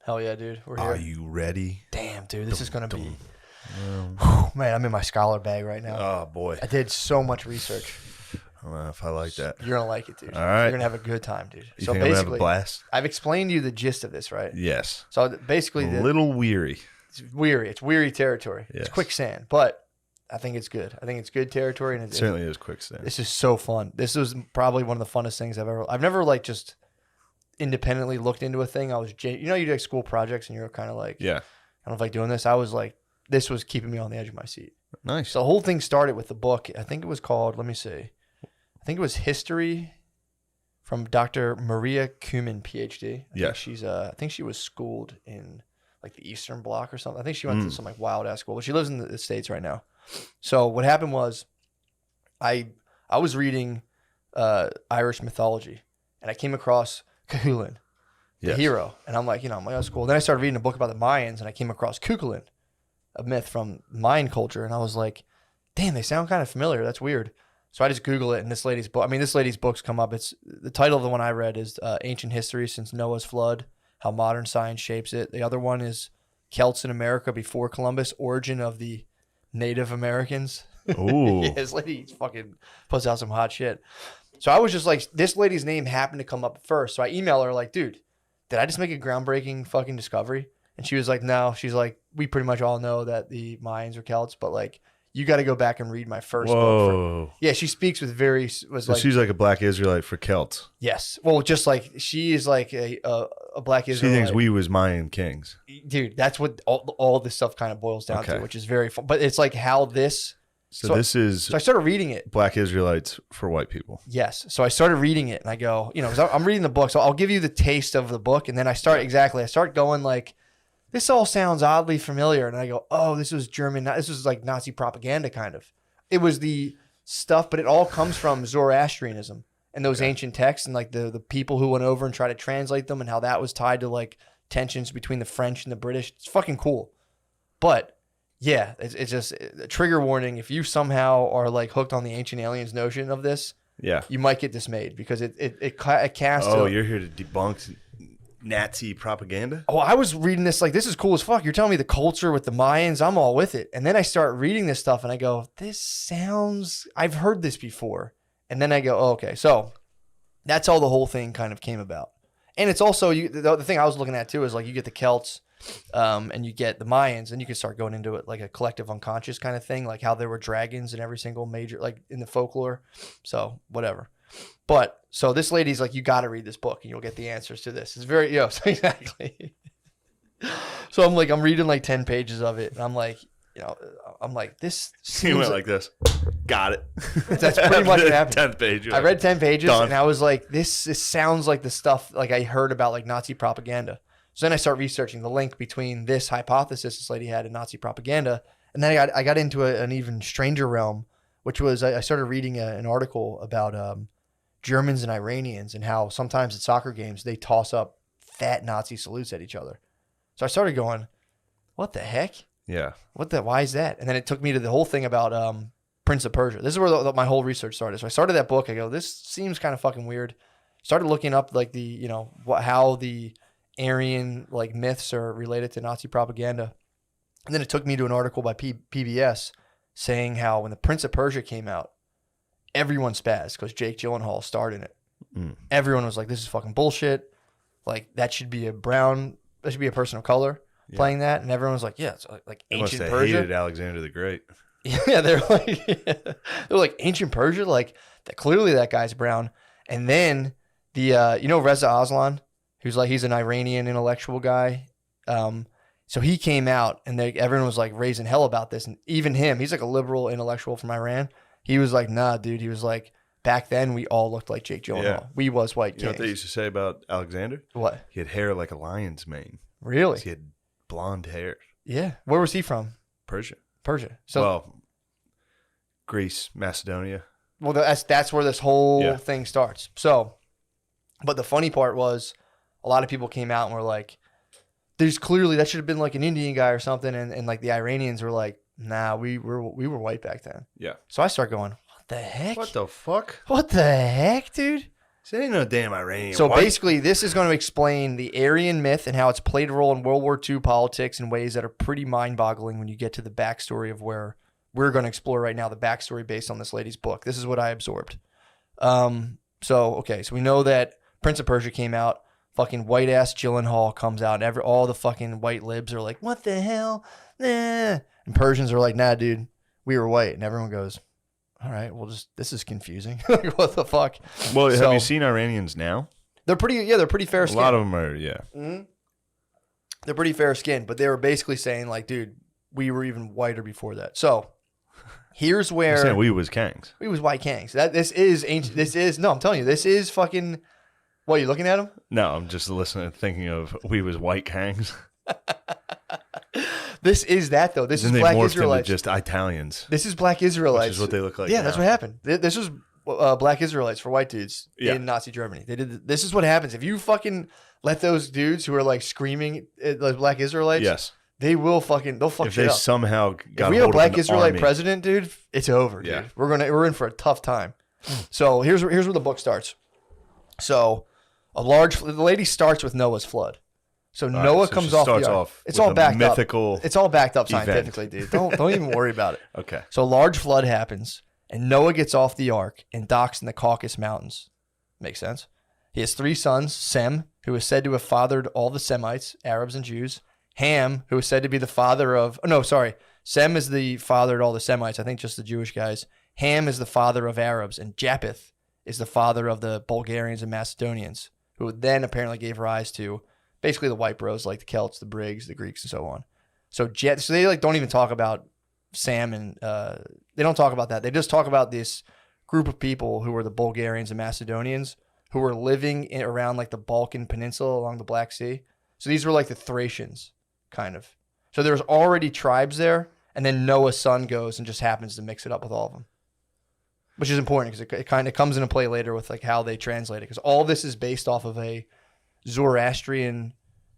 Hell yeah, dude. We're here. Are you ready? Damn, dude. This is going to be... Um, Man, I'm in my scholar bag right now. oh, boy. I did so much research. I don't know if I like that. You're going to like it, dude. All right. You're going to have a good time, dude. You So think I'm going to have a basically, blast? I've explained to you the gist of this, right? Yes. So basically... A little weary. It's weary. It's weary territory. Yes. It's quicksand, but I think it's good. I think it's good territory. And It certainly is quicksand. This is so fun. This was probably one of the funnest things I've never like just independently looked into a thing. You do like school projects and you're kind of like, Yeah. I don't like doing this. I was like, this was keeping me on the edge of my seat. Nice. So the whole thing started with the book. I think it was called, let me see. I think it was History from Dr. Maria Kumin, PhD. I think she was schooled in like the Eastern Bloc or something. I think she went to some like wild ass school, but she lives in the States right now. So what happened was I was reading Irish mythology and I came across Cuchulainn, the hero. And I'm like, that's cool. Then I started reading a book about the Mayans and I came across Cuchulainn, a myth from Mayan culture. And I was like, damn, they sound kind of familiar. That's weird. So I just Google it and this lady's books come up. It's the title of the one I read is Ancient History Since Noah's Flood, How Modern Science Shapes It. The other one is Celts in America Before Columbus, Origin of the Native Americans. Ooh. Yeah, this lady fucking puts out some hot shit. So I was just like, this lady's name happened to come up first. So I email her like, dude, did I just make a groundbreaking fucking discovery? And she was like, no. She's like, we pretty much all know that the Mayans are Celts, but like, you got to go back and read my first book. Yeah, she speaks with she's like a black Israelite for Celts. Yes. Well, just like she is like a black Israelite. She thinks we was Mayan kings. Dude, that's what all this stuff kind of boils down to, which is very fun. But it's like how this... So this is... So I started reading it. Black Israelites for white people. Yes. So I started reading it and I go, 'cause I'm reading the book. So I'll give you the taste of the book. And then I start going like, this all sounds oddly familiar. And I go, oh, this was German. This was like Nazi propaganda kind of. It was the stuff, but it all comes from Zoroastrianism and those ancient texts and like the people who went over and tried to translate them and how that was tied to like tensions between the French and the British. It's fucking cool. But yeah, it's just a trigger warning. If you somehow are like hooked on the ancient aliens notion of this, you might get dismayed because it casts. Oh, you're here to debunk Nazi propaganda? Oh, I was reading this like, this is cool as fuck. You're telling me the culture with the Mayans, I'm all with it. And then I start reading this stuff and I go, I've heard this before. And then I go, oh, okay. So that's how the whole thing kind of came about. And it's also, the thing I was looking at too is like you get the Celts and you get the Mayans and you can start going into it like a collective unconscious kind of thing, like how there were dragons in every single major, like in the folklore. So whatever. But so this lady's like, you got to read this book and you'll get the answers to this. It's very, so exactly. So I'm reading like 10 pages of it and I'm like, this seems You went like this. Got it. That's pretty much what happened. 10th page. I read 10 pages Done. and I was like, this sounds like the stuff like I heard about like Nazi propaganda. So then I start researching the link between this hypothesis this lady had and Nazi propaganda. And then I got into an even stranger realm, which was I started reading an article about Germans and Iranians and how sometimes at soccer games they toss up fat Nazi salutes at each other. So I started going, what the heck? Yeah. Why is that? And then it took me to the whole thing about Prince of Persia. This is where my whole research started. So I started that book. I go, this seems kind of fucking weird. Started looking up like how the Aryan like myths are related to Nazi propaganda. And then it took me to an article by PBS saying how when the Prince of Persia came out, everyone spazzed because Jake Gyllenhaal starred in it. Everyone was like, this is fucking bullshit. Like that should be a person of color playing that. And everyone was like, yeah, it's like ancient Persia. Persia. Hated Alexander the Great. Yeah, they're like ancient Persia, like clearly that guy's brown. And then the Reza Aslan, he's an Iranian intellectual guy. So he came out and everyone was like raising hell about this. And even him, he's like a liberal intellectual from Iran. He was like, nah, dude. He was like, back then we all looked like Jake Gyllenhaal. Yeah. We was white kings. You know what they used to say about Alexander? What? He had hair like a lion's mane. Really? He had blonde hair. Yeah. Where was he from? Persia. So Greece, Macedonia. Well, that's where this whole thing starts. So, but the funny part was a lot of people came out and were like, there's clearly, that should have been like an Indian guy or something. And like the Iranians were like, nah, we were white back then. Yeah. So I start going, what the heck? What the fuck? What the heck, dude? This ain't no damn Iranian. So basically, this is going to explain the Aryan myth and how it's played a role in World War II politics in ways that are pretty mind-boggling when you get to the backstory of where we're going to explore right now, the backstory based on this lady's book. This is what I absorbed. So we know that Prince of Persia came out. Fucking white-ass Gyllenhaal comes out, and all the fucking white libs are like, what the hell? Nah. And Persians are like, nah, dude, we were white. And everyone goes, all right, well, this is confusing. Like, what the fuck? Well, have you seen Iranians now? They're pretty fair skinned. A lot of them are, yeah. Mm-hmm. They're pretty fair skinned, but they were basically saying, like, dude, we were even whiter before that. So here's where we was Kangs. We was white Kangs. This is ancient. No, I'm telling you, this is fucking. What, are you looking at him? No, I'm just listening, thinking of we was white Kangs. This is that, though. This then is black morphed Israelites. Into just Italians. This is black Israelites. Which is what they look like. Yeah, now. that's what happened. This was black Israelites for white dudes in Nazi Germany. They did. This is what happens if you fucking let those dudes who are like screaming like black Israelites. Yes, they will fucking. They'll fuck if shit they up. somehow got if we have a black Israelite army. president, dude, it's over. Yeah, dude. We're in for a tough time. So here's where the book starts. So the lady starts with Noah's flood. So Noah comes off the ark. It's all backed mythical up. It's all backed up event. scientifically, dude. Don't even worry about it. Okay. So a large flood happens, and Noah gets off the ark and docks in the Caucasus Mountains. Makes sense. He has 3 sons: Sem, who is said to have fathered all the Semites, Arabs and Jews; Ham, who is said to be the father of. Oh, no, sorry. Sem is the father of all the Semites. I think just the Jewish guys. Ham is the father of Arabs, and Japheth is the father of the Bulgarians and Macedonians, who then apparently gave rise to basically the white bros like the Celts, the Briggs, the Greeks, and so on. So they like don't even talk about Sam and they don't talk about that. They just talk about this group of people who were the Bulgarians and Macedonians who were living around like the Balkan Peninsula along the Black Sea. So these were like the Thracians, kind of. So there was already tribes there, and then Noah's son goes and just happens to mix it up with all of them, which is important because it kind of comes into play later with like how they translate it. Because all this is based off of a Zoroastrian,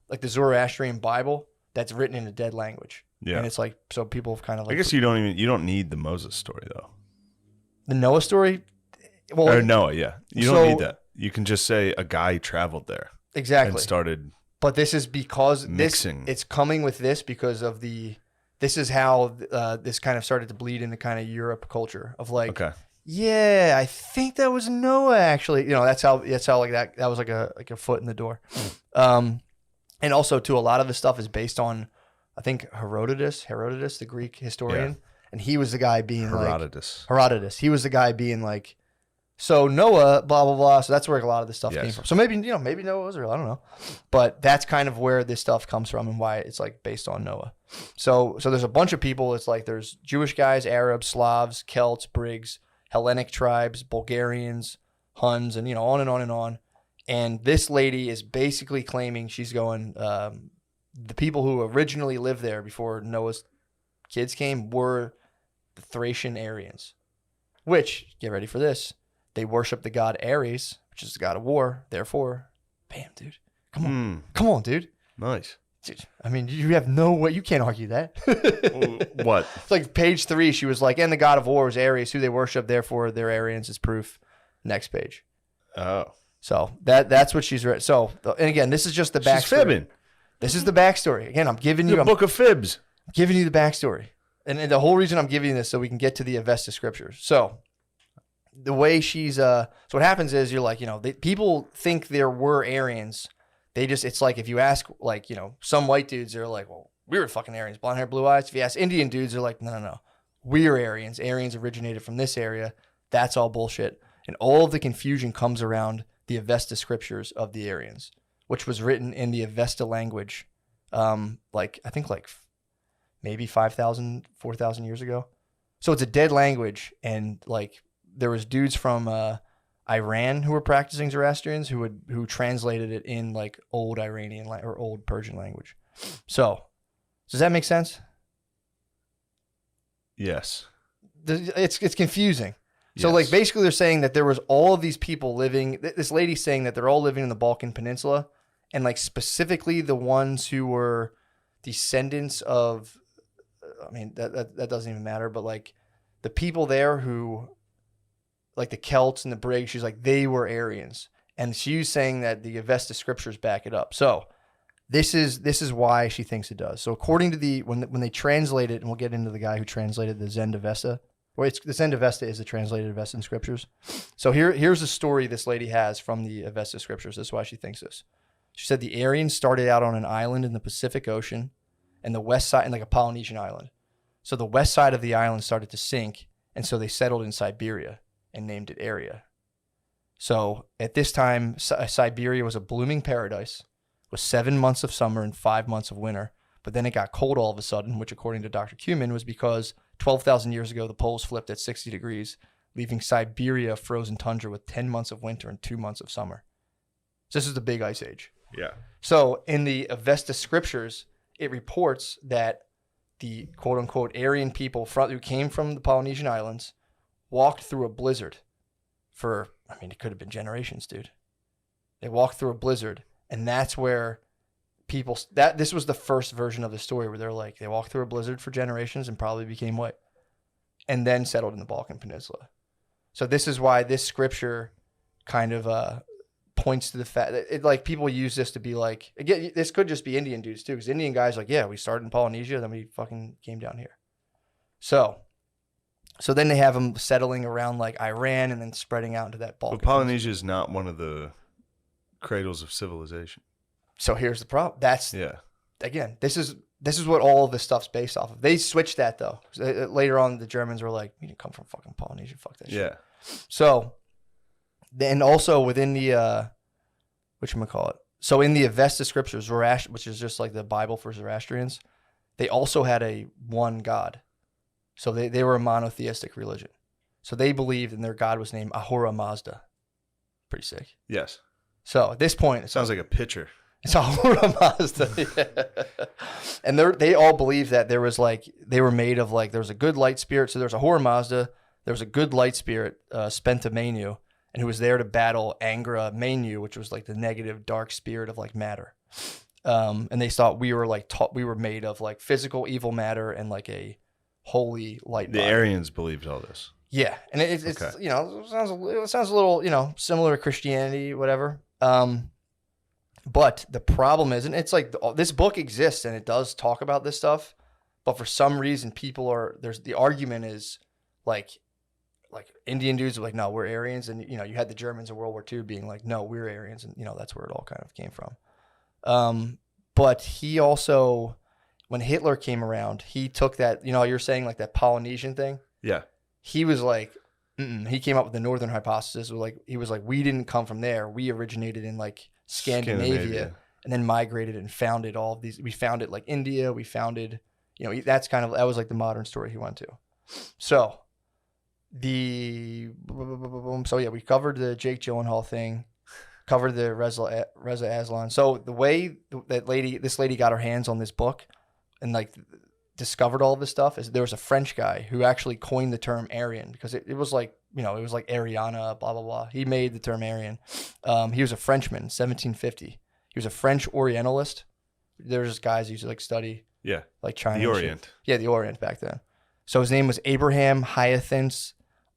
like the Zoroastrian Bible that's written in a dead language. Yeah. And it's like, so people have kind of like. I guess you don't need the Moses story though. The Noah story? Well, or Noah, yeah. You don't need that. You can just say a guy traveled there. Exactly. And started. But this is because mixing. It's coming with this because of this is how this kind of started to bleed into kind of Europe culture of like, okay. Yeah, I think that was Noah actually. You know, that's how like that was like a foot in the door. And also too, a lot of this stuff is based on, I think Herodotus, the Greek historian, and he was the guy being Herodotus. He was the guy being like, so Noah, blah blah blah. So that's where a lot of this stuff came from. So maybe Noah was real. I don't know, but that's kind of where this stuff comes from and why it's like based on Noah. So there's a bunch of people. It's like there's Jewish guys, Arabs, Slavs, Celts, Briggs, Hellenic tribes, Bulgarians, Huns, and on and on and on. And this lady is basically claiming she's going, the people who originally lived there before Noah's kids came were the Thracian Aryans, which, get ready for this, they worship the god Ares, which is the god of war. Therefore, bam, dude. Come on, dude. Nice. Dude, I mean, you have no way. You can't argue that. What? It's like page 3. She was like, and the god of war is Ares, who they worship. Therefore, they're Aryans is proof. Next page. Oh. So that's what she's read. So, and again, this is just the backstory. She's fibbing. This is the backstory. Again, I'm giving you the book of fibs. I'm giving you the backstory, and the whole reason I'm giving you this so we can get to the Avesta scriptures. So, the way she's so what happens is you're like, people think there were Aryans. It's like if you ask like, some white dudes, they're like, well, we were fucking Aryans, blonde hair, blue eyes. If you ask Indian dudes, they're like, no, we're Aryans. Aryans originated from this area. That's all bullshit. And all of the confusion comes around the Avesta scriptures of the Aryans, which was written in the Avesta language, I think maybe 5,000, 4,000 years ago. So it's a dead language, and like there was dudes from Iran who were practicing Zoroastrians who translated it in like old Iranian or old Persian language. So does that make sense? Yes. It's confusing. So yes. like basically they're saying that there was all of these people living, this lady's saying that they're all living in the Balkan Peninsula, and like specifically the ones who were descendants of, I mean, that doesn't even matter, but like the people there who, like the Celts and the Briggs, she's like, they were Aryans. And she's saying that the Avesta scriptures back it up. So this is why she thinks it does. So according to when they translate it, and we'll get into the guy who translated the Zend Avesta, or the Zend Avesta is the translated Avestan scriptures. So here's a story this lady has from the Avesta scriptures. This is why she thinks this. She said the Aryans started out on an island in the Pacific Ocean, and the west side, and like a Polynesian island. So the west side of the island started to sink, and so they settled in Siberia and named it Area. So at this time, Siberia was a blooming paradise with 7 months of summer and 5 months of winter. But then it got cold all of a sudden, which according to Dr. Cumin was because 12,000 years ago, the poles flipped at 60 degrees, leaving Siberia frozen tundra with 10 months of winter and 2 months of summer. So this is the big ice age. Yeah. So in the Avesta scriptures, it reports that the quote unquote Aryan people who came from the Polynesian islands walked through a blizzard for, I mean, it could have been generations, dude. They walked through a blizzard, and that's where this was the first version of the story where they're like, they walked through a blizzard for generations and probably became white and then settled in the Balkan Peninsula. So this is why this scripture kind of points to the fact that like people use this to be like, again, this could just be Indian dudes too, because Indian guys like, yeah, we started in Polynesia, then we fucking came down here. So then they have them settling around like Iran and then spreading out into that Balkan. But Polynesia is not one of the cradles of civilization. So here's the problem. Again, this is what all of this stuff's based off of. They switched that though. Later on, the Germans were like, "We didn't come from fucking Polynesia. Fuck that shit." Yeah. So, then also within the whatchamacallit. So in the Avesta scriptures, which is just like the Bible for Zoroastrians, they also had a one God. So they were a monotheistic religion. So they believed, and their God was named Ahura Mazda. Pretty sick. Yes. So at this point, it sounds like a pitcher. It's Ahura Mazda. Yeah. And they all believe that there was like, they were made of like, there was a good light spirit. So there's Ahura Mazda. There was a good light spirit, Spenta Manu, and who was there to battle Angra Mainyu, which was like the negative dark spirit of like matter. And they thought we were like we were made of like physical evil matter and like a holy light body. The Aryans believed all this. Yeah. And it's okay. You know, it sounds a little, you know, similar to Christianity, whatever. But the problem is, and it's like this book exists and it does talk about this stuff, but for some reason the argument is like Indian dudes are like, no, we're Aryans. And, you know, you had the Germans in World War II being like, no, we're Aryans. And, you know, that's where it all kind of came from. But he also, when Hitler came around, he took that, you know, you're saying like that Polynesian thing. Yeah. He was like, he came up with the northern hypothesis. He was like, we didn't come from there. We originated in like Scandinavia. And then migrated and founded all of these. We founded like India. We founded, you know, that was like the modern story he went to. So we covered the Jake Gyllenhaal thing, covered the Reza Aslan. So the way this lady got her hands on this book and like discovered all of this stuff is there was a French guy who actually coined the term Aryan because it was like, you know, it was like Ariana, blah, blah, blah. He made the term Aryan. He was a Frenchman, 1750. He was a French Orientalist. There was just guys who used to like study. Yeah. Like China. The Orient. Yeah, the Orient back then. So his name was Abraham Hyacinth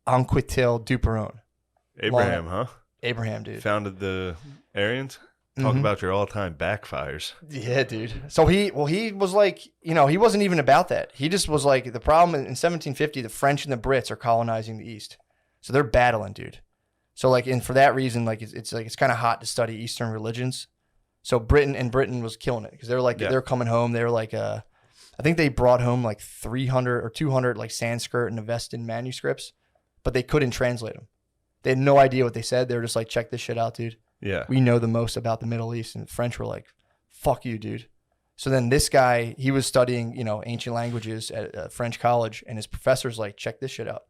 Anquetil Duperon. Abraham, huh? Abraham, dude. Founded the Aryans? Talk about your all-time backfires. Yeah, dude. So he was like, you know, he wasn't even about that. He just was like, the problem in 1750, the French and the Brits are colonizing the East. So they're battling, dude. So like, and for that reason, like, it's kind of hot to study Eastern religions. So Britain was killing it because they're like, they're coming home. They're like, I think they brought home like 300 or 200 like Sanskrit and Avestan manuscripts, but they couldn't translate them. They had no idea what they said. They were just like, check this shit out, dude. Yeah. We know the most about the Middle East. And the French were like, fuck you, dude. So then this guy, he was studying, you know, ancient languages at a French college, and his professor's like, check this shit out.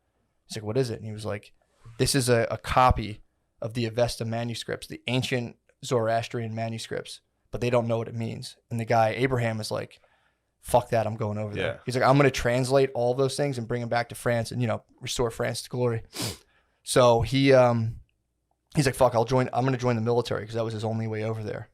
He's like, what is it? And he was like, this is a copy of the Avesta manuscripts, the ancient Zoroastrian manuscripts, but they don't know what it means. And the guy, Abraham, is like, fuck that, I'm going over there. He's like, I'm going to translate all those things and bring them back to France and, you know, restore France to glory. So he's like, fuck, I'm going to join the military because that was his only way over there.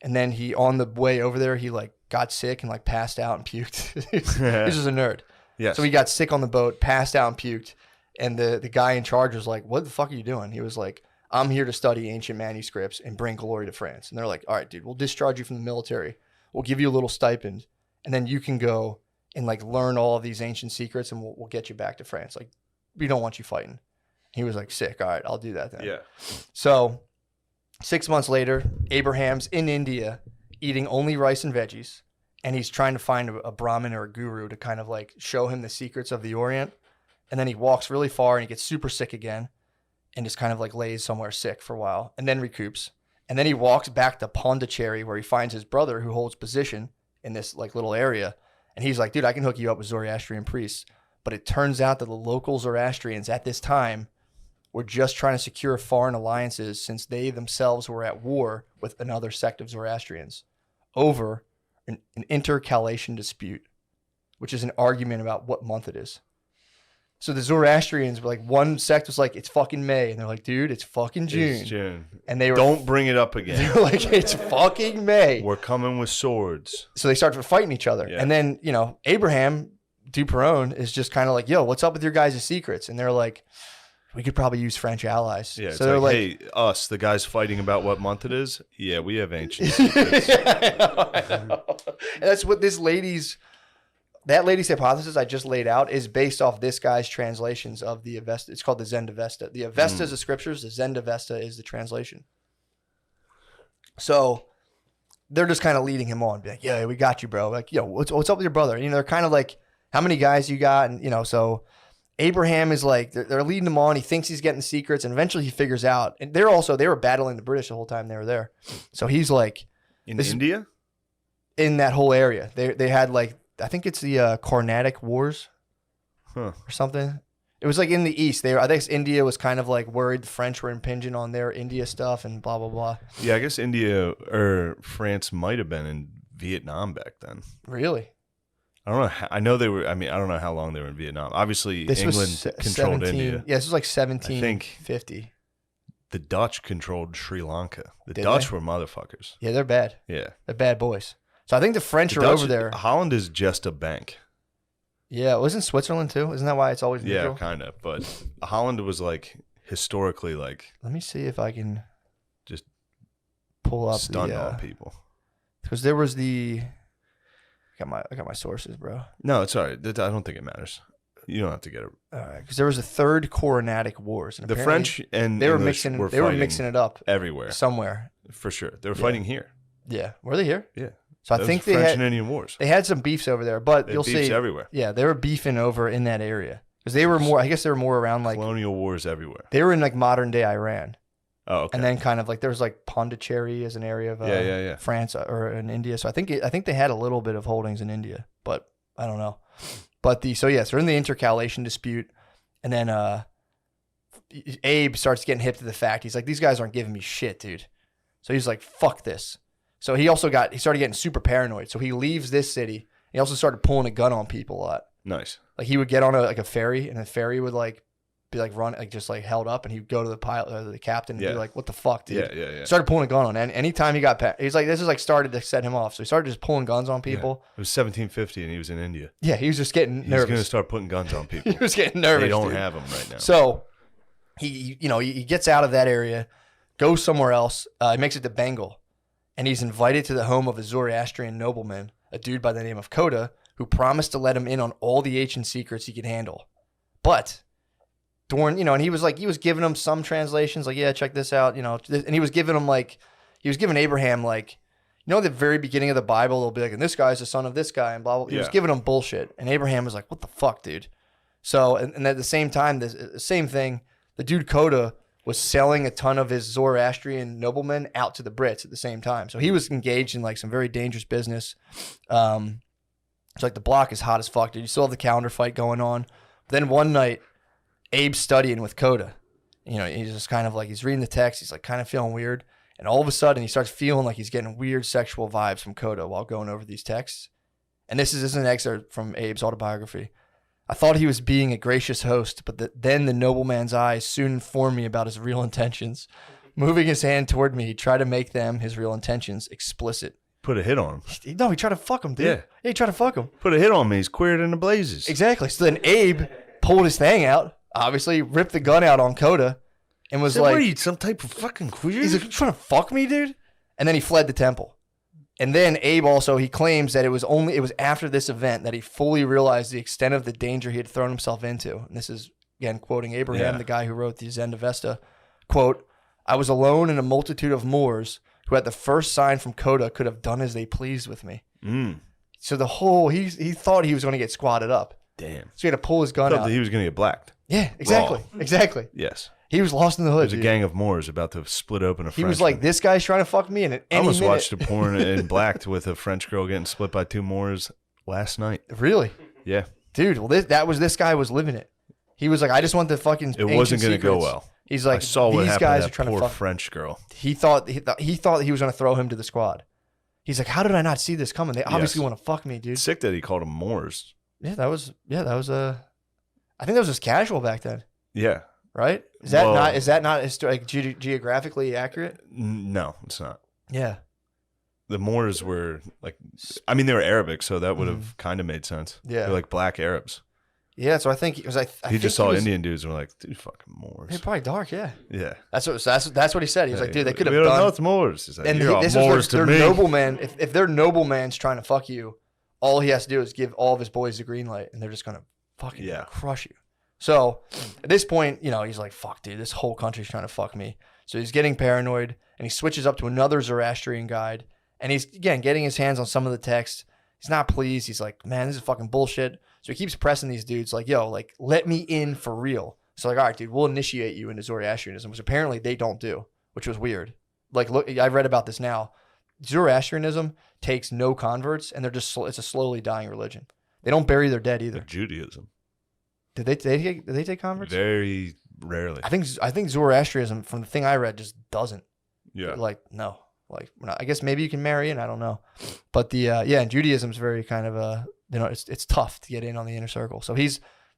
And then on the way over there, he like got sick and like passed out and puked. He's just a nerd. Yes. So he got sick on the boat, passed out and puked. And the guy in charge was like, what the fuck are you doing? He was like, I'm here to study ancient manuscripts and bring glory to France. And they're like, all right, dude, we'll discharge you from the military. We'll give you a little stipend. And then you can go and like learn all of these ancient secrets and we'll get you back to France. Like, we don't want you fighting. He was like, sick. All right, I'll do that then. Yeah. So 6 months later, Abraham's in India eating only rice and veggies. And he's trying to find a Brahmin or a guru to kind of like show him the secrets of the Orient. And then he walks really far and he gets super sick again and just kind of like lays somewhere sick for a while and then recoups. And then he walks back to Pondicherry where he finds his brother who holds position in this like little area. And he's like, dude, I can hook you up with Zoroastrian priests. But it turns out that the local Zoroastrians at this time were just trying to secure foreign alliances since they themselves were at war with another sect of Zoroastrians over an intercalation dispute, which is an argument about what month it is. So the Zoroastrians were like, one sect was like, it's fucking May. And they're like, dude, it's fucking June. It's June. And they were, don't bring it up again. They're like, it's fucking May. We're coming with swords. So they start fighting each other. Yeah. And then, you know, Abraham Duperon is just kind of like, yo, what's up with your guys' secrets? And they're like, we could probably use French allies. Yeah, so they're like, hey, us, the guys fighting about what month it is. Yeah, we have ancient secrets. I know. And that's what that lady's hypothesis I just laid out is based off this guy's translations of the Avesta. It's called the Zend-Avesta. The Avesta is the scriptures. The Zend-Avesta is the translation. So they're just kind of leading him on, be like, yeah, we got you, bro. Like, yo, what's up with your brother? You know, they're kind of like, how many guys you got? And, you know, so Abraham is like, they're leading him on. He thinks he's getting secrets, and eventually he figures out. And they were battling the British the whole time they were there. So he's like, in India? In that whole area. They had like, I think it's the Carnatic Wars or something. It was like in the East. I think India was kind of like worried the French were impinging on their India stuff and blah, blah, blah. Yeah, I guess India or France might have been in Vietnam back then. Really? I don't know. I know they were. I mean, I don't know how long they were in Vietnam. Obviously, this England controlled India. Yeah, this was like 1750. The Dutch controlled Sri Lanka. The Dutch were motherfuckers. Yeah, they're bad. Yeah. They're bad boys. So I think the French are over there. Holland is just a bank. Yeah, wasn't Switzerland too? Isn't that why it's always neutral? Yeah, kind of. But Holland was like historically like. Let me see if I can just pull up stun on people. Because there was the. I got my sources, bro. No, it's all right. I don't think it matters. You don't have to get it. All right, because there was a third Coronatic Wars. And the French and they were English mixing it up everywhere, somewhere for sure. They were fighting here. Yeah, were they here? Yeah. So I think they French had and Indian Wars. They had some beefs over there, but you'll see everywhere. Yeah, they were beefing over in that area because they were more. I guess they were more around like colonial wars everywhere. They were in like modern day Iran. Oh, okay. And then kind of like there was like Pondicherry as an area of France or in India. So I think they had a little bit of holdings in India, but I don't know. But so they're in the intercalation dispute, and then Abe starts getting hip to the fact. He's like, these guys aren't giving me shit, dude. So he's like, fuck this. So he started getting super paranoid. So he leaves this city. He also started pulling a gun on people a lot. Nice. Like he would get on a ferry, and the ferry would like be like run like just like held up, and he'd go to the pilot, the captain, and be like, "What the fuck, dude?" Yeah. Started pulling a gun on. And anytime he got past, he's like, "This is like started to set him off." So he started just pulling guns on people. Yeah. It was 1750, and he was in India. Yeah, he was just getting nervous. He's gonna start putting guns on people. He was getting nervous. They don't have them right now. So he gets out of that area, goes somewhere else. He makes it to Bengal. And he's invited to the home of a Zoroastrian nobleman, a dude by the name of Koda, who promised to let him in on all the ancient secrets he could handle. But during, and he was giving him some translations, like, yeah, check this out, and he was giving Abraham, like, the very beginning of the Bible, they'll be like, and this guy's the son of this guy, and blah, blah. He was giving him bullshit. And Abraham was like, what the fuck, dude? So, and at the same time, the same thing, the dude Koda was selling a ton of his Zoroastrian noblemen out to the Brits at the same time. So he was engaged in like some very dangerous business. It's like the block is hot as fuck, dude. You still have the calendar fight going on. Then one night, Abe's studying with Koda. He's just kind of like, he's reading the text. He's like kind of feeling weird. And all of a sudden, he starts feeling like he's getting weird sexual vibes from Koda while going over these texts. And this is an excerpt from Abe's autobiography. I thought he was being a gracious host, but then the nobleman's eyes soon informed me about his real intentions. Moving his hand toward me, he tried to make them, his real intentions, explicit. Put a hit on him. No, he tried to fuck him, dude. Yeah, he tried to fuck him. Put a hit on me. He's queered in the blazes. Exactly. So then Abe pulled his thing out, obviously ripped the gun out on Koda, and was so like, what are you, some type of fucking queer? He's like, you trying to fuck me, dude? And then he fled the temple. And then Abe also, he claims that it was after this event that he fully realized the extent of the danger he had thrown himself into. And this is, again, quoting Abraham, the guy who wrote the Zend Avesta, quote, I was alone in a multitude of Moors who at the first sign from Coda could have done as they pleased with me. So the whole, he thought he was going to get squatted up. Damn. So he had to pull his gun out. He was going to get blacked. Yeah, exactly. Raw. Exactly. Yes. He was lost in the hood. There's a gang of Moors about to split open a French. He was like, this guy's trying to fuck me. And I almost watched a porn in blacked with a French girl getting split by 2 Moors last night. Really? Yeah. Dude, well, this guy was living it. He was like, I just want the fucking It wasn't going to go well. He's like, I saw what these happened guys to are that trying poor to fuck. French girl. He thought he was going to throw him to the squad. He's like, how did I not see this coming? They obviously want to fuck me, dude. It's sick that he called them Moors. Yeah, that was I think that was just casual back then. Yeah. Right? Is that not like geographically accurate? No, it's not. Yeah. The Moors were like, I mean, they were Arabic, so that would have kind of made sense. Yeah. They're like black Arabs. Yeah, so I think it was like he just saw Indian dudes and were like, dude, fucking Moors. They're probably dark, yeah. Yeah. That's what he said. He was like, dude, they could have done. We don't know done. it's Moors. He's like, And you're this Moors is their to me. nobleman. If their nobleman's trying to fuck you, all he has to do is give all of his boys the green light, and they're just gonna fucking crush you. So at this point, he's like, fuck, dude, this whole country's trying to fuck me. So he's getting paranoid, and he switches up to another Zoroastrian guide, and he's, again, getting his hands on some of the text. He's not pleased. He's like, man, this is fucking bullshit. So he keeps pressing these dudes like, yo, like, let me in for real. So like, all right, dude, we'll initiate you into Zoroastrianism, which apparently they don't do, which was weird. Like, look, I've read about this now. Zoroastrianism takes no converts, and it's a slowly dying religion. They don't bury their dead either. Like Judaism. Did they take converts? Very rarely. I think Zoroastrianism, from the thing I read, just doesn't. Yeah. Like, no. Like, I guess maybe you can marry in. I don't know. But and Judaism's very kind of it's tough to get in on the inner circle. So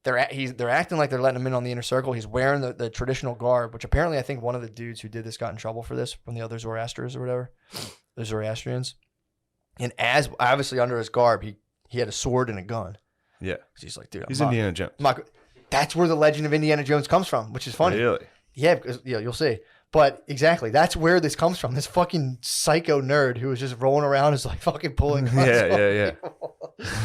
they're acting like they're letting him in on the inner circle. He's wearing the traditional garb, which apparently I think one of the dudes who did this got in trouble for this from the other Zoroastrians or whatever, the Zoroastrians. And as obviously under his garb, he had a sword and a gun. Yeah. He's like, dude, he's Indiana Jones. That's where the legend of Indiana Jones comes from, which is funny. Really? Yeah, because you'll see. But exactly, that's where this comes from. This fucking psycho nerd who was just rolling around is like fucking pulling guns.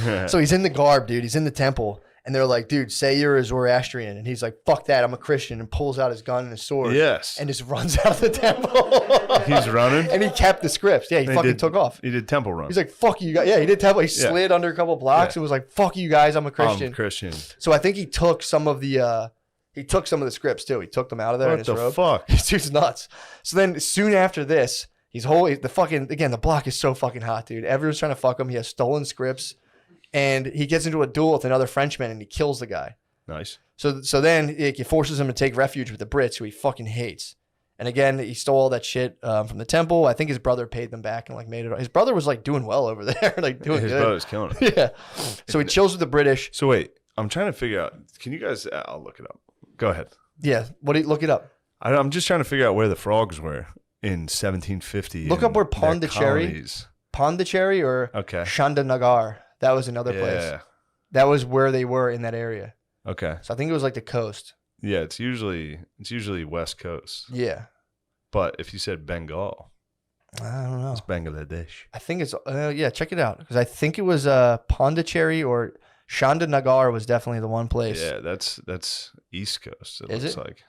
Yeah. So he's in the garb, dude. He's in the temple. And they're like, dude, say you're a Zoroastrian. And he's like, fuck that, I'm a Christian. And pulls out his gun and his sword. Yes. And just runs out of the temple. He's running? And he kept the scripts. Yeah, he took off. He did temple run. He's like, fuck you guys. Yeah, he did temple. He slid under a couple blocks and was like, fuck you guys, I'm a Christian. I'm Christian. So I think he took some of the scripts too. He took them out of there in his robe. What the fuck? This dude's nuts. So then soon after this, the block is so fucking hot, dude. Everyone's trying to fuck him. He has stolen scripts. And he gets into a duel with another Frenchman, and he kills the guy. Nice. So then he forces him to take refuge with the Brits, who he fucking hates. And again, he stole all that shit from the temple. I think his brother paid them back and like made it. His brother was like doing well over there, like doing his good. His brother's killing it. Yeah. So he chills with the British. So wait, I'm trying to figure out. Can you guys? I'll look it up. Go ahead. Yeah. Look it up? I'm just trying to figure out where the frogs were in 1750. Look up where Pondicherry or Chandanagar. That was another place. That was where they were in that area. Okay. So I think it was like the coast. Yeah, it's usually West Coast. Yeah. But if you said Bengal, I don't know. It's Bangladesh. I think it's check it out, because I think it was Pondicherry or Chandanagar was definitely the one place. Yeah, that's East Coast. It looks like.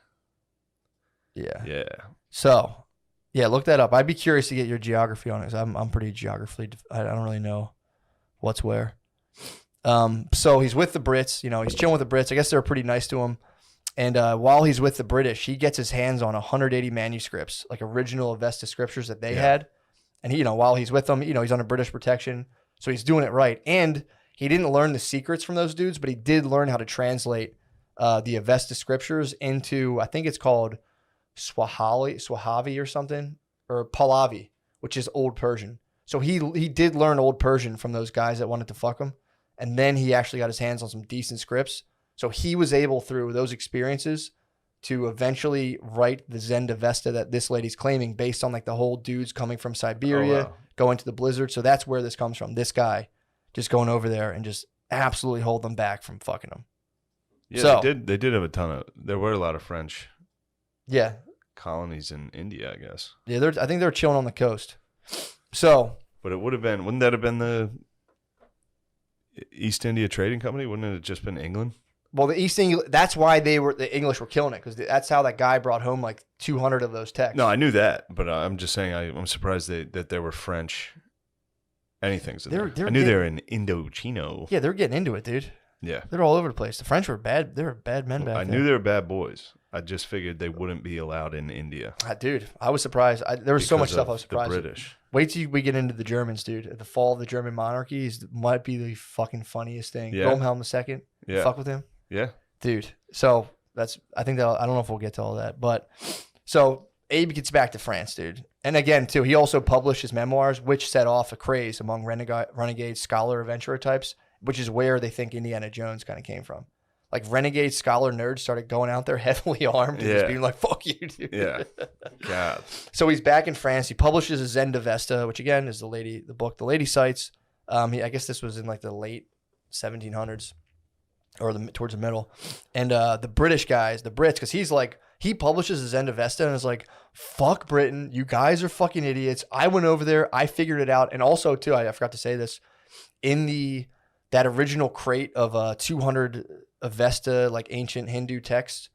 Yeah. Yeah. So, yeah, look that up. I'd be curious to get your geography on it, because I'm pretty geography. I don't really know what's where. So he's with the Brits, he's chilling with the Brits. I guess they're pretty nice to him. And while he's with the British, he gets his hands on 180 manuscripts, like original Avesta scriptures that they had. And he, while he's with them, he's under British protection. So he's doing it right. And he didn't learn the secrets from those dudes, but he did learn how to translate the Avesta scriptures into, I think it's called Swahavi or something, or Pahlavi, which is Old Persian. So he did learn Old Persian from those guys that wanted to fuck him. And then he actually got his hands on some decent scripts. So he was able, through those experiences, to eventually write the Zend Avesta that this lady's claiming, based on like the whole dudes coming from Siberia, going to the blizzard. So that's where this comes from. This guy just going over there and just absolutely hold them back from fucking them. Yeah, so, they did have a ton of, there were a lot of French Yeah. colonies in India, I guess. Yeah, I think they're chilling on the coast. So. But it would have been, wouldn't that have been the East India Trading Company? Wouldn't it have just been England? Well, that's why the English were killing it, because that's how that guy brought home like 200 of those texts. No, I knew that, but I'm just saying I'm surprised that there were French anythings in there. I knew they were in Indochino. Yeah, they're getting into it, dude. Yeah. They're all over the place. The French were bad. They were bad men back then. I knew they were bad boys. I just figured they wouldn't be allowed in India. Dude, I was surprised. There was so much stuff I was surprised. The British. Wait till we get into the Germans, dude. The fall of the German monarchy might be the fucking funniest thing. Yeah. Wilhelm II. Yeah. Fuck with him. Yeah. Dude. So I don't know if we'll get to all that, but so Abe gets back to France, dude. And again, too, he also published his memoirs, which set off a craze among renegade scholar adventurer types, which is where they think Indiana Jones kind of came from. Like renegade scholar nerds started going out there heavily armed and just being like, fuck you, dude. Yeah. God. So he's back in France. He publishes a Zen d'Avesta, which again is the book the lady cites. I guess this was in like the late 1700s or towards the middle. And the British guys, the Brits, because he publishes a Zen d'Avesta and is like, fuck Britain. You guys are fucking idiots. I went over there. I figured it out. And also, too, I forgot to say this, in that original crate of 200 Avesta, like ancient Hindu texts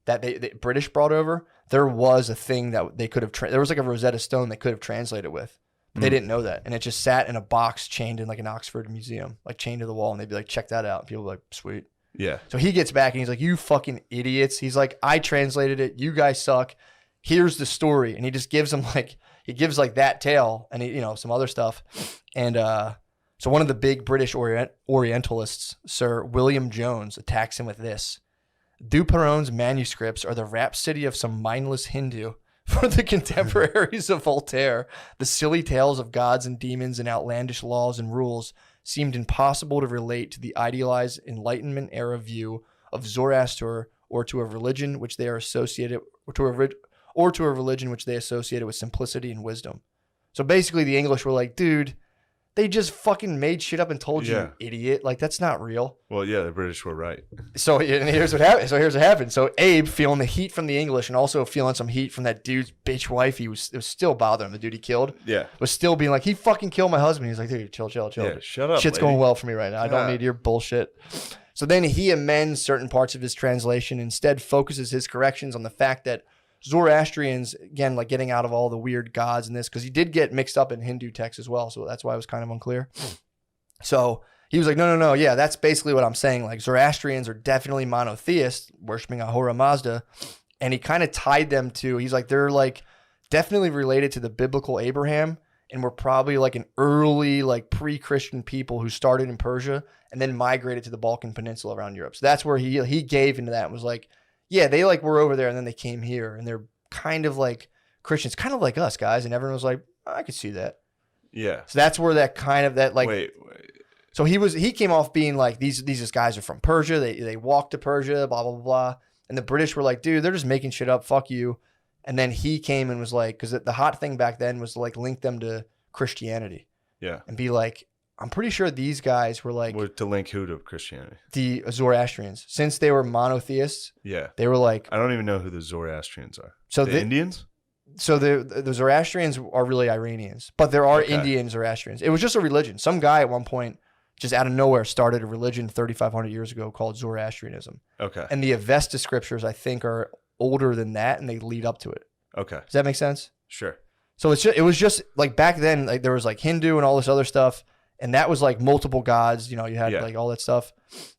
that the British brought over, there was a thing that they could have, there was like a Rosetta Stone they could have translated with. But they didn't know that. And it just sat in a box chained in like an Oxford museum, like chained to the wall. And they'd be like, check that out. And people were like, sweet. Yeah. So he gets back and he's like, you fucking idiots. He's like, I translated it. You guys suck. Here's the story. And he just gives them like that tale and some other stuff. And so one of the big British Orientalists, Sir William Jones, attacks him with this. Duperron's manuscripts are the rhapsody of some mindless Hindu. For the contemporaries of Voltaire, the silly tales of gods and demons and outlandish laws and rules seemed impossible to relate to the idealized Enlightenment era view of Zoroaster or to a religion which they are associated or to a religion which they associated with simplicity and wisdom. So basically, the English were like, dude, they just fucking made shit up and told you, idiot. Like, that's not real. Well, yeah, the British were right. So here's what happened. So Abe, feeling the heat from the English and also feeling some heat from that dude's bitch wife, it was still bothering him. The dude he killed, was still being like, he fucking killed my husband. He's like, dude, chill. Yeah, shut up, shit's lady. going well for me right now. I don't need your bullshit. So then he amends certain parts of his translation, instead focuses his corrections on the fact that Zoroastrians, again, like getting out of all the weird gods and this, because he did get mixed up in Hindu texts as well, so that's why it was kind of unclear. So he was like, no, yeah, that's basically what I'm saying. Like, Zoroastrians are definitely monotheists, worshiping Ahura Mazda, and he kind of tied them to, he's like, they're like definitely related to the biblical Abraham, and were probably like an early, like pre-Christian people who started in Persia and then migrated to the Balkan Peninsula around Europe. So that's where he gave into that and was like, yeah, they like were over there and then they came here and they're kind of like Christians, kind of like us guys. And everyone was like, I could see that. Yeah. So that's where that kind of that like. Wait. So he came off being like, these guys are from Persia. They walked to Persia, blah, blah, blah, blah. And the British were like, dude, they're just making shit up. Fuck you. And then he came and was like, because the hot thing back then was to like link them to Christianity. Yeah. And be like, I'm pretty sure these guys were like... To link who to Christianity? The Zoroastrians. Since they were monotheists, they were like... I don't even know who the Zoroastrians are. So the Indians? So the Zoroastrians are really Iranians, but there are Indian Zoroastrians. It was just a religion. Some guy at one point, just out of nowhere, started a religion 3,500 years ago called Zoroastrianism. Okay. And the Avesta scriptures, I think, are older than that, and they lead up to it. Okay. Does that make sense? Sure. So it was just like back then, like there was like Hindu and all this other stuff. And that was like multiple gods, you had like all that stuff.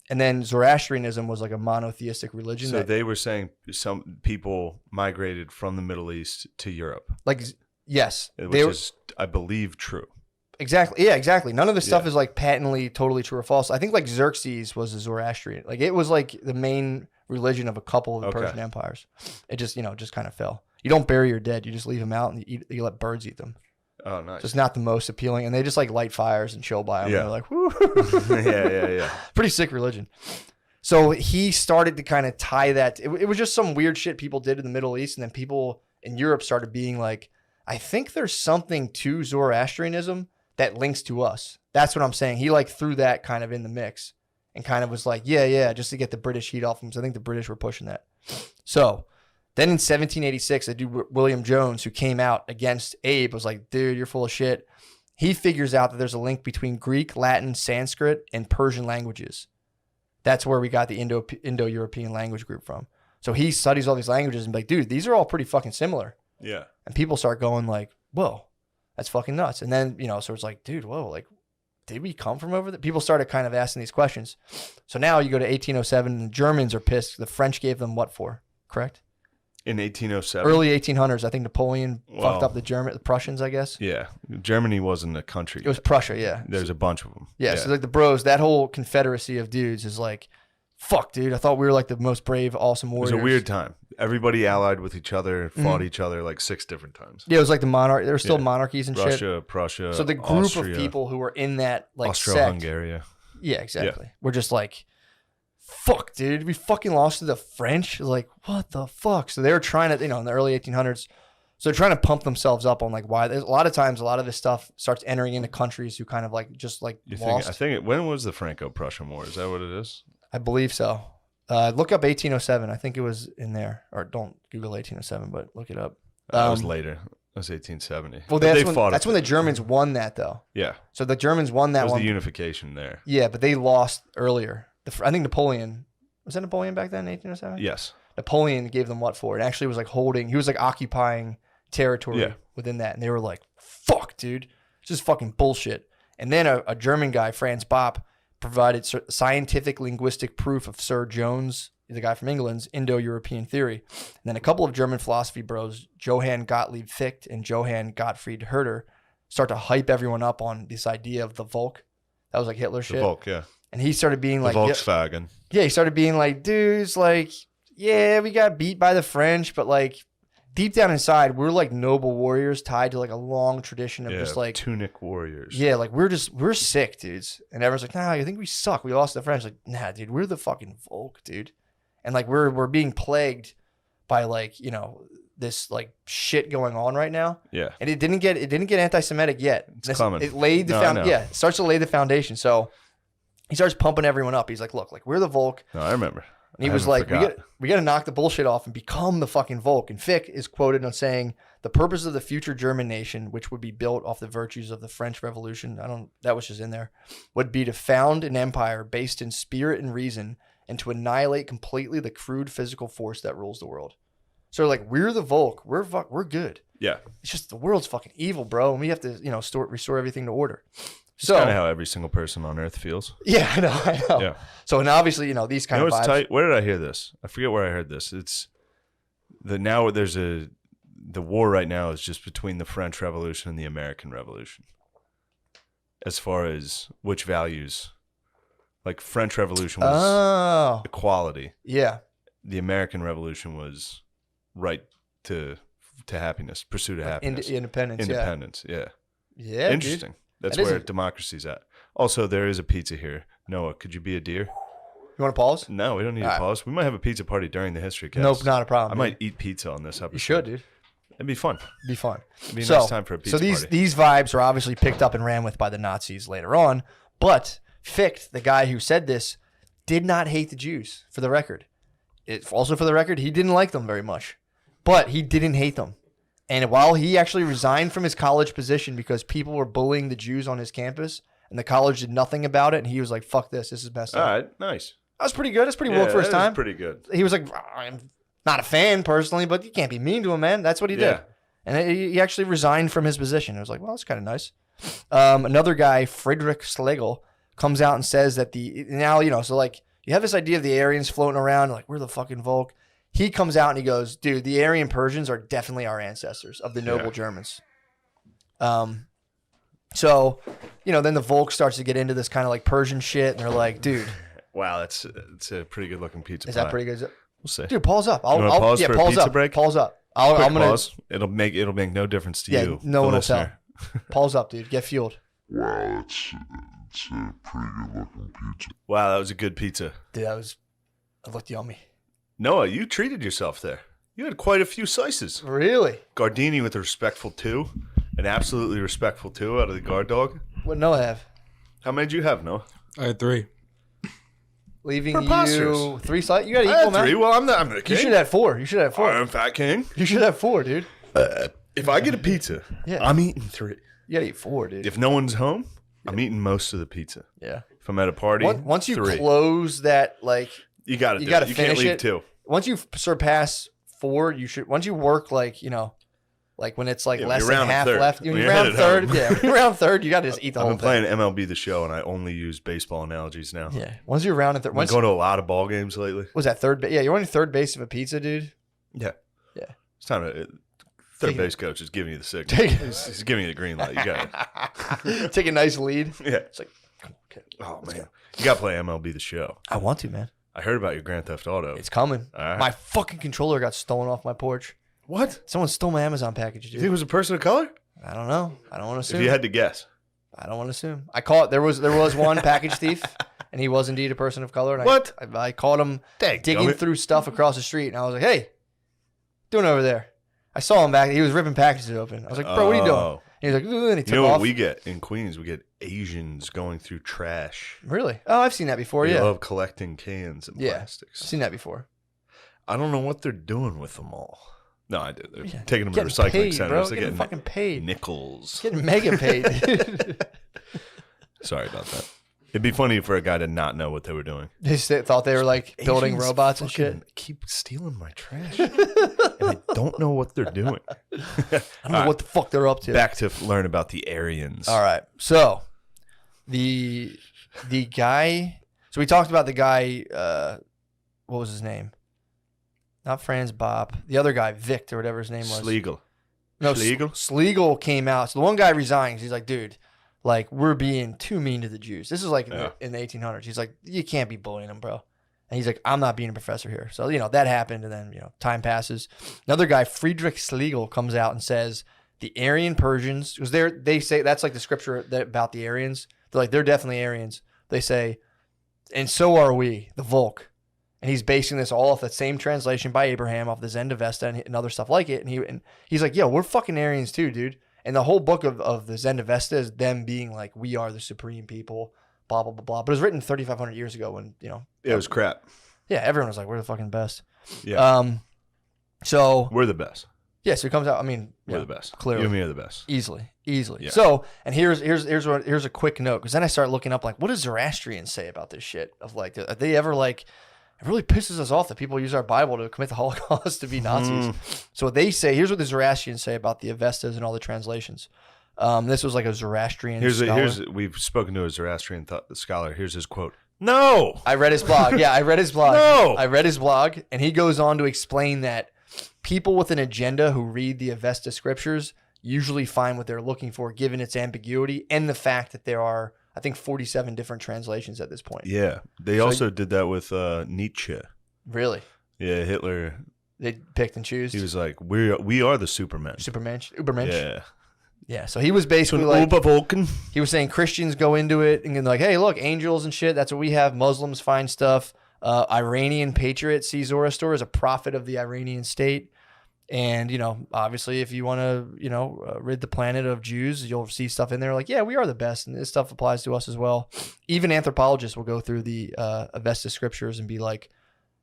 And then Zoroastrianism was like a monotheistic religion. So they were saying some people migrated from the Middle East to Europe. Like, yes. Which is, I believe, true. Exactly. Yeah, exactly. None of this stuff is like patently totally true or false. I think like Xerxes was a Zoroastrian. Like it was like the main religion of a couple of the Persian empires. It just, just kind of fell. You don't bury your dead. You just leave them out and you let birds eat them. Oh, nice. So it's not the most appealing. And they just like light fires and chill by them. Yeah. And they're like, whoo. Yeah. Pretty sick religion. So he started to kind of tie that. It was just some weird shit people did in the Middle East. And then people in Europe started being like, I think there's something to Zoroastrianism that links to us. That's what I'm saying. He like threw that kind of in the mix and kind of was like, yeah, just to get the British heat off him. So I think the British were pushing that. So Then in 1786, a dude, William Jones, who came out against Abe, was like, dude, you're full of shit. He figures out that there's a link between Greek, Latin, Sanskrit, and Persian languages. That's where we got the Indo-European language group from. So he studies all these languages and be like, dude, these are all pretty fucking similar. Yeah. And people start going like, whoa, that's fucking nuts. And then, so it's like, dude, whoa, like, did we come from over there? People started kind of asking these questions. So now you go to 1807 and the Germans are pissed. The French gave them what for? Correct? In 1807? Early 1800s. I think Napoleon fucked up the Prussians, I guess. Yeah. Germany wasn't a country. It was Prussia, yeah. There's a bunch of them. Yeah, so like the bros, that whole confederacy of dudes is like, fuck, dude. I thought we were like the most brave, awesome warriors. It was a weird time. Everybody allied with each other, fought each other like 6 different times. Yeah, it was like the monarch. There were still monarchies and Russia, shit. Prussia, so the group Austria, of people who were in that like Austro-Hungary. Yeah, exactly. Yeah. We're just like, fuck, dude. We fucking lost to the French. Like, what the fuck? So they were trying to, in the early 1800s. So they're trying to pump themselves up on like why. A lot of times, a lot of this stuff starts entering into countries who kind of like just like lost. I think when was the Franco-Prussian War? Is that what it is? I believe so. Look up 1807. I think it was in there. Or don't Google 1807, but look it up. That was later. It was 1870. Well, that's when the Germans won that, though. Yeah. So the Germans won that one. Was the unification there. Yeah, but they lost earlier. I think Napoleon. Was that Napoleon back then in 1807? Yes. Napoleon gave them what for? It actually was like he was like occupying territory within that. And they were like, fuck, dude. It's just fucking bullshit. And then a German guy, Franz Bopp, provided scientific linguistic proof of Sir Jones, the guy from England's Indo-European theory. And then a couple of German philosophy bros, Johann Gottlieb Fichte and Johann Gottfried Herder, start to hype everyone up on this idea of the Volk. That was like Hitler shit. The Volk, yeah. And he started being like... Volkswagen. Yeah, he started being like, dudes, like, yeah, we got beat by the French, but like... Deep down inside, we're like noble warriors tied to like a long tradition of just like tunic warriors. Yeah, like we're sick, dudes. And everyone's like, nah, you think we suck? We lost the French. Like, nah, dude, we're the fucking Volk, dude. And like we're being plagued by like, this like shit going on right now. Yeah. And it didn't get anti-Semitic yet. It's coming. It laid the it starts to lay the foundation. So he starts pumping everyone up. He's like, look, like we're the Volk. No, I remember. And he was like, we got to knock the bullshit off and become the fucking Volk. And Fichte is quoted on saying, the purpose of the future German nation, which would be built off the virtues of the French Revolution, that was just in there, would be to found an empire based in spirit and reason and to annihilate completely the crude physical force that rules the world. So like, we're the Volk. We're good. Yeah. It's just the world's fucking evil, bro. And we have to, restore everything to order. It's kind of how every single person on Earth feels. Yeah, I know. Yeah. So, and obviously, these kind of vibes. Tight? Where did I hear this? I forget where I heard this. It's the war right now is just between the French Revolution and the American Revolution. As far as which values, like French Revolution was equality. Yeah. The American Revolution was right to happiness, pursuit of happiness, independence. Yeah. Yeah. Interesting. Dude. That's where democracy's at. Also, there is a pizza here. Noah, could you be a deer? You want to pause? No, we don't need to pause. We might have a pizza party during the history cast. Nope, not a problem. I might eat pizza on this episode. You should, dude. It'd be fun. It'd be a nice time for a pizza party. So these vibes are obviously picked up and ran with by the Nazis later on. But Fichte, the guy who said this, did not hate the Jews, for the record. Also for the record, he didn't like them very much. But he didn't hate them. And while he actually resigned from his college position because people were bullying the Jews on his campus, and the college did nothing about it, and he was like, fuck this is messed up. All right, nice. That was pretty good. That's pretty woke for his time. Pretty good. He was like, I'm not a fan personally, but you can't be mean to him, man. That's what he did. And he actually resigned from his position. It was like, well, that's kind of nice. Another guy, Friedrich Schlegel, comes out and says that so like you have this idea of the Aryans floating around, like we're the fucking Volk. He comes out and he goes, dude, the Aryan Persians are definitely our ancestors of the noble Germans. So, then the Volk starts to get into this kind of like Persian shit, and they're like, dude. Wow, it's a pretty good looking pizza. Is that pretty good? We'll see. Dude, pause up. I'll pause for a pizza break. Pause up. I'm gonna pause. It'll make no difference to you. No one will tell. Pause up, dude. Get fueled. Wow, it's a pretty good looking pizza. Wow, that was a good pizza. Dude, it looked yummy. Noah, you treated yourself there. You had quite a few slices. Really? Gardini with a respectful 2. An absolutely respectful 2 out of the guard dog. What did Noah have? How many did you have, Noah? I had 3. leaving you 3 slices. You got to equal, man. 3. Well, I'm the king. You should have 4. I'm fat king. You should have 4, dude. If I get a pizza, I'm eating 3. You got to eat 4, dude. If no one's home, I'm eating most of the pizza. Yeah. If I'm at a party, once you 3. close that, like, you got to finish can't leave it. 2. Once you surpass 4, you should. Once you work, like, you know, like when it's like less than half left. When you're round third, when you're round third, you got to just eat the whole thing. I've been playing MLB The Show, and I only use baseball analogies now. Yeah. Once you're round third, I've been going to a lot of ball games lately. Was that third? Yeah, you're on your third base of a pizza, dude. Yeah. Yeah. It's time to. Third base coach is giving you the signal. He's giving you the green light. You got it. Take a nice lead. Yeah. It's like, come on, kid. Oh man, you got to play MLB The Show. I want to, man. I heard about your Grand Theft Auto. It's coming. All right. My fucking controller got stolen off my porch. What? Someone stole my Amazon package, dude. You think it was a person of color? I don't know. I don't want to assume. If you had to guess. I don't want to assume. I caught there was one package thief, and he was indeed a person of color. And what? I caught him digging through stuff across the street, and I was like, "Hey, doing over there?" I saw him back. He was ripping packages open. I was like, "Bro, what are you doing?" And he was like, "Ooh," and he took off. You know what we get in Queens? We get Asians going through trash. Really? Oh, I've seen that before. They yeah. love collecting cans and plastics. I've seen that before. I don't know what they're doing with them all. No, I did. They're taking them to getting recycling paid, centers. Bro. They're getting fucking paid. Nickels. Getting mega paid. Dude. Sorry about that. It'd be funny for a guy to not know what they were doing. They thought they were like building Asians robots and shit. Keep stealing my trash, and I don't know what they're doing. I don't know what the fuck they're up to. Back to learn about the Aryans. All right, so the guy. So we talked about the guy. What was his name? Not Franz Bopp. The other guy, Vict or whatever his name was. Schlegel. No, Schlegel? Schlegel came out. So the one guy resigns. He's like, dude, like, we're being too mean to the Jews. This is like in the 1800s. He's like, you can't be bullying them, bro. And he's like, I'm not being a professor here. So, that happened. And then, time passes. Another guy, Friedrich Schlegel, comes out and says the Aryan Persians, because they say that's like the scripture about the Aryans. They're like, they're definitely Aryans. They say, and so are we, the Volk. And he's basing this all off that same translation by Abraham, off the Zend-Avesta and other stuff like it. And he's like, yo, we're fucking Aryans too, dude. And the whole book of the Zend-Avesta is them being like, we are the supreme people, blah, blah, blah, blah. But it was written 3,500 years ago when, It was crap. Yeah, everyone was like, we're the fucking best. Yeah. So. We're the best. Yeah, so he comes out, we're the best. Clearly. You and me are the best. Easily. Yeah. So, and here's a quick note, because then I start looking up, like, what does Zoroastrians say about this shit? Of like, are they ever like, it really pisses us off that people use our Bible to commit the Holocaust to be Nazis. So what they say, here's what the Zoroastrians say about the Avestas and all the translations. This was like a Zoroastrian scholar. We've spoken to a Zoroastrian scholar. Here's his quote. No. I read his blog. Yeah, I read his blog. No. I read his blog, and he goes on to explain that people with an agenda who read the Avesta scriptures usually find what they're looking for, given its ambiguity and the fact that there are, I think, 47 different translations at this point. Yeah. They also did that with Nietzsche. Really? Yeah, Hitler. They picked and choose. He was like, we are the Supermen. Ubermensch. Yeah. Yeah, so he was basically like, Ubervolken. He was saying Christians go into it and like, hey, look, angels and shit, that's what we have. Muslims find stuff. Iranian patriot sees Zoroaster as a prophet of the Iranian state. And, obviously, if you want to, rid the planet of Jews, you'll see stuff in there like, yeah, we are the best. And this stuff applies to us as well. Even anthropologists will go through the Avesta scriptures and be like,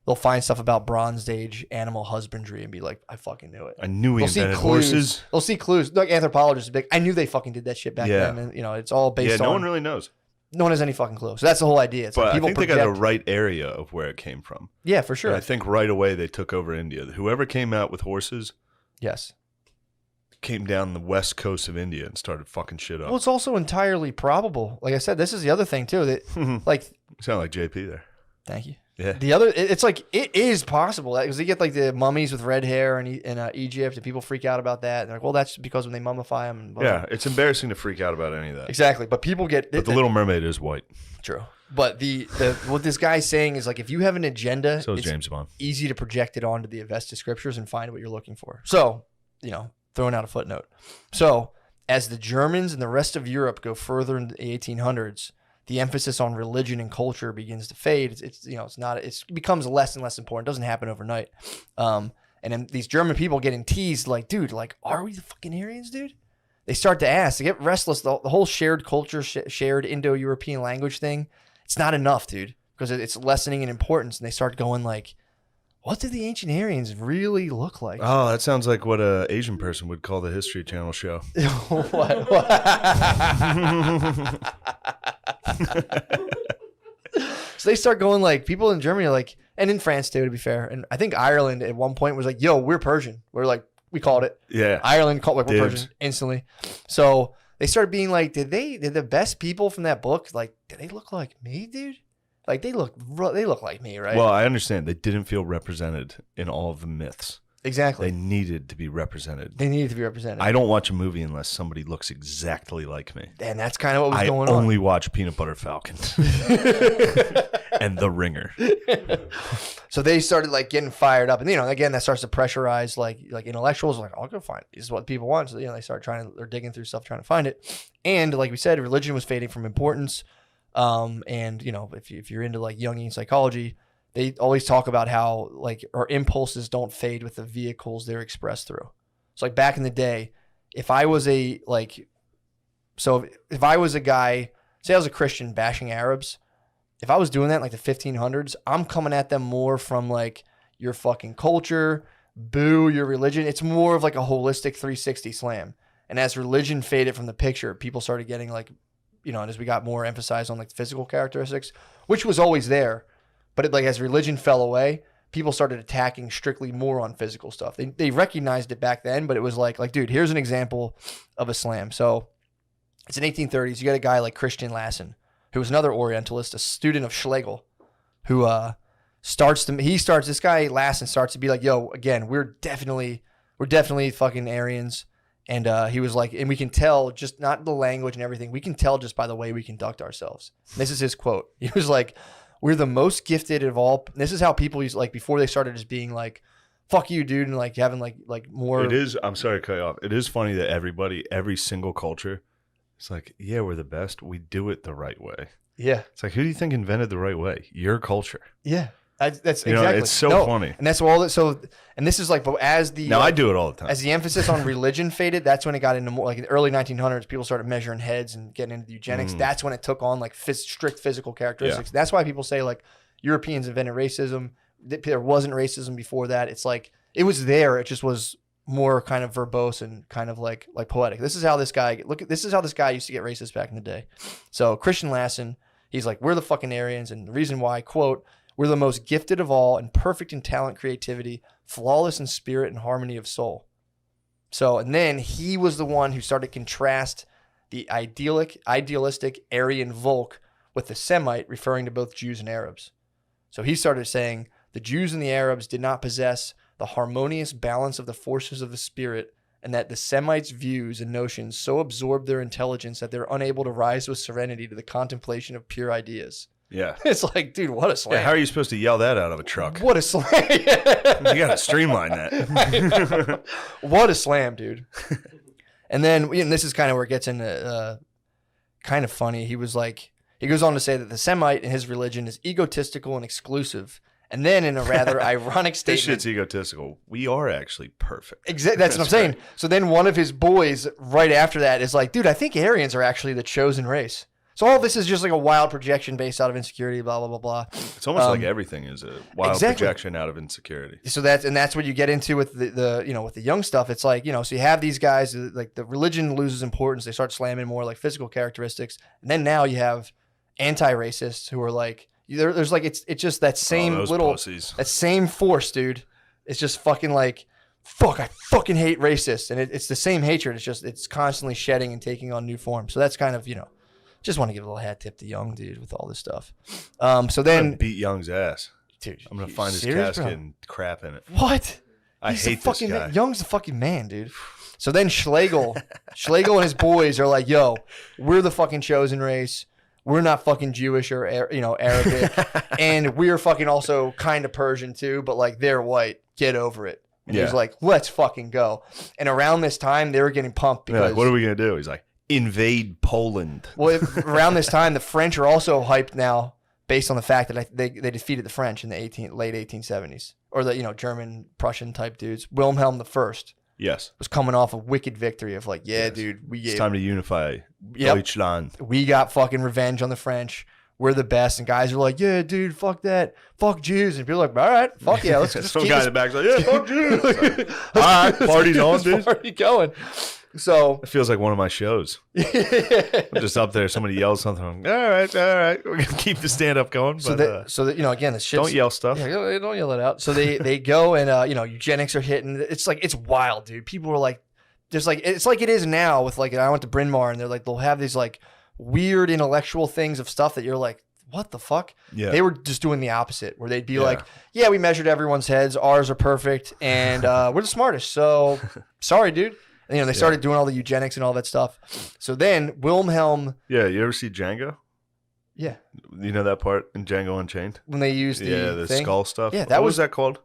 they'll find stuff about Bronze Age animal husbandry and be like, I fucking knew it. I knew we invented horses. They'll see clues. Like anthropologists be like, I knew they fucking did that shit back then. And, it's all based on. Yeah, no one really knows. No one has any fucking clue. So that's the whole idea. It's but like people I think they got the right area of where it came from. Yeah, for sure. And I think right away they took over India. Whoever came out with horses. Yes. Came down the west coast of India and started fucking shit up. Well, it's also entirely probable. Like I said, this is the other thing too. That like, you sound like JP there. Thank you. Yeah. The other, it's like it is possible because they get like the mummies with red hair in Egypt, and people freak out about that. And they're like, well, that's because when they mummify them. And yeah, it's embarrassing to freak out about any of that. Exactly, but people get. But the Little Mermaid is white. True. But the what this guy's saying is like if you have an agenda, so is James Bond. Easy to project it onto the Avesta scriptures and find what you're looking for. So, throwing out a footnote. So, as the Germans and the rest of Europe go further into the 1800s, the emphasis on religion and culture begins to fade. It becomes less and less important. It doesn't happen overnight. And then these German people getting teased like, dude, like, are we the fucking Aryans, dude? They start to ask. They get restless. The whole shared culture, shared Indo-European language thing, it's not enough, dude. because it's lessening in importance. And they start going like, what did the ancient Aryans really look like? Oh, that sounds like what an Asian person would call the History Channel show. What? So they start going like, people in Germany are like, and in France too, to be fair. And I think Ireland at one point was like, yo, we're Persian. We're like, we called it. Yeah. Ireland called like, we're Dibs. Persian instantly. So they started being like, did the best people from that book, like, did they look like me, dude? Like they look like me, right? Well, I understand. They didn't feel represented in all of the myths. Exactly. They needed to be represented. I don't watch a movie unless somebody looks exactly like me. And that's kind of what was going I on. only watch Peanut Butter Falcon and The Ringer. So they started like getting fired up, and again that starts to pressurize like intellectuals. Like, I'll go find it. This is what people want. So they start they're digging through stuff trying to find it. And like we said, religion was fading from importance. And if you're into like Jungian psychology, they always talk about how like our impulses don't fade with the vehicles they're expressed through. So like back in the day, if I was a guy, say I was a Christian bashing Arabs, if I was doing that in like the 1500s, I'm coming at them more from like your fucking culture, boo, your religion. It's more of like a holistic 360 slam. And as religion faded from the picture, people started getting like, and as we got more emphasized on like physical characteristics, which was always there, but as religion fell away, people started attacking strictly more on physical stuff. They recognized it back then, but it was like, dude, here's an example of a slam. So it's in 1830s. You got a guy like Christian Lassen, who was another Orientalist, a student of Schlegel, who this guy Lassen starts to be like, yo, again, we're definitely fucking Aryans. And he was like, and we can tell just not the language and everything, we can tell just by the way we conduct ourselves. And this is his quote. He was like, we're the most gifted of all. This is how people used, like, before they started just being like, fuck you, dude, and like having like more. It is. I'm sorry to cut you off. It is funny that every single culture, it's like, yeah, we're the best. We do it the right way. Yeah. It's like, who do you think invented the right way? Your culture. Yeah. That's exactly. It's so funny. And that's all that. So, and this is like, but as the I do it all the time. As the emphasis on religion faded, that's when it got into more like in the early 1900s. People started measuring heads and getting into eugenics. That's when it took on like strict physical characteristics. Yeah. That's why people say like Europeans invented racism. There wasn't racism before that. It's like it was there. It just was more kind of verbose and kind of like poetic. This is how this guy used to get racist back in the day. So Christian Lassen, he's like, we're the fucking Aryans, and the reason why, quote, we're the most gifted of all and perfect in talent, creativity, flawless in spirit and harmony of soul. So, and then he was the one who started to contrast the idealistic Aryan Volk with the Semite, referring to both Jews and Arabs. So he started saying the Jews and the Arabs did not possess the harmonious balance of the forces of the spirit, and that the Semites' views and notions so absorbed their intelligence that they're unable to rise with serenity to the contemplation of pure ideas. Yeah. It's like, dude, what a slam. Yeah, how are you supposed to yell that out of a truck? What a slam. You got to streamline that. What a slam, dude. And then, this is kind of where it gets into kind of funny. He was like, he goes on to say that the Semite in his religion is egotistical and exclusive. And then in a rather ironic statement. This shit's egotistical. We are actually perfect. Exactly. That's what I'm saying. So then one of his boys right after that is like, dude, I think Aryans are actually the chosen race. So all this is just like a wild projection based out of insecurity, blah, blah, blah, blah. It's almost like everything is a wild projection out of insecurity. So that's what you get into with the with the young stuff. It's like, so you have these guys, like the religion loses importance. They start slamming more like physical characteristics. And then now you have anti-racists who are like, there's like, it's just that same that same force, dude. It's just fucking like, fuck, I fucking hate racists. And it's the same hatred. It's constantly shedding and taking on new forms. So that's kind of, just want to give a little hat tip to Young, dude, with all this stuff. So then, I'm gonna beat Young's ass. Dude, I'm gonna find his casket and crap in it. What? I hate this guy. Young's a fucking man, dude. So then Schlegel and his boys are like, yo, we're the fucking chosen race. We're not fucking Jewish or Arabic, and we're fucking also kind of Persian too, but like they're white. Get over it. And he was like, let's fucking go. And around this time, they were getting pumped because, like, what are we gonna do? He's like, invade Poland. Well, around this time, the French are also hyped now based on the fact that they defeated the French in the late 1870s, or the German Prussian type dudes. Wilhelm I. Yes. Was coming off a wicked victory of like, dude, it's time to unify Deutschland. We got fucking revenge on the French. we're the best. And guys are like, yeah, dude, fuck that. Fuck Jews. And people are like, all right, fuck yeah. Let's just Some keep guy this in the back's like, yeah, fuck Jews. Like, all right, party's on, dude. Party going. So it feels like one of my shows. I'm just up there. Somebody yells something. I'm like, all right. We're gonna keep the stand up going. But, so that you know, again, the shit. Don't yell stuff. Yeah, don't yell it out. So they go and you know, eugenics are hitting. It's like it's wild, dude. People are like, there's like it's like it is now with like I went to Bryn Mawr and they're like they'll have these like weird intellectual things of stuff that you're like, what the fuck? Yeah. They were just doing the opposite, where they'd be like, yeah, we measured everyone's heads. Ours are perfect, and we're the smartest. So sorry, dude. And, you know, they started doing all the eugenics and all that stuff. So then Wilhelm. Yeah, you ever see Django? Yeah. You know that part in Django Unchained? When they used the thing? skull stuff. Yeah, what was that called?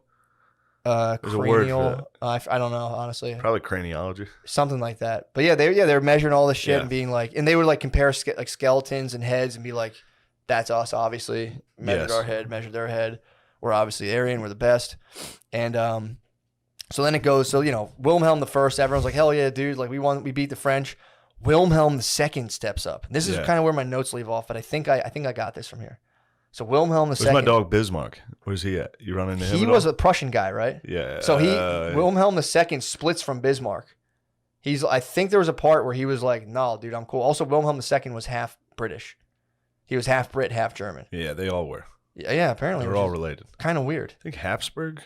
There's cranial. a word for that. I don't know, honestly. Probably craniology. Something like that. But yeah, they were measuring all this shit and being like, and they would like compare like skeletons and heads and be like, that's us, obviously. Measured our head, measured their head. We're obviously Aryan. We're the best. And so then it goes. So you know, Wilhelm the First. Everyone's like, hell yeah, dude! Like we beat the French. Wilhelm the Second steps up. This is kind of where my notes leave off, but I think I got this from here. So Wilhelm the Second. Where's my dog Bismarck? Where's he at? You run into him? He was a Prussian guy, right? Yeah. So Wilhelm the Second splits from Bismarck. I think there was a part where he was like, "No, dude, I'm cool." Also, Wilhelm the Second was half British. He was half Brit, half German. Yeah, they all were. Yeah, apparently they're all related. Kind of weird. I think Habsburg.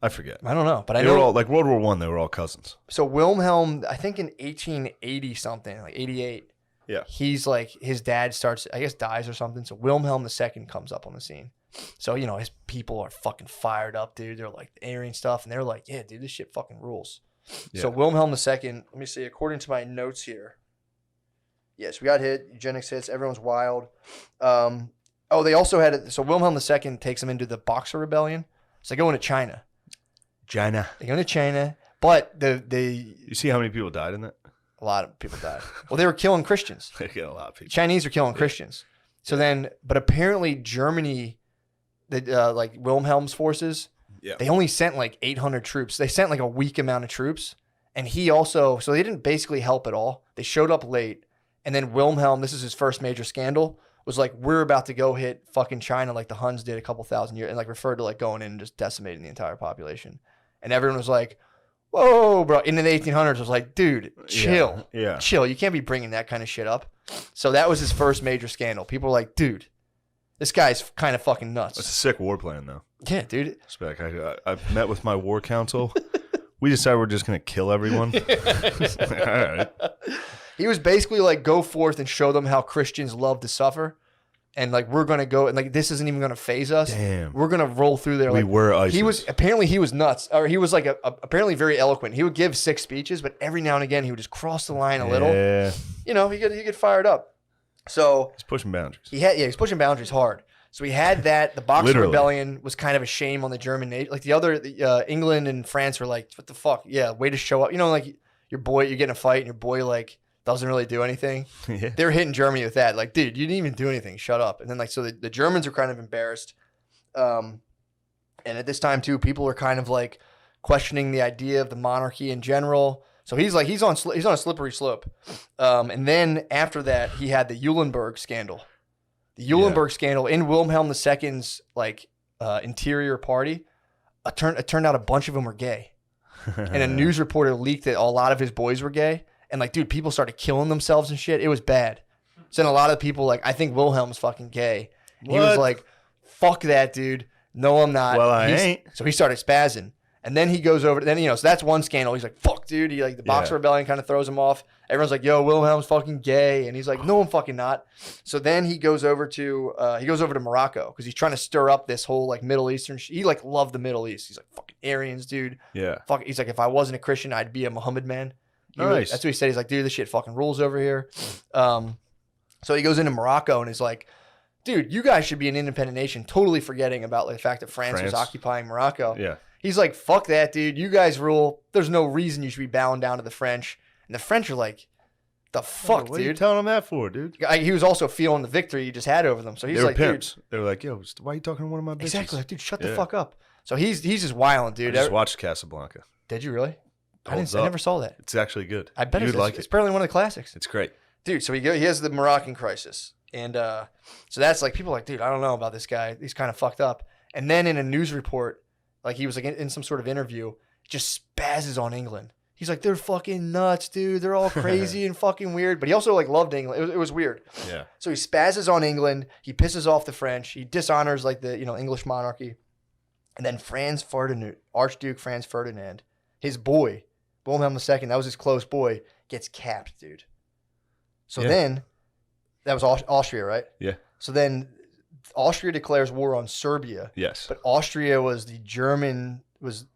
I forget. I don't know, but I know they were all like World War One. They were all cousins. So Wilhelm, I think in 1880 something, like 88. Yeah. He's like his dad starts, I guess, dies or something. So Wilhelm II comes up on the scene. So you know his people are fucking fired up, dude. They're like Aryan stuff, and they're like, yeah, dude, this shit fucking rules. Yeah. So Wilhelm II, let me see, according to my notes here. Yes, we got hit. Eugenics hits. Everyone's wild. They also had it. So Wilhelm II takes them into the Boxer Rebellion. So they go into China. They go into China, but you see how many people died in that? A lot of people died. Well, they were killing Christians. They killed a lot of people. Chinese are killing Christians. So then, but apparently Germany, like Wilhelm's forces, they only sent like 800 troops. They sent like a weak amount of troops, and he also, so they didn't basically help at all. They showed up late, and then Wilhelm, this is his first major scandal, was like, we're about to go hit fucking China like the Huns did a couple thousand years, and like referred to like going in and just decimating the entire population. And everyone was like, whoa, bro. In the 1800s, it was like, dude, chill. Yeah. Chill. You can't be bringing that kind of shit up. So that was his first major scandal. People were like, dude, this guy's kind of fucking nuts. It's a sick war plan, though. Yeah, dude. Spec, I've met with my war council. We decided we're just going to kill everyone. All right. He was basically like, go forth and show them how Christians love to suffer. And like, we're going to go, and like, this isn't even going to phase us. Damn. We're going to roll through there. We like, were ISIS. He was nuts. Or he was like, apparently very eloquent. He would give 6 speeches, but every now and again, he would just cross the line a little. Yeah. You know, he get fired up. So. He's pushing boundaries. He's pushing boundaries hard. So he had that. The Boxer Rebellion was kind of a shame on the German nation. Like the other, England and France were like, what the fuck? Yeah, way to show up. You know, like your boy, you get in a fight and your boy like doesn't really do anything. Yeah. They were hitting Germany with that. Like, dude, you didn't even do anything. Shut up. And then like, so the Germans are kind of embarrassed. And at this time too, people are kind of like questioning the idea of the monarchy in general. So he's on a slippery slope. And then after that, he had the Eulenburg scandal. The Eulenburg scandal in Wilhelm II's like interior party. It turned out a bunch of them were gay, and a news reporter leaked that a lot of his boys were gay. And like, dude, people started killing themselves and shit. It was bad. So then a lot of people like, I think Wilhelm's fucking gay. He was like, fuck that, dude. No, I'm not. Well, I ain't. So he started spazzing. And then he goes over, so that's one scandal. He's like, fuck, dude. He like, the Boxer Rebellion kind of throws him off. Everyone's like, yo, Wilhelm's fucking gay. And he's like, no, I'm fucking not. So then he goes over to Morocco because he's trying to stir up this whole like Middle Eastern he like loved the Middle East. He's like, fucking Aryans, dude. Yeah. Fuck. He's like, if I wasn't a Christian, I'd be a Muhammad man. Nice. That's what he said. He's like, dude, this shit fucking rules over here. So he goes into Morocco and is like, dude, you guys should be an independent nation, totally forgetting about like, the fact that France was occupying Morocco. Yeah. He's like, fuck that, dude. You guys rule. There's no reason you should be bowing down to the French. And the French are like, the fuck, dude? What are you telling him that for, dude? He was also feeling the victory he just had over them. So he's like, pimps. Dude. They were like, yo, why are you talking to one of my bitches? Exactly. Like, dude, shut the fuck up. So he's just wilding, dude. I just watched Casablanca. Did you really? I never saw that. It's actually good. I bet you'd like it. It's apparently one of the classics. It's great. Dude, so he has the Moroccan crisis. And so that's like, people are like, dude, I don't know about this guy. He's kind of fucked up. And then in a news report, like he was like in some sort of interview, just spazzes on England. He's like, they're fucking nuts, dude. They're all crazy and fucking weird. But he also like loved England. It was weird. Yeah. So he spazzes on England. He pisses off the French. He dishonors like the English monarchy. And then Archduke Franz Ferdinand, his boy, Wilhelm II, that was his close boy, gets capped, dude. So then, that was Austria, right? Yeah. So then Austria declares war on Serbia. Yes. But Austria was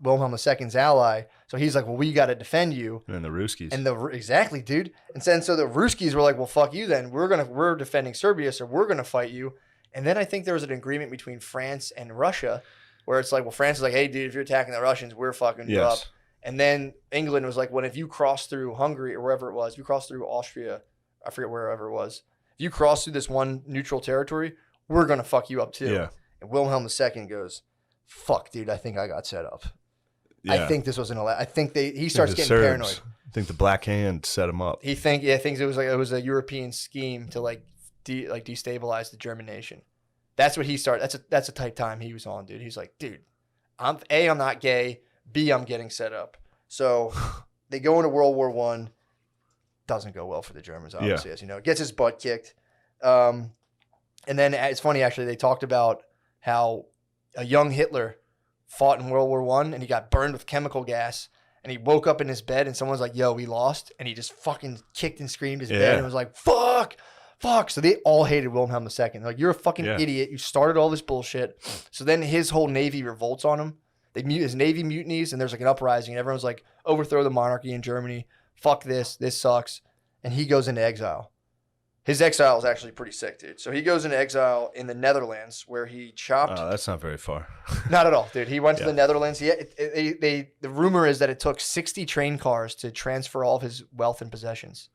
Wilhelm II's ally. So he's like, well, we got to defend you. And then the Ruskies. Exactly, dude. And then so the Ruskies were like, well, fuck you then. We're defending Serbia, so we're going to fight you. And then I think there was an agreement between France and Russia where it's like, well, France is like, hey, dude, if you're attacking the Russians, we're fucking you up. And then England was like, well, if you cross through Hungary or wherever it was, if you cross through Austria, I forget wherever it was, if you cross through this one neutral territory, we're going to fuck you up too. Yeah. And Wilhelm II goes, fuck, dude, I think I got set up. Yeah. I think this was I think he starts getting paranoid. I think the Black Hand set him up. He thinks it was a European scheme to like destabilize the German nation. That's what he started. That's a tight time he was on, dude. He's like, dude, I'm not gay. B, I'm getting set up. So they go into World War I. Doesn't go well for the Germans, obviously, as you know. Gets his butt kicked. And then it's funny, actually, they talked about how a young Hitler fought in World War I and he got burned with chemical gas. And he woke up in his bed and someone's like, yo, we lost. And he just fucking kicked and screamed his bed and was like, fuck. So they all hated Wilhelm II. They're like, you're a fucking idiot. You started all this bullshit. So then his whole navy revolts on him. His navy mutinies and there's like an uprising. And everyone's like, overthrow the monarchy in Germany. Fuck this. This sucks. And he goes into exile. His exile is actually pretty sick, dude. So he goes into exile in the Netherlands where he chopped. Oh, that's not very far. Not at all, dude. He went to the Netherlands. The rumor is that it took 60 train cars to transfer all of his wealth and possessions.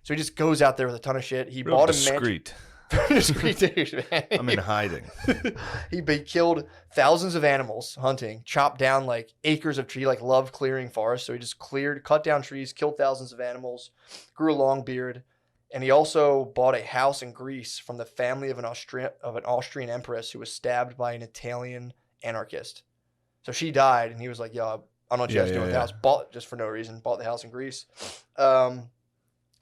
So he just goes out there with a ton of shit. He bought a discreet. Discreet dude, man. I'm in hiding. He killed thousands of animals hunting, chopped down like acres of tree, like loved clearing forests. So he just cut down trees, killed thousands of animals, grew a long beard. And he also bought a house in Greece from the family of an Austrian empress who was stabbed by an Italian anarchist. So she died, and he was like, yo, I don't know what you guys doing with the house. Bought just for no reason. Bought the house in Greece. And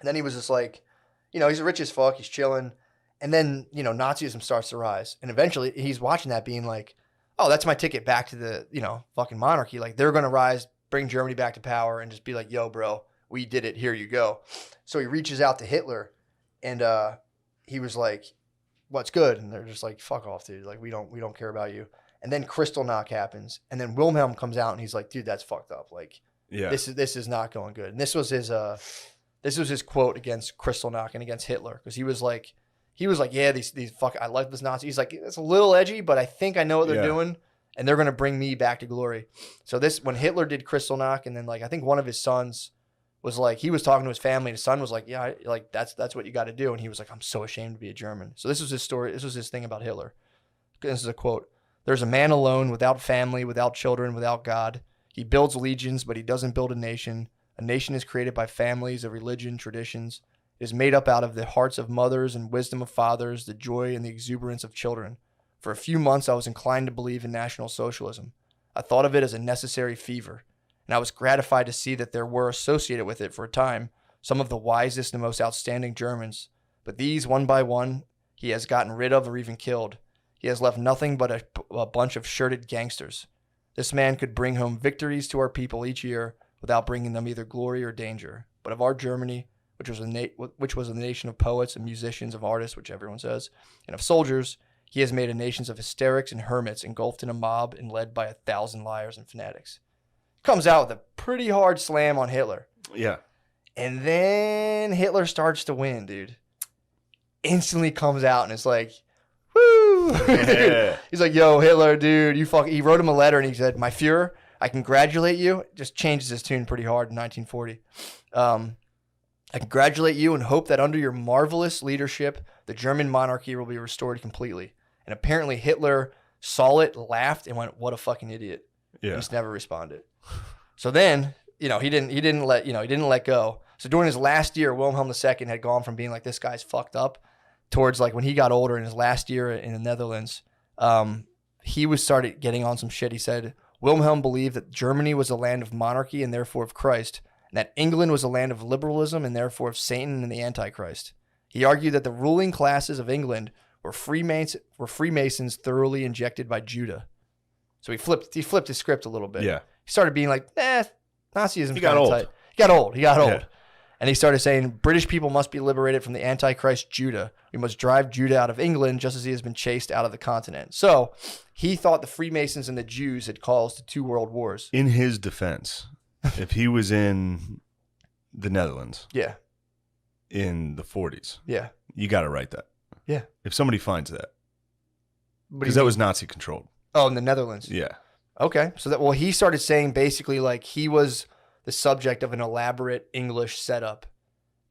then he was just like, he's rich as fuck. He's chilling. And then, Nazism starts to rise. And eventually he's watching that being like, oh, that's my ticket back to the, fucking monarchy. Like, they're going to rise, bring Germany back to power, and just be like, yo, bro, we did it. Here you go. So he reaches out to Hitler, and he was like, what's good? And they're just like, fuck off, dude. Like, we don't care about you. And then Kristallnacht happens. And then Wilhelm comes out, and he's like, dude, that's fucked up. Like, this is not going good. And this was his quote against Kristallnacht and against Hitler, because he was like, yeah, these fuck, I like this Nazi. He's like, it's a little edgy, but I think I know what they're doing, and they're gonna bring me back to glory. So when Hitler did Kristallnacht, and then like I think one of his sons was like, he was talking to his family, and his son was like, yeah, like that's what you got to do, and he was like, I'm so ashamed to be a German. So this was his story. This was his thing about Hitler. This is a quote: "There's a man alone, without family, without children, without God. He builds legions, but he doesn't build a nation. A nation is created by families of religion, traditions. It is made up out of the hearts of mothers and wisdom of fathers, the joy and the exuberance of children. For a few months, I was inclined to believe in National Socialism. I thought of it as a necessary fever, and I was gratified to see that there were associated with it for a time some of the wisest and most outstanding Germans. But these, one by one, he has gotten rid of or even killed. He has left nothing but a bunch of shirted gangsters. This man could bring home victories to our people each year without bringing them either glory or danger. But of our Germany, which was a nation of poets and musicians, of artists, which everyone says, and of soldiers, he has made a nation of hysterics and hermits engulfed in a mob and led by 1,000 liars and fanatics." Comes out with a pretty hard slam on Hitler. Yeah. And then Hitler starts to win, dude. Instantly comes out and it's like, woo! Yeah. He's like, yo, Hitler, dude, He wrote him a letter and he said, "My Fuhrer, I congratulate you." Just changes his tune pretty hard in 1940. "I congratulate you and hope that under your marvelous leadership, the German monarchy will be restored completely." And apparently Hitler saw it, laughed, and went, "What a fucking idiot." Yeah. And just never responded. So then, he didn't let go. So during his last year, Wilhelm II had gone from being like, this guy's fucked up, towards like when he got older in his last year in the Netherlands, he started getting on some shit. He said Wilhelm believed that Germany was a land of monarchy and therefore of Christ, and that England was a land of liberalism and therefore of Satan and the Antichrist. He argued that the ruling classes of England were Freemasons thoroughly injected by Judah. So he flipped his script a little bit. Yeah. He started being like, Nazism. He got old. Tight. He got old. Yeah. And he started saying, British people must be liberated from the Antichrist Judah. We must drive Judah out of England just as he has been chased out of the continent. So he thought the Freemasons and the Jews had caused the 2 world wars. In his defense, if he was in the Netherlands Yeah. in the 40s, Yeah. you got to write that. Yeah. If somebody finds that. But Because that was Nazi controlled. Oh, in the Netherlands. Yeah. Okay. So he started saying basically like he was the subject of an elaborate English setup.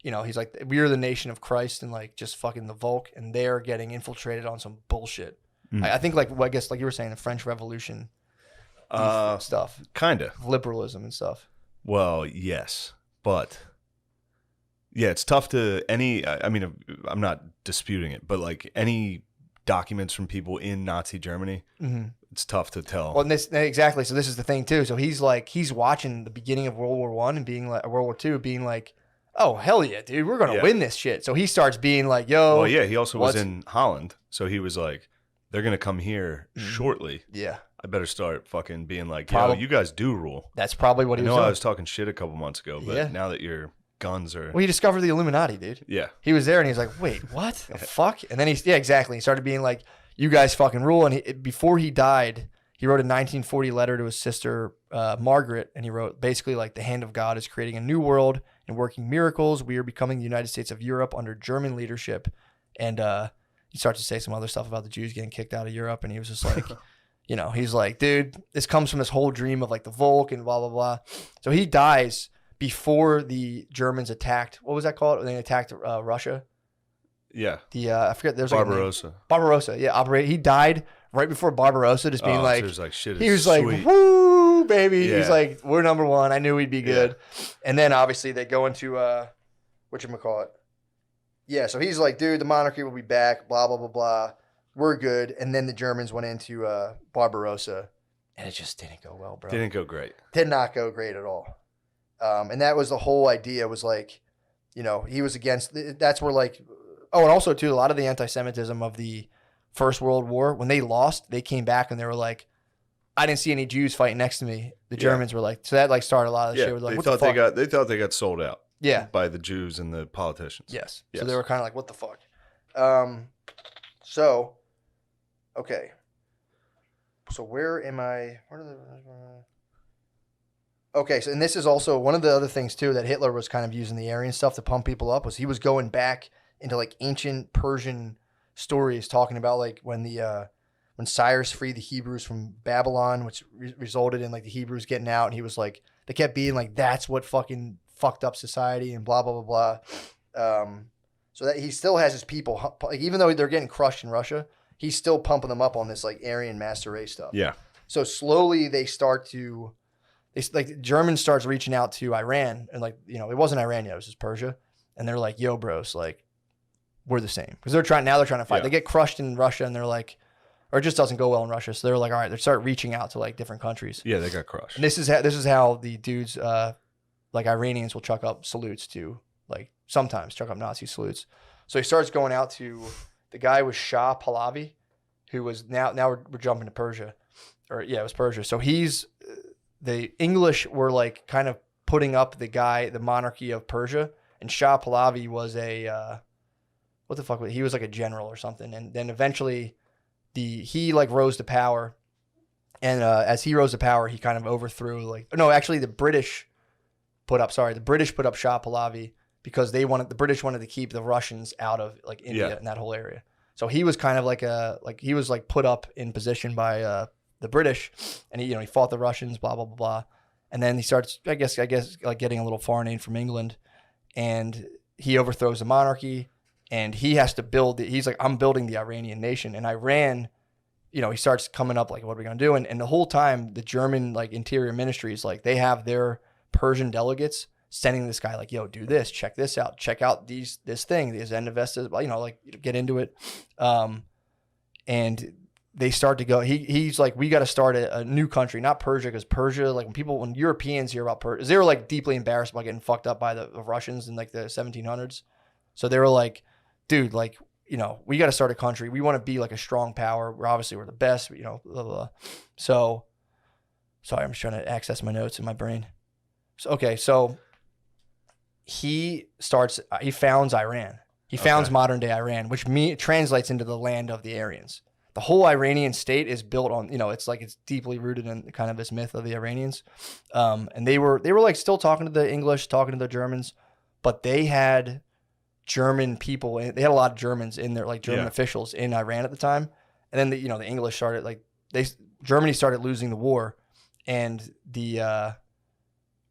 You know, he's like, we are the nation of Christ and like just fucking the Volk, and they're getting infiltrated on some bullshit. I think like, well, I guess like you were saying, the French Revolution stuff. Kind of. Liberalism and stuff. Well, yes. But, yeah, it's tough to I mean, I'm not disputing it, but like any documents from people in Nazi Germany, it's tough to tell. Well, exactly. So this is the thing too. So he's watching the beginning of World War I and being like, World War II, being like, oh hell yeah, dude, we're gonna win this shit. So he starts being like, yo. Well, yeah, he also was in Holland, so he was like, they're gonna come here shortly. Yeah. I better start fucking being like, yo, you guys do rule. That's probably what he was doing. doing. I was talking shit a couple months ago, but now that your guns are. Well, he discovered the Illuminati, dude. Yeah. He was there and he's like, wait, what the fuck? And then exactly. He started being like, you guys fucking rule. And before he died, he wrote a 1940 letter to his sister, Margaret. And he wrote basically like, the hand of God is creating a new world and working miracles. We are becoming the United States of Europe under German leadership. And he starts to say some other stuff about the Jews getting kicked out of Europe. And he was just like, you know, he's like, dude, this comes from this whole dream of like the Volk and blah, blah, blah. So he dies before the Germans attacked. What was that called? When they attacked Russia? Yeah. I forget. There's Barbarossa. Like Barbarossa. Yeah. He died right before Barbarossa, just being like, so shit he was sweet. like, woo, baby. Yeah. He's like, we're number one. I knew we'd be good. Yeah. And then obviously they go into, whatchamacallit. Yeah. So he's like, dude, the monarchy will be back, blah, blah, blah, blah. We're good. And then the Germans went into Barbarossa, and it just didn't go well, bro. Didn't go great. Did not go great at all. And that was the whole idea, was like, you know, he was against, that's where like, oh, and also too, a lot of the anti-Semitism of the First World War, when they lost, they came back and they were like, I didn't see any Jews fighting next to me. The Germans were like, so that like started a lot of the shit. Was like, they thought they got sold out. Yeah. By the Jews and the politicians. Yes. So they were kind of like, what the fuck? So, okay. So where am I? Okay, so and this is also one of the other things too that Hitler was kind of using the Aryan stuff to pump people up, was he was going back into like ancient Persian stories, talking about like when Cyrus freed the Hebrews from Babylon, which resulted in like the Hebrews getting out, and he was like, they kept being like, that's what fucking fucked up society and blah blah blah blah. So that he still has his people, like, even though they're getting crushed in Russia, he's still pumping them up on this like Aryan master race stuff. Yeah. So slowly they start to. The Germans starts reaching out to Iran, and like, you know, it wasn't Iran yet, it was just Persia, and they're like, yo bros, like, we're the same, because they're trying to fight. They get crushed in Russia, and they're like, or it just doesn't go well in Russia, so they're like, all right, they start reaching out to like different countries. Yeah, they got crushed. And this is how the dudes like Iranians will chuck up salutes to, like, sometimes chuck up Nazi salutes. So he starts going out to, the guy was Shah Pahlavi, who was now we're jumping to Persia, it was Persia. So the English were like kind of putting up the monarchy of Persia, and Shah Pahlavi was he was like a general or something. And then eventually he like rose to power. And as he rose to power, he kind of overthrew the British put up Shah Pahlavi, because the British wanted to keep the Russians out of like India and that whole area. So he was kind of he was put up in position by the British, and he fought the Russians, blah blah blah blah, and then he starts, I guess like getting a little foreign aid from England, and he overthrows the monarchy, and he has to he's like, I'm building the Iranian nation, and Iran, he starts coming up like, what are we gonna do? And the whole time the German like interior ministries, like, they have their Persian delegates sending this guy like, yo, do this, check this out, check out this thing, these Endovestas, you know, like get into it. And they start to go, he's like, we got to start a new country, not Persia, because Persia, like when Europeans hear about Persia, they were like deeply embarrassed about getting fucked up by the Russians in like the 1700s. So they were like, dude, like, you know, we got to start a country. We want to be like a strong power. We're the best, you know, blah, blah, blah. So, sorry, I'm just trying to access my notes in my brain. So he founds Iran. He founds modern day Iran, which translates into the land of the Aryans. The whole Iranian state is built on, you know, it's deeply rooted in kind of this myth of the Iranians. And they were like still talking to the English, talking to the Germans, but they had German people. They had a lot of Germans in there, like German officials in Iran at the time. And then the English started Germany started losing the war, and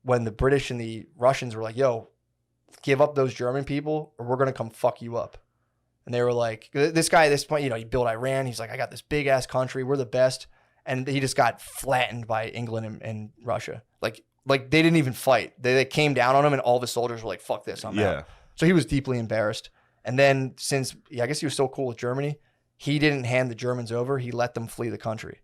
when the British and the Russians were like, yo, give up those German people or we're going to come fuck you up. And they were like, this guy at this point, you know, he built Iran. He's like, I got this big ass country. We're the best. And he just got flattened by England and Russia. Like they didn't even fight. They came down on him and all the soldiers were like, fuck this, I'm out. So he was deeply embarrassed. And then since, I guess he was so cool with Germany, he didn't hand the Germans over. He let them flee the country.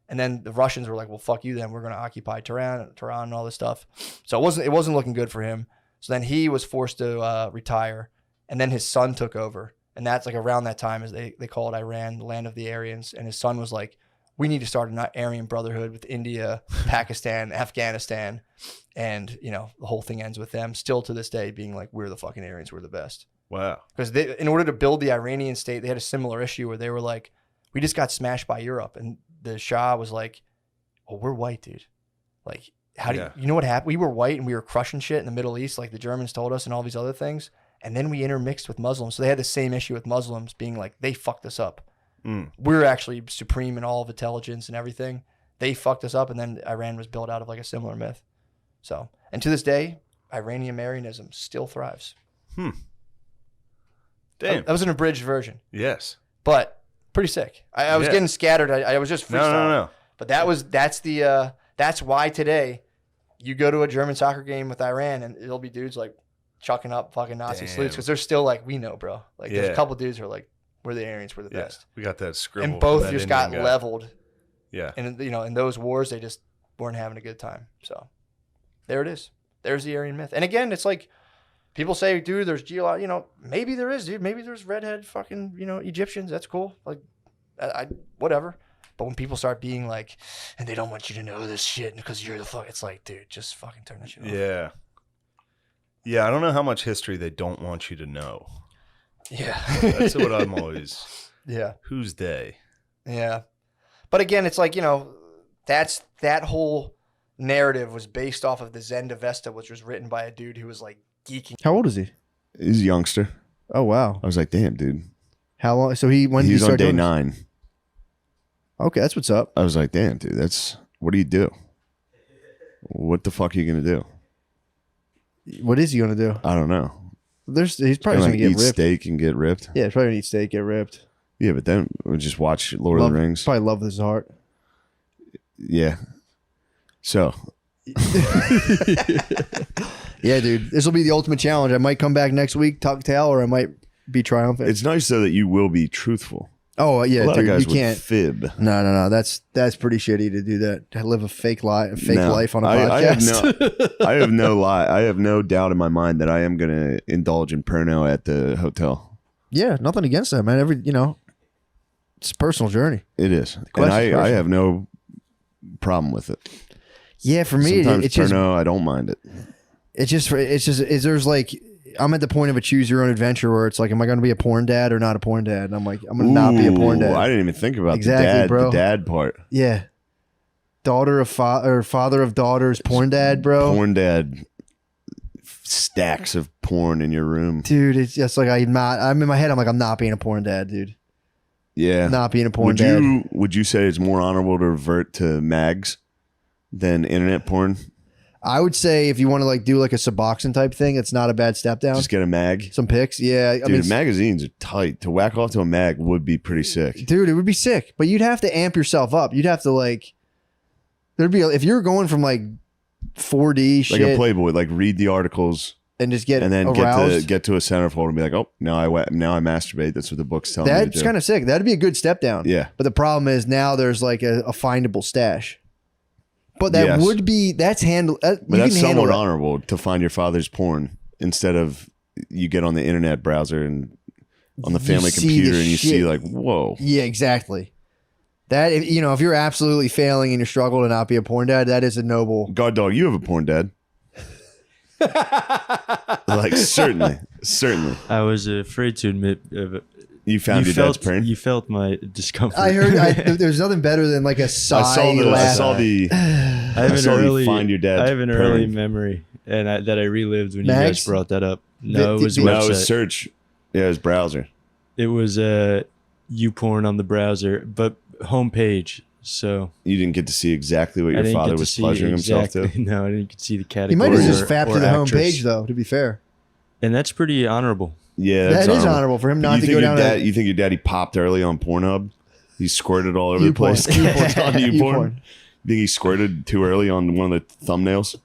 And then the Russians were like, well, fuck you then. We're going to occupy Tehran and all this stuff. So it wasn't looking good for him. So then he was forced to retire. And then his son took over. And that's like around that time, as they call it Iran, the land of the Aryans. And his son was like, we need to start an Aryan brotherhood with India, Pakistan, Afghanistan. And, you know, the whole thing ends with them still to this day being like, we're the fucking Aryans, we're the best. Wow. Because in order to build the Iranian state, they had a similar issue where they were like, we just got smashed by Europe. And the Shah was like, oh, we're white, dude. Like, how do you know what happened? We were white and we were crushing shit in the Middle East, like the Germans told us and all these other things. And then we intermixed with Muslims. So they had the same issue with Muslims being like, they fucked us up. We're actually supreme in all of intelligence and everything. They fucked us up. And then Iran was built out of like a similar myth. So, and to this day, Iranian Aryanism still thrives. Damn. That was an abridged version. Yes. But pretty sick. I was getting scattered. I was just freestyling. No. But that's why today you go to a German soccer game with Iran and it'll be dudes like chucking up fucking Nazi salutes because they're still like, we know, bro. Like there's a couple dudes who are like, we're the Aryans, we're the best. We got that scribble. And both just got leveled. Yeah. And you know, in those wars, they just weren't having a good time. So there it is. There's the Aryan myth. And again, it's like people say, dude, there's you know, maybe there is, dude. Maybe there's redhead fucking, you know, Egyptians. That's cool. Like, whatever. But when people start being like, and they don't want you to know this shit because you're the fuck, it's like, dude, just fucking turn that shit off. Yeah. Yeah, I don't know how much history they don't want you to know. Yeah. That's what I'm always. Yeah. Who's they? Yeah. But again, it's like, you know, that whole narrative was based off of the Zendavesta, which was written by a dude who was like geeking. How old is he? He's a youngster. Oh, wow. I was like, damn, dude. How long? So he was on day 9. Okay, that's what's up. I was like, damn, dude, what do you do? What the fuck are you going to do? What is he going to do? I don't know. He's probably going to get eat ripped. Steak and get ripped. Yeah, he's probably going to eat steak, get ripped. Yeah, but then we'll just watch Lord of the Rings. Probably love his heart. Yeah. So. Yeah, dude. This will be the ultimate challenge. I might come back next week, tuck tail, or I might be triumphant. It's nice, though, that you will be truthful. Oh, yeah, a lot dude. of guys You can't. fib. No. That's pretty shitty to do that. To live a fake life on a podcast. I have no lie. I have no doubt in my mind that I am going to indulge in porno at the hotel. Yeah, nothing against that, man. It's a personal journey. It is. And I have no problem with it. Yeah, for me, sometimes it's porno, I don't mind it. There's like, I'm at the point of a choose your own adventure where it's like, am I going to be a porn dad or not a porn dad? And I'm like, I'm going to not be a porn dad. I didn't even think about bro. the dad part. Yeah. Daughter of father of daughters, porn dad, bro. Porn dad, stacks of porn in your room. Dude, it's just like, I'm in my head, I'm like, I'm not being a porn dad, dude. Yeah. Not being a porn dad. Would you say it's more honorable to revert to mags than internet porn? I would say if you want to like do like a Suboxone type thing, it's not a bad step down. Just get a mag. Some pics. Yeah. Dude, magazines are tight. To whack off to a mag would be pretty sick. Dude, it would be sick. But you'd have to amp yourself up. You'd have to like, if you're going from like 4D shit. Like a Playboy, like read the articles and just get and then aroused. get to a centerfold and be like, oh, now I masturbate. That's what the book's telling me to do. That's kind of sick. That'd be a good step down. Yeah. But the problem is now there's like a findable stash. But that would be, that's handled. But that's somewhat honorable to find your father's porn instead of you get on the internet browser and on the family computer and you see like, whoa. Yeah, exactly. That, if you're absolutely failing and you struggle to not be a porn dad, that is a noble. God dog, you have a porn dad. Like, certainly. I was afraid to admit. You found your dad's porn? You felt my discomfort. I heard there's nothing better than like a sigh. I saw the find your dad's I have an porn. early memory that I relived when you guys brought that up. No, it was a website. No, it was search. Yeah, it was browser. It was YouPorn on the browser, but homepage. So you didn't get to see exactly what your father was pleasuring himself to? No, I didn't get to see the category. He might have just fapped to the homepage, though, to be fair. And that's pretty honorable. Yeah, that is honorable for him not to go down. You think your daddy popped early on Pornhub? He squirted all over the place. YouPorn. You think he squirted too early on one of the thumbnails?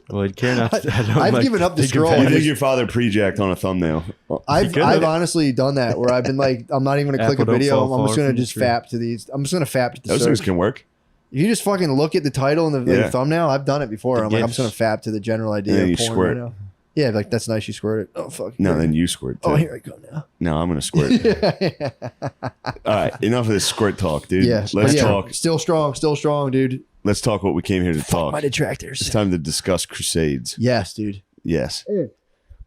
Well, I'd care not. I've given up the scroll. You think your father pre-jacked on a thumbnail? I've honestly done that where I've been like, I'm not even gonna click a video. I'm just gonna just fap to these. I'm just gonna fap to the Those things can work. You just fucking look at the title and the thumbnail. I've done it before. I'm just gonna fap to the general idea of porn right now. Yeah, like that's nice. You squirted. Oh fuck. No, then you squirt. Too. Oh, here I go now. No, I'm gonna squirt. All right, enough of this squirt talk, dude. Yeah, let's talk. Still strong, dude. Let's talk what we came here to talk. My detractors. It's time to discuss Crusades. Yes, dude. Yes. What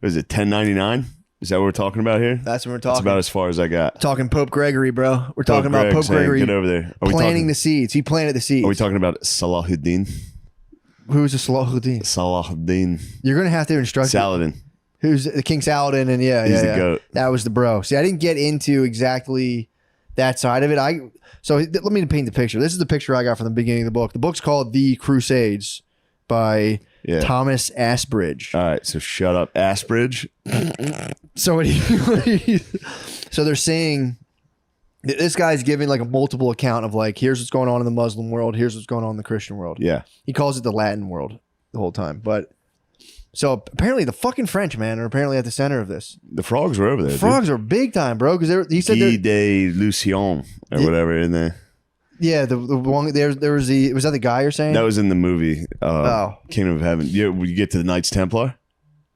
is it? 1099? Is that what we're talking about here? That's what we're talking. That's about as far as I got. Talking Pope Gregory, bro. We're talking about Pope Gregory. Get over there. Planting the seeds. He planted the seeds. Are we talking about Salahuddin? Who's the Salahuddin? Salahuddin. You're gonna have to instruct Saladin. Who's the King Saladin? And he's the goat. That was the bro. See, I didn't get into exactly that side of it. So let me paint the picture. This is the picture I got from the beginning of the book. The book's called The Crusades by Thomas Asbridge. All right, so shut up, Asbridge. So they're saying this guy's giving like a multiple account of like, here's what's going on in the Muslim world, here's what's going on in the Christian world. Yeah, he calls it the Latin world the whole time, but. So apparently the fucking French, man, are apparently at the center of this. The frogs were over there. Frogs are big time, bro. Because he said Guy de Lucien or whatever in there. Yeah, the one there was was that the guy you're saying? That was in the movie. Kingdom of Heaven. Would you get to the Knights Templar?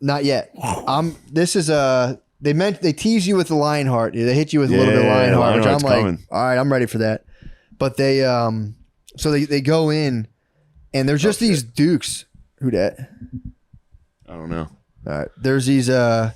Not yet. This is they tease you with the Lionheart. They hit you with a little bit of Lionheart, which I'm like, coming. All right, I'm ready for that. But they so they go in, and there's just these dukes. Who dat? I don't know. All right. There's these they're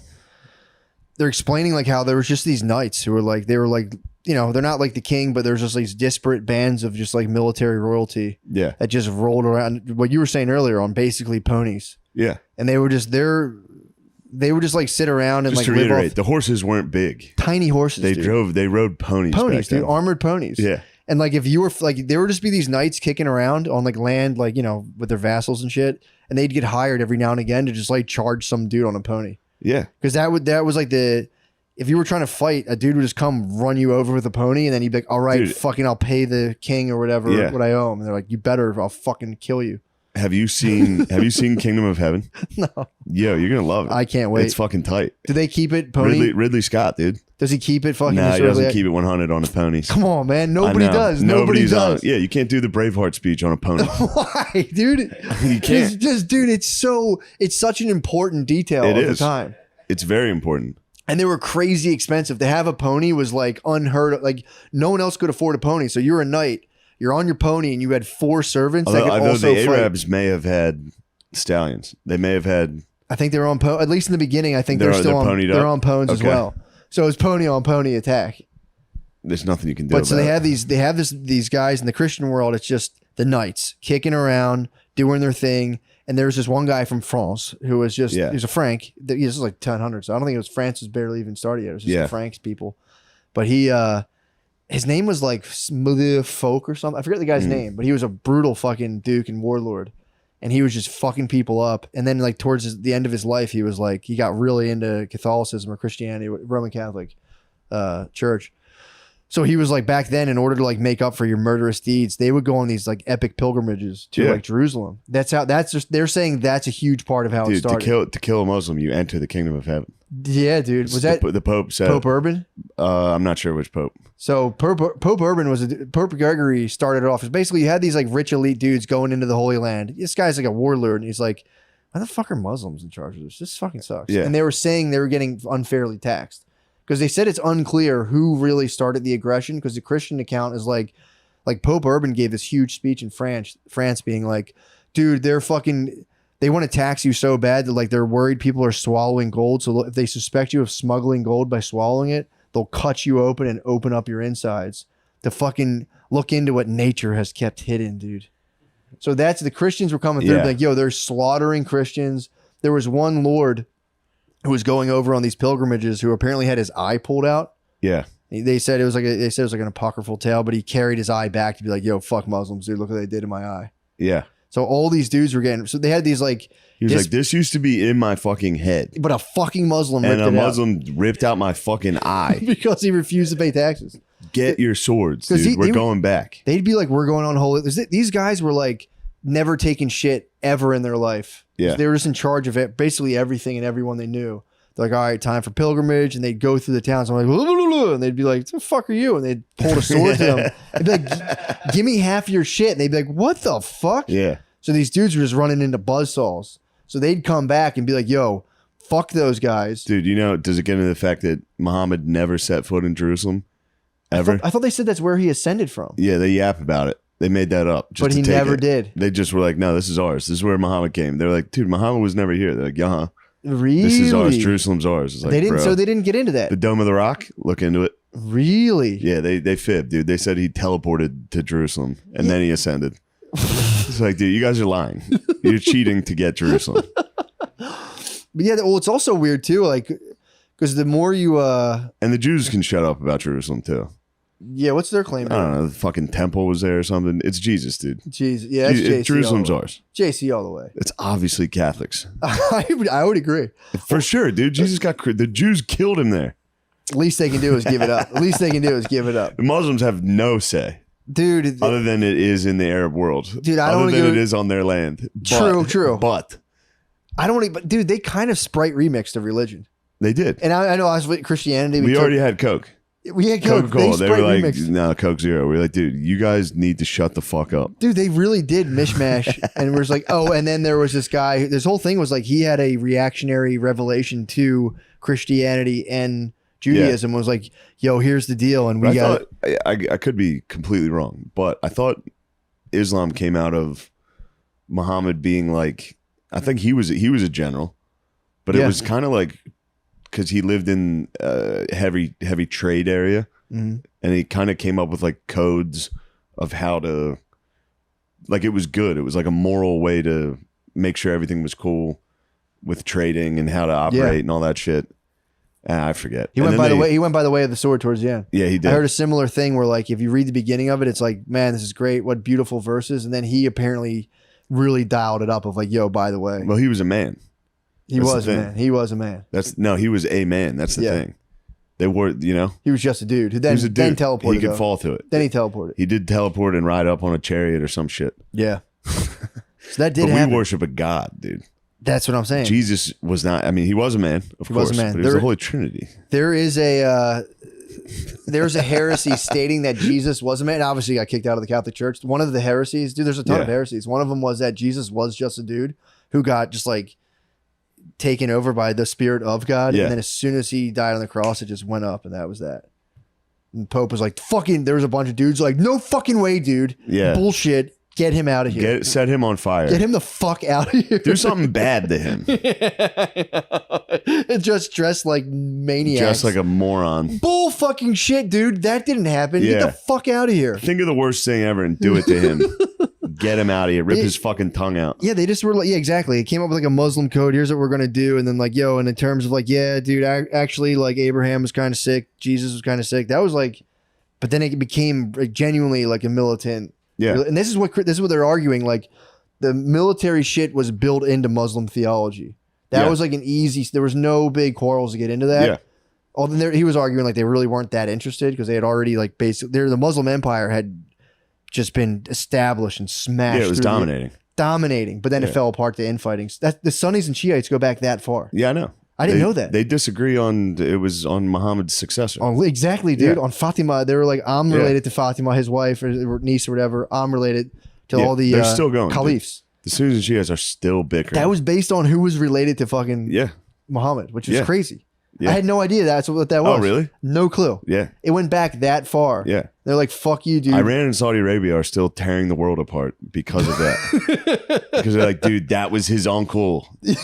explaining like how there was just these knights who were like they're not like the king, but there's just these disparate bands of just like military royalty. Yeah. That just rolled around what you were saying earlier on basically ponies. Yeah. And they would just like sit around and just like to reiterate, the horses weren't big. Tiny horses. They rode ponies. Ponies, dude, armored ponies. Yeah. And like if you were like there would just be these knights kicking around on like land, like, with their vassals and shit. And they'd get hired every now and again to just like charge some dude on a pony. Yeah. Because that was like if you were trying to fight, a dude would just come run you over with a pony and then he'd be like, all right, dude, fucking I'll pay the king or whatever what I owe him. And they're like, you better, I'll fucking kill you. Have you seen Kingdom of Heaven? No. Yo, you're gonna love it. I can't wait. It's fucking tight. Do they keep it pony? Ridley Scott, dude. Does he keep it fucking? Nah, he doesn't keep it 100 on his ponies. Come on, man. Nobody does. Nobody does. Yeah, you can't do the Braveheart speech on a pony. Why, dude? You can't. Dude, it's such an important detail of the time. It's very important. And they were crazy expensive. To have a pony was like unheard of. Like no one else could afford a pony. So you're a knight. You're on your pony and you had 4 servants that could also the Arabs may have had stallions. They may have had. I think they were on at least in the beginning. I think they're still on. They're on ponies as well. So it's pony on pony attack. There's nothing you can do. But so they have these guys in the Christian world. It's just the knights kicking around, doing their thing. And there's this one guy from France who was just he was a Frank. This is like 1000. So I don't think France was barely even started yet. It was just the Franks people. But his name was like Smooth Folk or something. I forget the guy's name, but he was a brutal fucking duke and warlord. And he was just fucking people up. And then like towards the end of his life, he was like, he got really into Catholicism or Christianity, Roman Catholic church. So he was like, back then, in order to like make up for your murderous deeds, they would go on these like epic pilgrimages to like Jerusalem. They're saying that's a huge part of how it started. To kill a Muslim, you enter the kingdom of heaven. Yeah, dude. Was that the Pope said? Pope Urban? I'm not sure which Pope. So Pope Urban Pope Gregory started it off as basically you had these like rich elite dudes going into the Holy Land. This guy's like a warlord, and he's like, why the fuck are Muslims in charge of this? This fucking sucks. Yeah. And they were saying they were getting unfairly taxed. Because they said it's unclear who really started the aggression, because the Christian account is like Pope Urban gave this huge speech in France being like, dude, they want to tax you so bad that like they're worried people are swallowing gold. So if they suspect you of smuggling gold by swallowing it, they'll cut you open and open up your insides to fucking look into what nature has kept hidden, dude. So the Christians were coming through like, yo, they're slaughtering Christians. There was one lord who was going over on these pilgrimages who apparently had his eye pulled out. Yeah. They said it was like an apocryphal tale, but he carried his eye back to be like, yo, fuck Muslims, dude. Look what they did to my eye. Yeah. So all these dudes were getting, so they had these like, he was like, this used to be in my fucking head. But a fucking Muslim ripped out my fucking eye. Because he refused to pay taxes. Get your swords, dude. We're going back. They'd be like, we're going on holy. These guys were like never taking shit ever in their life. Yeah. They were just in charge of it, basically everything and everyone they knew. They're like, all right, time for pilgrimage. And they'd go through the towns. I'm like, and they'd be like, what the fuck are you? And they'd pull a sword to them. They'd be like, give me half your shit. And they'd be like, what the fuck? Yeah. So these dudes were just running into buzzsaws. So they'd come back and be like, yo, fuck those guys. Dude, does it get into the fact that Muhammad never set foot in Jerusalem? Ever? I thought they said that's where he ascended from. Yeah, they yap about it. They made that up. But he never did. They just were like, no, this is ours. This is where Muhammad came. They're like, dude, Muhammad was never here. They're like, yeah. Really? This is ours. Jerusalem's ours. It's like, so they didn't get into that. The Dome of the Rock? Look into it. Really? Yeah, they fibbed, dude. They said he teleported to Jerusalem and then he ascended. It's like, dude, you guys are lying. You're cheating to get Jerusalem. But yeah, well, it's also weird too, like, because the more you and the Jews can shut up about Jerusalem too. Yeah, what's their claim? I don't know. The fucking temple was there or something. It's Jesus, dude. Jesus, yeah, it's JC Jerusalem's ours. JC all the way. It's obviously Catholics. I would agree for sure, dude. Jesus the Jews killed him there. Least they can do is give it up. Least they can do is give it up. The Muslims have no say, dude. Other than it is in the Arab world, dude. Other than it is on their land. True. But I don't want to. But dude, they kind of Sprite remixed of religion. They did, and I know I was with Christianity. We already had Coke. We had Coke. They were like, no, Coke Zero. We were like, dude, you guys need to shut the fuck up. Dude, they really did mishmash. And we're just like, oh, and then there was this guy. This whole thing was like he had a reactionary revelation to Christianity and Judaism. Was like, yo, here's the deal. And we got I could be completely wrong, but I thought Islam came out of Muhammad being like, I think he was a general, but it was kind of like, because he lived in a heavy trade area, and he kind of came up with like codes of how to, like, it was good. It was like a moral way to make sure everything was cool with trading and how to operate and all that shit. I forget. He went by the way of the sword towards the end. Yeah, he did. I heard a similar thing where like if you read the beginning of it, it's like, man, this is great. What beautiful verses. And then he apparently really dialed it up of like, yo, by the way. Well, he was a man. He was a man. He was a man. He was a man. That's the thing. They were, He was just a dude who then teleported. He could fall to it. Then he teleported. He did teleport and ride up on a chariot or some shit. Yeah. So that did happen. We worship a god, dude. That's what I'm saying. Jesus was not, he was a man, of course. Was a man. But he was the Holy Trinity. There's a heresy stating that Jesus was a man. Obviously, he got kicked out of the Catholic Church. One of the heresies, dude, there's a ton of heresies. One of them was that Jesus was just a dude who got just like taken over by the Spirit of God. And then as soon as he died on the cross, it just went up, and that was that. And Pope was like, fucking, there was a bunch of dudes like, no fucking way, dude. Yeah. Bullshit. Get him out of here. Set him on fire. Get him the fuck out of here. Do something bad to him. Just dressed like maniacs. Dressed like a moron. Bull fucking shit, dude. That didn't happen. Get the fuck out of here. Think of the worst thing ever and do it to him. Get him out of here. Rip his fucking tongue out. Yeah, they just were like, yeah, exactly. It came up with like a Muslim code. Here's what we're going to do. And then like, yo, and in terms of like, yeah, dude, actually like Abraham was kind of sick. Jesus was kind of sick. That was like, but then it became like, genuinely like a militant. Yeah. And this is what they're arguing. Like the military shit was built into Muslim theology. That was like an easy, there was no big quarrels to get into that. Yeah. Oh, then he was arguing like they really weren't that interested because they had already like basically the Muslim Empire had just been established and smashed. Yeah, it was dominating. But then it fell apart to infighting. The Sunnis and Shiites go back that far. Yeah, I know. I didn't know that. They disagree on it was on Muhammad's successor. Oh, exactly, dude. On Fatima, they were like, I'm related to Fatima, his wife or niece or whatever. I'm related to all the they're still going, caliphs. The Sunnis and Shiites are still bickering. That was based on who was related to fucking Muhammad, which is crazy. Yeah. I had no idea that's what that was. Oh, really? No clue. Yeah. It went back that far. Yeah. They're like, fuck you, dude. Iran and Saudi Arabia are still tearing the world apart because of that. Because they're like, dude, that was his uncle. Like,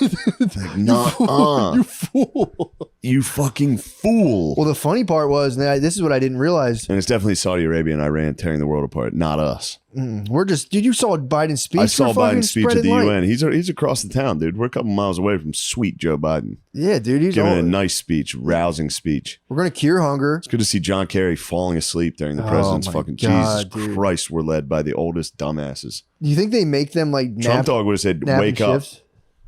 you fool. You fucking fool. Well, the funny part was, and this is what I didn't realize. And it's definitely Saudi Arabia and Iran tearing the world apart, not us. We're just, dude, you saw Biden's speech. I saw Biden's speech at the UN. He's across the town, dude. We're a couple miles away from sweet Joe Biden. Yeah, dude. He's giving a nice speech, rousing speech. We're going to cure hunger. It's good to see John Kerry falling asleep during the president's fucking God, Jesus Christ. We're led by the oldest dumbasses. Do you think they make them like Trump dog would have said, wake up.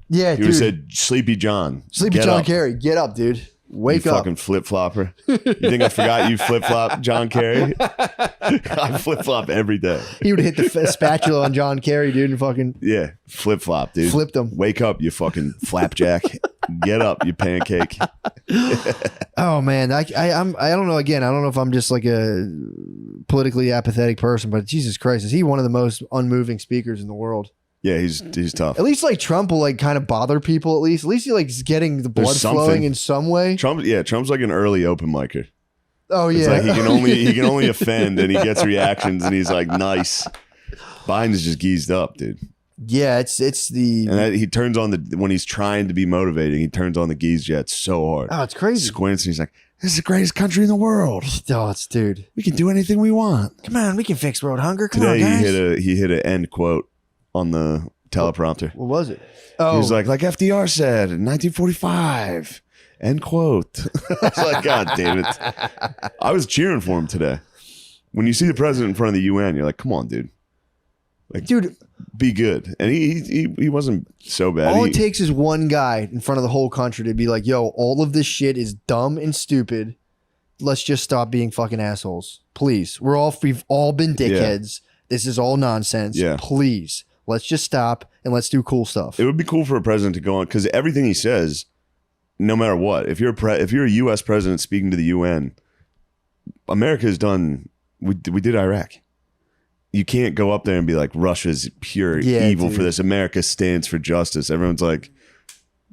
Yeah, he would have said, Sleepy John. Sleepy John Kerry, get up, dude. Wake you up. Fucking flip flopper. You think I forgot you flip flop, John Kerry? I flip flop every day. He would hit the spatula on John Kerry, dude, and fucking flip flop, dude. Flipped him. Wake up, you fucking flapjack. Get up, you pancake. Oh man, I don't know. Again, I don't know if I'm just like a politically apathetic person, but Jesus Christ, is he one of the most unmoving speakers in the world? Yeah, he's tough. At least like Trump will like kind of bother people. At least he like is getting the blood flowing in some way. Trump's like an early open micer. Oh yeah, it's like he can only offend, and he gets reactions, and he's like nice. Biden's just geezed up, dude. Yeah, it's the and he turns on when he's trying to be motivating, he turns on the geeze jet so hard. Oh, it's crazy. Squints and he's like, "This is the greatest country in the world. Oh, it's dude. We can do anything we want. Come on, we can fix world hunger. Come Today on, guys." he hit an end quote on the teleprompter. What was it? Oh, he was like FDR said in 1945. End quote. I was like, God damn it. I was cheering for him today. When you see the president in front of the UN, you're like, come on, dude. Like, dude, be good. And he wasn't so bad. All it takes is one guy in front of the whole country to be like, yo, all of this shit is dumb and stupid. Let's just stop being fucking assholes. Please. We've all been dickheads. Yeah. This is all nonsense. Yeah. Please. Let's just stop and let's do cool stuff. It would be cool for a president to go on, because everything he says, no matter what, if you're a U.S. president speaking to the UN, America has done. We did Iraq. You can't go up there and be like, Russia's pure evil for this. America stands for justice. Everyone's like,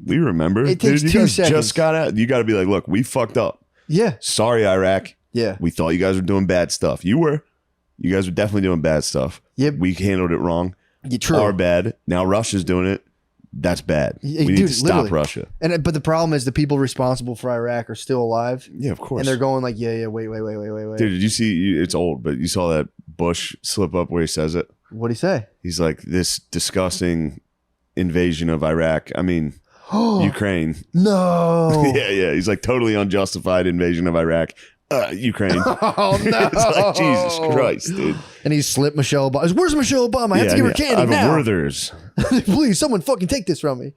we remember. It takes you 2 guys seconds. Just got out. You got to be like, look, we fucked up. Yeah. Sorry, Iraq. Yeah. We thought you guys were doing bad stuff. You were. You guys were definitely doing bad stuff. Yep. We handled it wrong. Yeah, true. Our bad. Now Russia's doing it. That's bad. We need to stop Russia. But the problem is the people responsible for Iraq are still alive. Yeah, of course. And they're going like, wait. Dude, did you see? It's old, but you saw that Bush slip up where he says it. What'd he say? He's like, this disgusting invasion of Iraq. I mean, Ukraine. No. Yeah. He's like, totally unjustified invasion of Iraq. Ukraine. Oh no! It's like, Jesus Christ, dude. And he slipped Michelle Obama. Where's Michelle Obama? I have to give her candy now. Werther's. Please, someone fucking take this from me.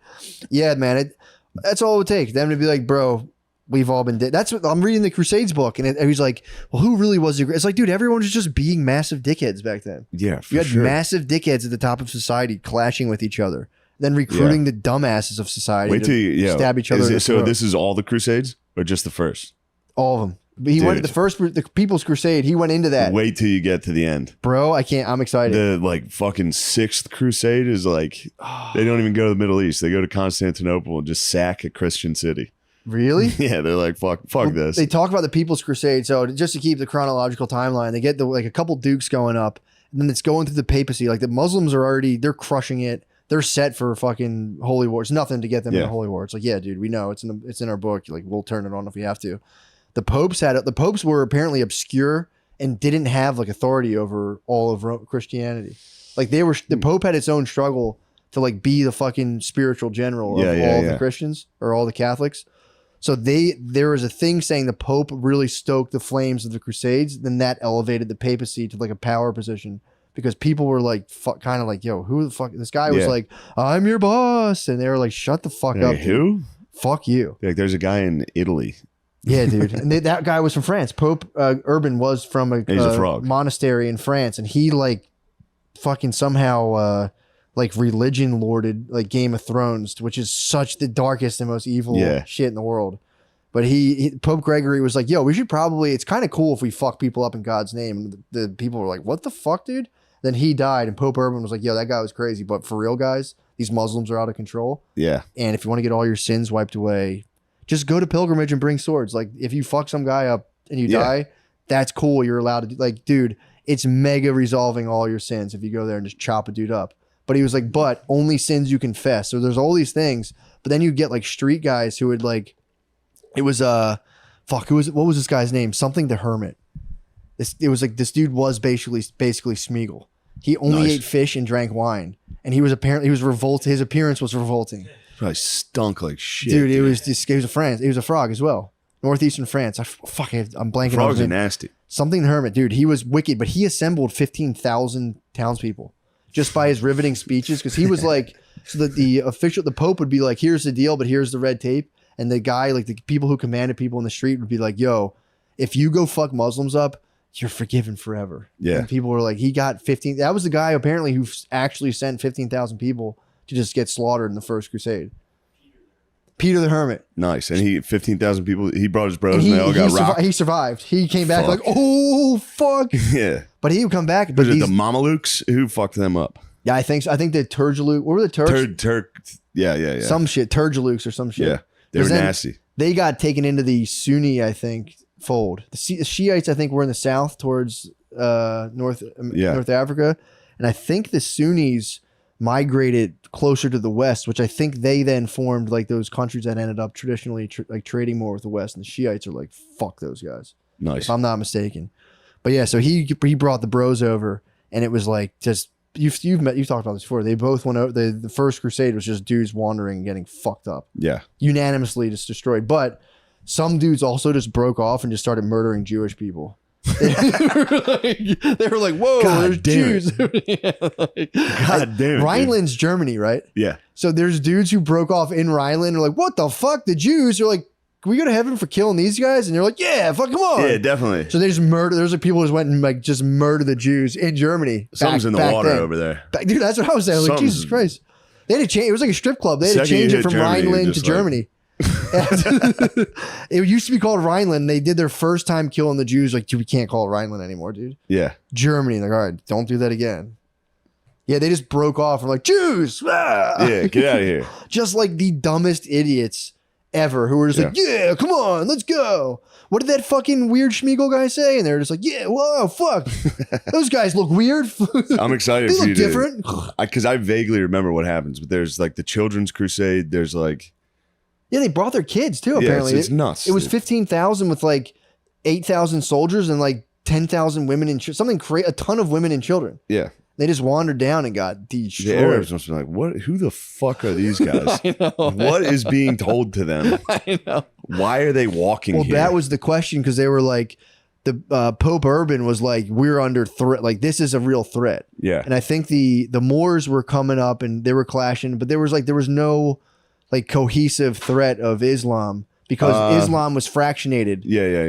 Yeah, man. That's all it would take. Them to be like, bro, we've all been dead. That's what I'm reading the Crusades book, and he's like, well, who really was the? It's like, dude, everyone was just being massive dickheads back then. Yeah, you had massive dickheads at the top of society clashing with each other, then recruiting the dumbasses of society to stab each other. So this is all the Crusades, or just the first? All of them. He went to the People's Crusade. He went into that. Wait till you get to the end, bro. I'm excited. The fucking 6th Crusade is like they don't even go to the Middle East. They go to Constantinople and just sack a Christian city. Really? Yeah, they're like fuck this. They talk about the People's Crusade. So just to keep the chronological timeline, they get a couple dukes going up, and then it's going through the papacy. Like the Muslims are they're crushing it. They're set for fucking holy war. It's nothing to get them in a holy war. It's like, yeah, dude, we know it's in our book. Like we'll turn it on if we have to. The popes were apparently obscure and didn't have like authority over all of Christianity. Like the Pope had its own struggle to like be the fucking spiritual general of all the Christians or all the Catholics. So there was a thing saying the Pope really stoked the flames of the Crusades. Then that elevated the papacy to like a power position because people were like kind of like, yo, who the fuck? This guy was like, I'm your boss. And they were like, shut the fuck up. Who? Fuck you. Like there's a guy in Italy. Yeah, dude. And that guy was from France. Pope Urban was from a monastery in France, and he like fucking somehow like religion lorded like Game of Thrones, which is such the darkest and most evil shit in the world. But Pope Gregory was like, yo, we should probably, it's kind of cool if we fuck people up in God's name. And the people were like, what the fuck, dude? Then he died, and Pope Urban was like, yo, that guy was crazy. But for real, guys, these Muslims are out of control. Yeah. And if you want to get all your sins wiped away, just go to pilgrimage and bring swords. Like, if you fuck some guy up and you die, that's cool. You're allowed to do, like, dude, it's mega resolving all your sins if you go there and just chop a dude up. But he was like, but only sins you confess. So there's all these things. But then you get like street guys who would like, it was what was this guy's name? Something the Hermit. It was like this dude was basically Smeagol. He only ate fish and drank wine, and he was revolted. His appearance was revolting. Probably stunk like shit, dude. He was a France. He was a frog as well. Northeastern France. I'm blanking. Frogs are nasty. Something the Hermit, dude. He was wicked, but he assembled 15,000 townspeople just by his riveting speeches, because he was like, so that the Pope would be like, here's the deal, but here's the red tape. And the guy, like the people who commanded people in the street would be like, yo, if you go fuck Muslims up, you're forgiven forever. Yeah. And people were like, he got 15. That was the guy apparently who actually sent 15,000 people to just get slaughtered in the First Crusade. Peter the Hermit. Nice. And 15,000 people, he brought his bros and they all got rocked. He survived. He came back like, oh, fuck. Yeah. But he would come back. But the Mamelukes, who fucked them up? Yeah, I think the Turgeluk. What were the Turks? Yeah. Some shit. Turgeluks or some shit. Yeah. They were nasty. They got taken into the Sunni, I think, fold. The Shiites, I think, were in the south towards North Africa. And I think the Sunnis migrated closer to the west, which I think they then formed like those countries that ended up traditionally like trading more with the west. And the Shiites are like, fuck those guys. Nice. If I'm not mistaken. But yeah, so he brought the bros over, and it was like just you've talked about this before. They both went over. The First Crusade was just dudes wandering and getting fucked up. Yeah. Unanimously just destroyed. But some dudes also just broke off and just started murdering Jewish people. They were like, whoa, God there's Jews. God damn it. Rhineland's Germany, right? Yeah. So there's dudes who broke off in Rhineland and are like, what the fuck? The Jews are like, can we go to heaven for killing these guys? And they're like, yeah, fuck, come on. Yeah, definitely. So they just murder. There's like people who just went and like just murdered the Jews in Germany. Something's in the water over there. Dude, that's what I was saying. Like, Jesus Christ. They had to change. It was like a strip club. They had to change it from Rhineland to Germany. It used to be called Rhineland. They did their first time killing the Jews. Like, dude, we can't call it Rhineland anymore, dude. Yeah. Germany. Like, all right, don't do that again. Yeah, they just broke off and like, Jews. Ah! Yeah, get out of here. Just like the dumbest idiots ever who were just like, yeah, come on, let's go. What did that fucking weird Smeagol guy say? And they're just like, yeah, whoa, fuck. Those guys look weird. I'm excited they for look you different. Because I vaguely remember what happens, but there's like the Children's Crusade. There's like... Yeah, they brought their kids too, apparently. It's nuts. It was 15,000 with like 8,000 soldiers and like 10,000 women and a ton of women and children. Yeah. They just wandered down and got destroyed. The Arabs must be like, what? Who the fuck are these guys? I know. What is being told to them? I know. Why are they walking here? Well, that was the question, because they were like, the Pope Urban was like, we're under threat. Like, this is a real threat. Yeah. And I think the Moors were coming up and they were clashing, but there was no like cohesive threat of Islam, because Islam was fractionated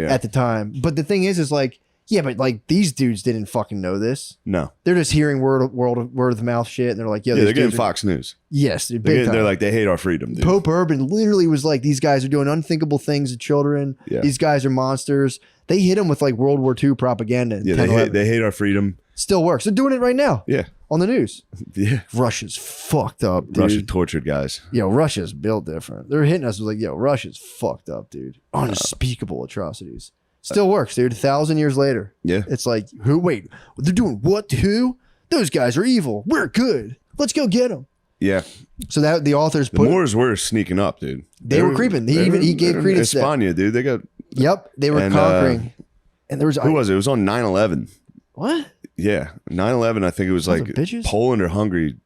at the time. But the thing is like, yeah, but like these dudes didn't fucking know this. No. They're just hearing word of mouth shit, and they're like, yeah, they're getting Fox News. Yes, dude, they're like, they hate our freedom, dude. Pope Urban literally was like, these guys are doing unthinkable things to children. Yeah. These guys are monsters. They hit them with like World War II propaganda. Yeah, they hate our freedom. Still works. They're doing it right now. Yeah. On the news. Yeah. Russia's fucked up, dude. Russia tortured guys. Yo, Russia's built different. They're hitting us with like, yo, Russia's fucked up, dude. Unspeakable atrocities. Still works, dude. 1,000 years later. Yeah. It's like, wait, they're doing what to who? Those guys are evil. We're good. Let's go get them. Yeah. So that the authors the Moors were sneaking up, dude. They were creeping. He gave credence to that. España, dude. They got. Yep. They were conquering. And there was. Who was it? It was on 9/11. What? Yeah. 9/11, I think it was like Poland or Hungary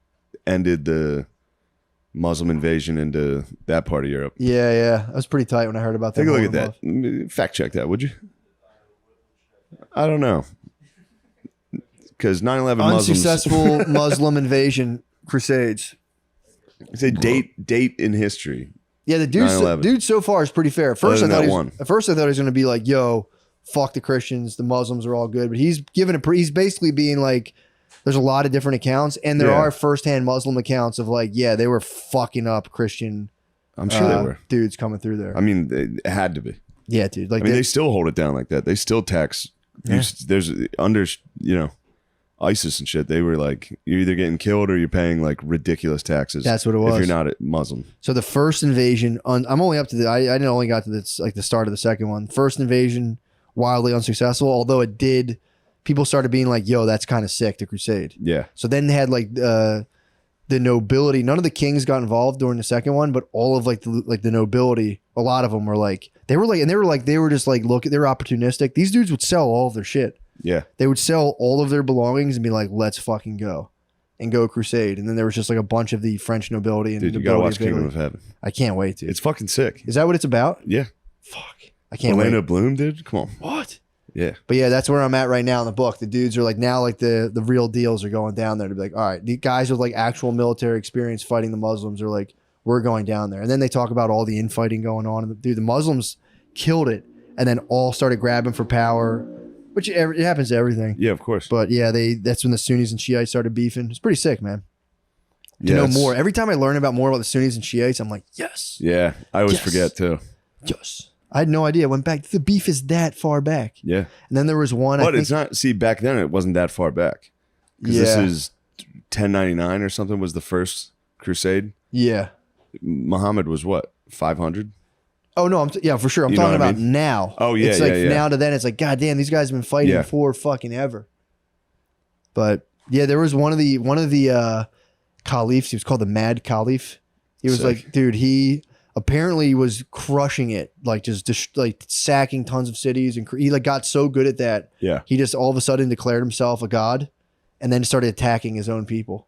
ended the Muslim invasion into that part of Europe. Yeah. That was pretty tight when I heard about that. Take a look at that. Fact check that, would you? I don't know. Because 9/11 unsuccessful Muslim invasion crusades. It's a date in history. Yeah, the dude so far is pretty fair. At first, I thought he was going to be like, "Yo, fuck the Christians, the Muslims are all good." But he's he's basically being like, there's a lot of different accounts, and there are firsthand Muslim accounts of like, yeah, they were fucking up Christian. I'm sure they were dudes coming through there. I mean, it had to be. Yeah, dude. Like, I mean, they still hold it down like that. They still tax. Yeah. There's under ISIS and shit, they were like, you're either getting killed or you're paying like ridiculous taxes. That's what it was. If you're not a Muslim. So the first invasion, I'm only up to I didn't only got to this, like the start of the second one. First invasion, wildly unsuccessful, although it did, people started being like, yo, that's kind of sick, the crusade. Yeah. So then they had like the nobility, none of the kings got involved during the second one, but all of the nobility, a lot of them were like, they were just like, look, they were opportunistic. These dudes would sell all of their shit. Yeah. They would sell all of their belongings and be like, let's fucking go. And go crusade. And then there was just like a bunch of the French nobility. And dude, you gotta watch Kingdom of Heaven. I can't wait, dude. It's fucking sick. Is that what it's about? Yeah. Fuck. I can't Orlando wait. Bloom, dude? Come on. What? Yeah. But yeah, that's where I'm at right now in the book. The dudes are like, now like the real deals are going down there to be like, all right, the guys with like actual military experience fighting the Muslims are like, we're going down there. And then they talk about all the infighting going on. And dude, the Muslims killed it and then all started grabbing for power. Which it happens to everything. Yeah, of course. But yeah, that's when the Sunnis and Shiites started beefing. It's pretty sick, man. To know more. Every time I learn more about the Sunnis and Shiites, I'm like, yes. Yeah, I always forget too. Yes. I had no idea. I went back. The beef is that far back. Yeah. And then there was one. But it's not, see, back then it wasn't that far back. Because this is 1099 or something was the first crusade. Yeah. Muhammad was what, 500? Oh, no, for sure. I'm talking about now. Oh, yeah, it's like now to then, it's like, God damn, these guys have been fighting for fucking ever. But yeah, there was one of the caliphs, he was called the Mad Caliph. He was like, dude, he apparently was crushing it, like just like sacking tons of cities, and he like got so good at that. Yeah. He just all of a sudden declared himself a god and then started attacking his own people.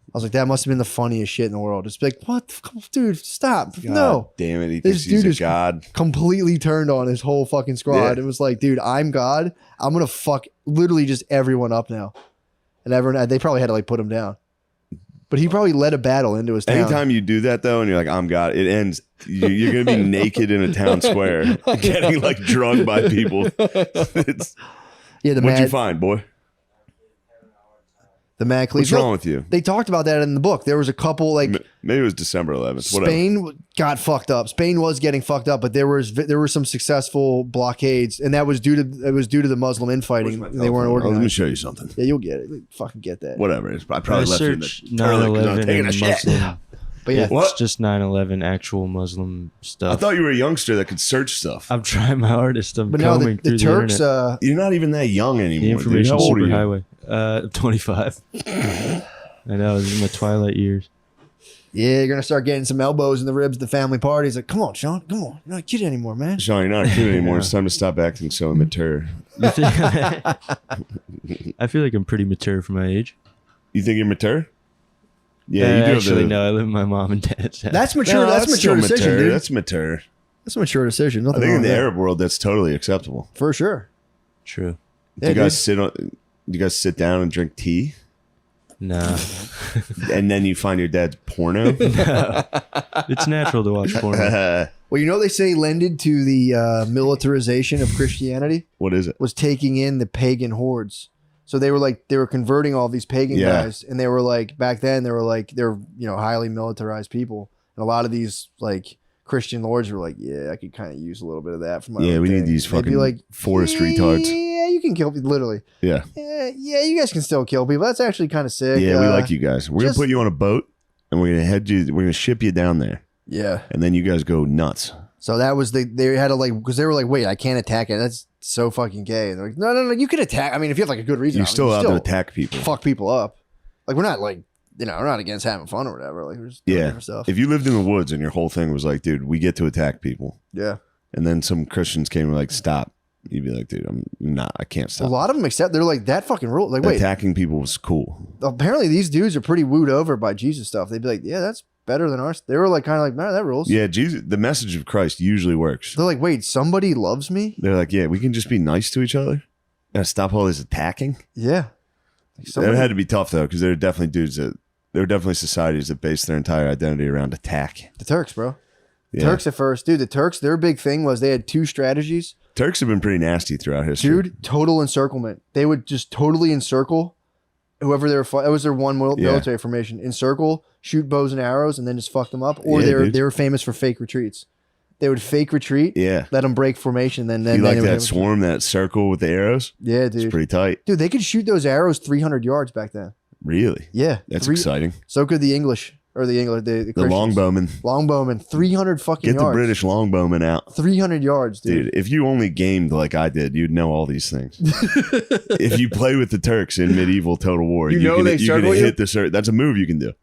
I was like, that must have been the funniest shit in the world. It's like, what? Dude, stop. God no. Damn it. He thinks he's a god. Completely turned on his whole fucking squad. Yeah. It was like, dude, I'm God. I'm going to fuck literally just everyone up now. And everyone, they probably had to like put him down. But he probably led a battle into his town. Anytime you do that though, and you're like, I'm God, it ends. You're going to be naked in a town square, getting like drugged by people. What'd you find, boy? The Mad Caliph. What's wrong with you? They talked about that in the book. There was a couple like maybe it was December 11th. Spain got fucked up. Spain was getting fucked up, but there were some successful blockades, and that was due to the Muslim infighting. They weren't organized. Let me show you something. Yeah, you'll get it. Fucking get that. Whatever. I probably left you in the toilet because I was taking a shit. But yeah, it's just 9/11 actual Muslim stuff. I thought you were a youngster that could search stuff. I'm trying my hardest. I'm combing through the Turks. You're not even that young anymore. The information superhighway. 25. I know, this is my twilight years. Yeah, you're gonna start getting some elbows in the ribs at the family parties. Like, come on, Sean, come on, you're not a kid anymore, man. Sean, you're not a kid anymore. It's time to stop acting so immature. I feel like I'm pretty mature for my age. You think you're mature? Yeah, you do. Actually, no, I live with my mom and dad's house. That's mature. No, that's mature decision, dude. That's mature. That's a mature decision. Nothing I think in the Arab world, that's totally acceptable. For sure. True. Do you guys sit down and drink tea? No. And then you find your dad's porno? No. It's natural to watch porno. Well, you know they say lended to the militarization of Christianity? What is it? Was taking in the pagan hordes. So they were converting all these pagan guys, and they were like, back then they were highly militarized people, and a lot of these like Christian lords were like, yeah, I could kind of use a little bit of that for my we need these fucking like forest retards. Yeah, you can kill people, literally. Yeah, you guys can still kill people. That's actually kind of sick. Yeah, we like you guys. We're gonna put you on a boat, and we're gonna ship you down there. Yeah, and then you guys go nuts. So that was they had to like, because they were like, wait, I can't attack it. That's so fucking gay. And they're like, no, you can attack. I mean, if you have like a good reason, you're still allowed to attack people, fuck people up. Like, we're not like, we're not against having fun or whatever. Like, we're just doing different stuff. If you lived in the woods and your whole thing was like, dude, we get to attack people. Yeah. And then some Christians came and were like, stop. You'd be like, dude, I can't stop. A lot of them they're like, that fucking rule. Like, wait. Attacking people was cool. Apparently these dudes are pretty wooed over by Jesus stuff. They'd be like, yeah, that's better than ours. They were like, kind of like, man, that rules. Yeah, Jesus, the message of Christ usually works. They're like, wait, somebody loves me? They're like, yeah, we can just be nice to each other. Gotta stop all this attacking. Yeah. Like it had to be tough though, because there were definitely societies that based their entire identity around attack. The Turks, bro. Yeah. Turks at first, dude. The Turks, their big thing was they had 2 strategies. Turks have been pretty nasty throughout history. Dude, total encirclement. They would just totally encircle whoever they were fighting. That was their one military formation. Encircle, shoot bows and arrows, and then just fuck them up. Or they were famous for fake retreats. They would fake retreat, let them break formation. Then you like that swarm, that circle with the arrows? Yeah, dude. It's pretty tight. Dude, they could shoot those arrows 300 yards back then. Really? Yeah. That's exciting. So could the English. Or the longbowmen. Longbowmen, 300 fucking yards. Get the British longbowmen out. 300 yards, dude. If you only gamed like I did, you'd know all these things. If you play with the Turks in medieval Total War, you can hit the circle. That's a move you can do.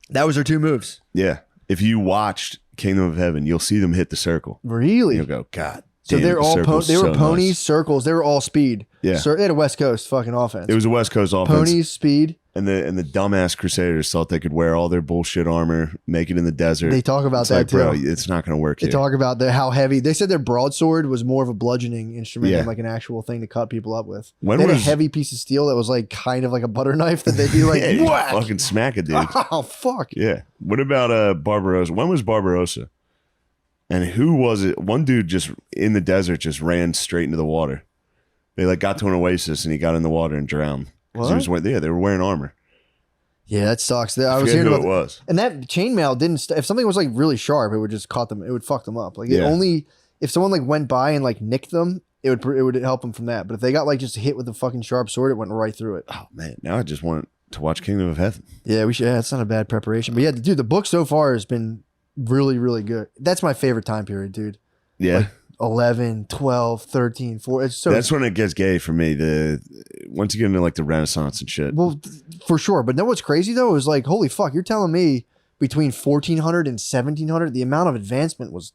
That was their 2 moves. Yeah. If you watched Kingdom of Heaven, you'll see them hit the circle. Really? You'll go, God. So they're all they were ponies, nice. Circles. They were all speed. Yeah. So they had a West Coast fucking offense. It was a West Coast offense. Ponies, speed. And the dumbass Crusaders thought they could wear all their bullshit armor, make it in the desert. They talk about that too. Bro, it's not going to work. They talk about how heavy. They said their broadsword was more of a bludgeoning instrument than like an actual thing to cut people up with. They had a heavy piece of steel that was like kind of like a butter knife that they'd be like, whack! Fucking smack it, dude. Oh fuck. Yeah. What about Barbarossa? When was Barbarossa? And who was it? One dude just in the desert just ran straight into the water. They like got to an oasis and he got in the water and drowned. What? They were wearing armor. Yeah, that sucks. I was hearing about it was. And that chainmail didn't. If something was like really sharp, it would just cut them. It would fuck them up. Like it only if someone like went by and like nicked them, it would help them from that. But if they got like just hit with a fucking sharp sword, it went right through it. Oh man, now I just want to watch Kingdom of Heaven. Yeah, we should. Yeah, it's not a bad preparation. But yeah, dude, the book so far has been really, really good. That's my favorite time period, dude. Yeah. Like 11, 12, 13, 4. It's so that's when it gets gay for me. Once you get into like the Renaissance and shit. Well, for sure. But know what's crazy though? It was like, holy fuck, you're telling me between 1400 and 1700, the amount of advancement was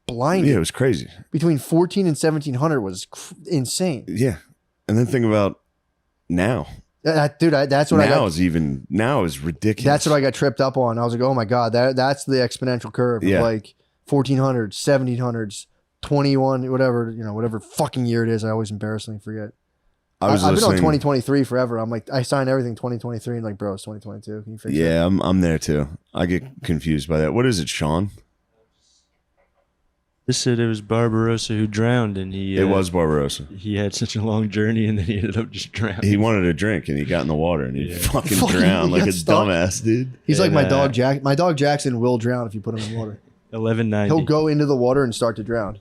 blinding. Yeah, it was crazy. Between 14 and 1700 was insane. Yeah. And then think about now. Dude, that's what now is ridiculous. That's what I got tripped up on. I was like, oh my God, that's the exponential curve of like 1400s, 1700s, 21, whatever fucking year it is. I always embarrassingly forget. I've been on 2023 forever. I'm like, I sign everything 2023 and like, bro, it's 2022. Can you fix it? Yeah, I'm there too. I get confused by that. What is it, Sean? They said it was Barbarossa who drowned, and it was Barbarossa. He had such a long journey, and then he ended up just drowning. He wanted a drink, and he got in the water, and he fucking drowned like a dumbass, dude. He's like my dog Jack. My dog Jackson will drown if you put him in water. 1190. He'll go into the water and start to drown.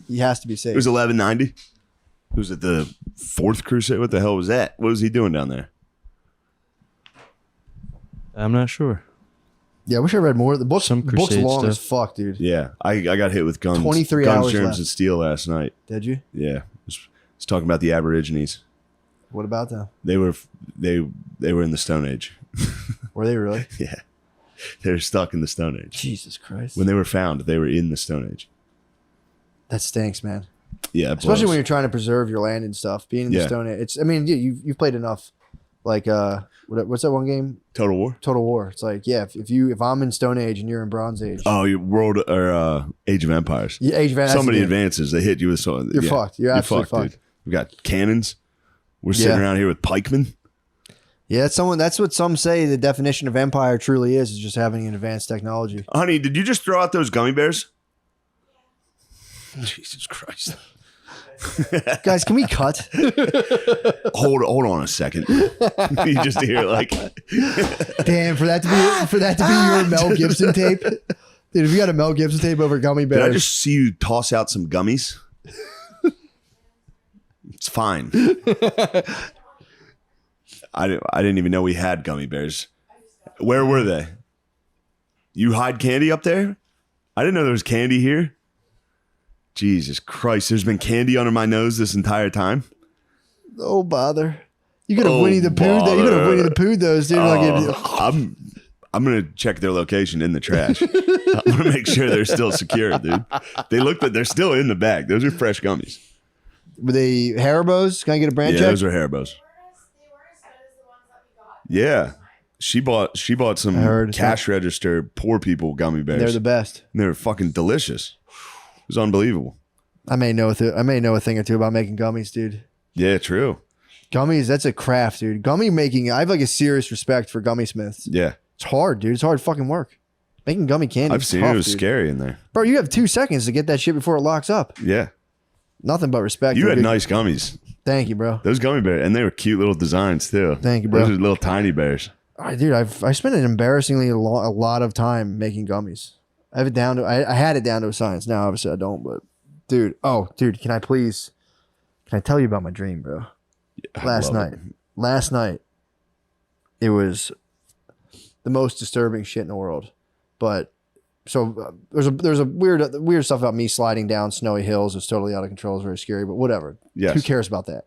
He has to be safe. It was 1190. Was it the Fourth Crusade? What the hell was that? What was he doing down there? I'm not sure. Yeah, I wish I read more. The book's long stuff. as fuck, dude. Yeah, I got hit with guns. 23 guns, hours germs, left. and steel last night. Did you? Yeah, was talking about the Aborigines. What about them? They were in the Stone Age. Were they really? Yeah, they were stuck in the Stone Age. Jesus Christ! When they were found, they were in the Stone Age. That stinks, man. Yeah, especially when you're trying to preserve your land and stuff. Being in the Stone Age, it's. I mean, you've played enough. Like what's that one game? Total War. Total War. It's like if I'm in Stone Age and you're in Bronze Age. Oh, you World or Age of Empires. Yeah, Age of Empires. Somebody advances, they hit you with something. You're fucked. You're absolutely fucked. Dude. We got cannons. We're sitting around here with pikemen. Yeah, that's what some say the definition of empire truly is just having an advanced technology. Honey, did you just throw out those gummy bears? Jesus Christ. Guys, can we cut? Hold on a second. You just hear like damn, for that to be your Mel Gibson tape. Dude, if you got a Mel Gibson tape over gummy bears. Did I just see you toss out some gummies? It's fine. I didn't even know we had gummy bears. Where were they? You hide candy up there? I didn't know there was candy here. Jesus Christ, there's been candy under my nose this entire time. Oh, bother. You could have Winnie the Pooh. You could have Winnie the Pooh those, dude. I'm going to check their location in the trash. I'm going to make sure they're still secure, dude. They look like they're still in the bag. Those are fresh gummies. Were they Haribos? Can I get a brand check? Yeah, those are Haribos. Yeah. She bought some cash register poor people gummy bears. They're the best. And they're fucking delicious. It was unbelievable. I may know a thing or two about making gummies, dude. Yeah, true. Gummies, that's a craft, dude. Gummy making, I have like a serious respect for gummy smiths. Yeah. It's hard, dude. It's hard fucking work. Making gummy candy. I've seen it. It was scary in there. Bro, you have 2 seconds to get that shit before it locks up. Yeah. Nothing but respect. You had nice gummies. Thank you, bro. Those gummy bears, and they were cute little designs too. Thank you, bro. Those are little tiny bears. Dude, I spent an embarrassingly a lot of time making gummies. I have it down to I had it down to a science. Now obviously I don't, but dude, can I tell you about my dream, bro? Yeah, last night it was the most disturbing shit in the world. But so there's a weird stuff about me sliding down snowy hills. It's totally out of control. It's very scary, but whatever. Yes. Who cares about that?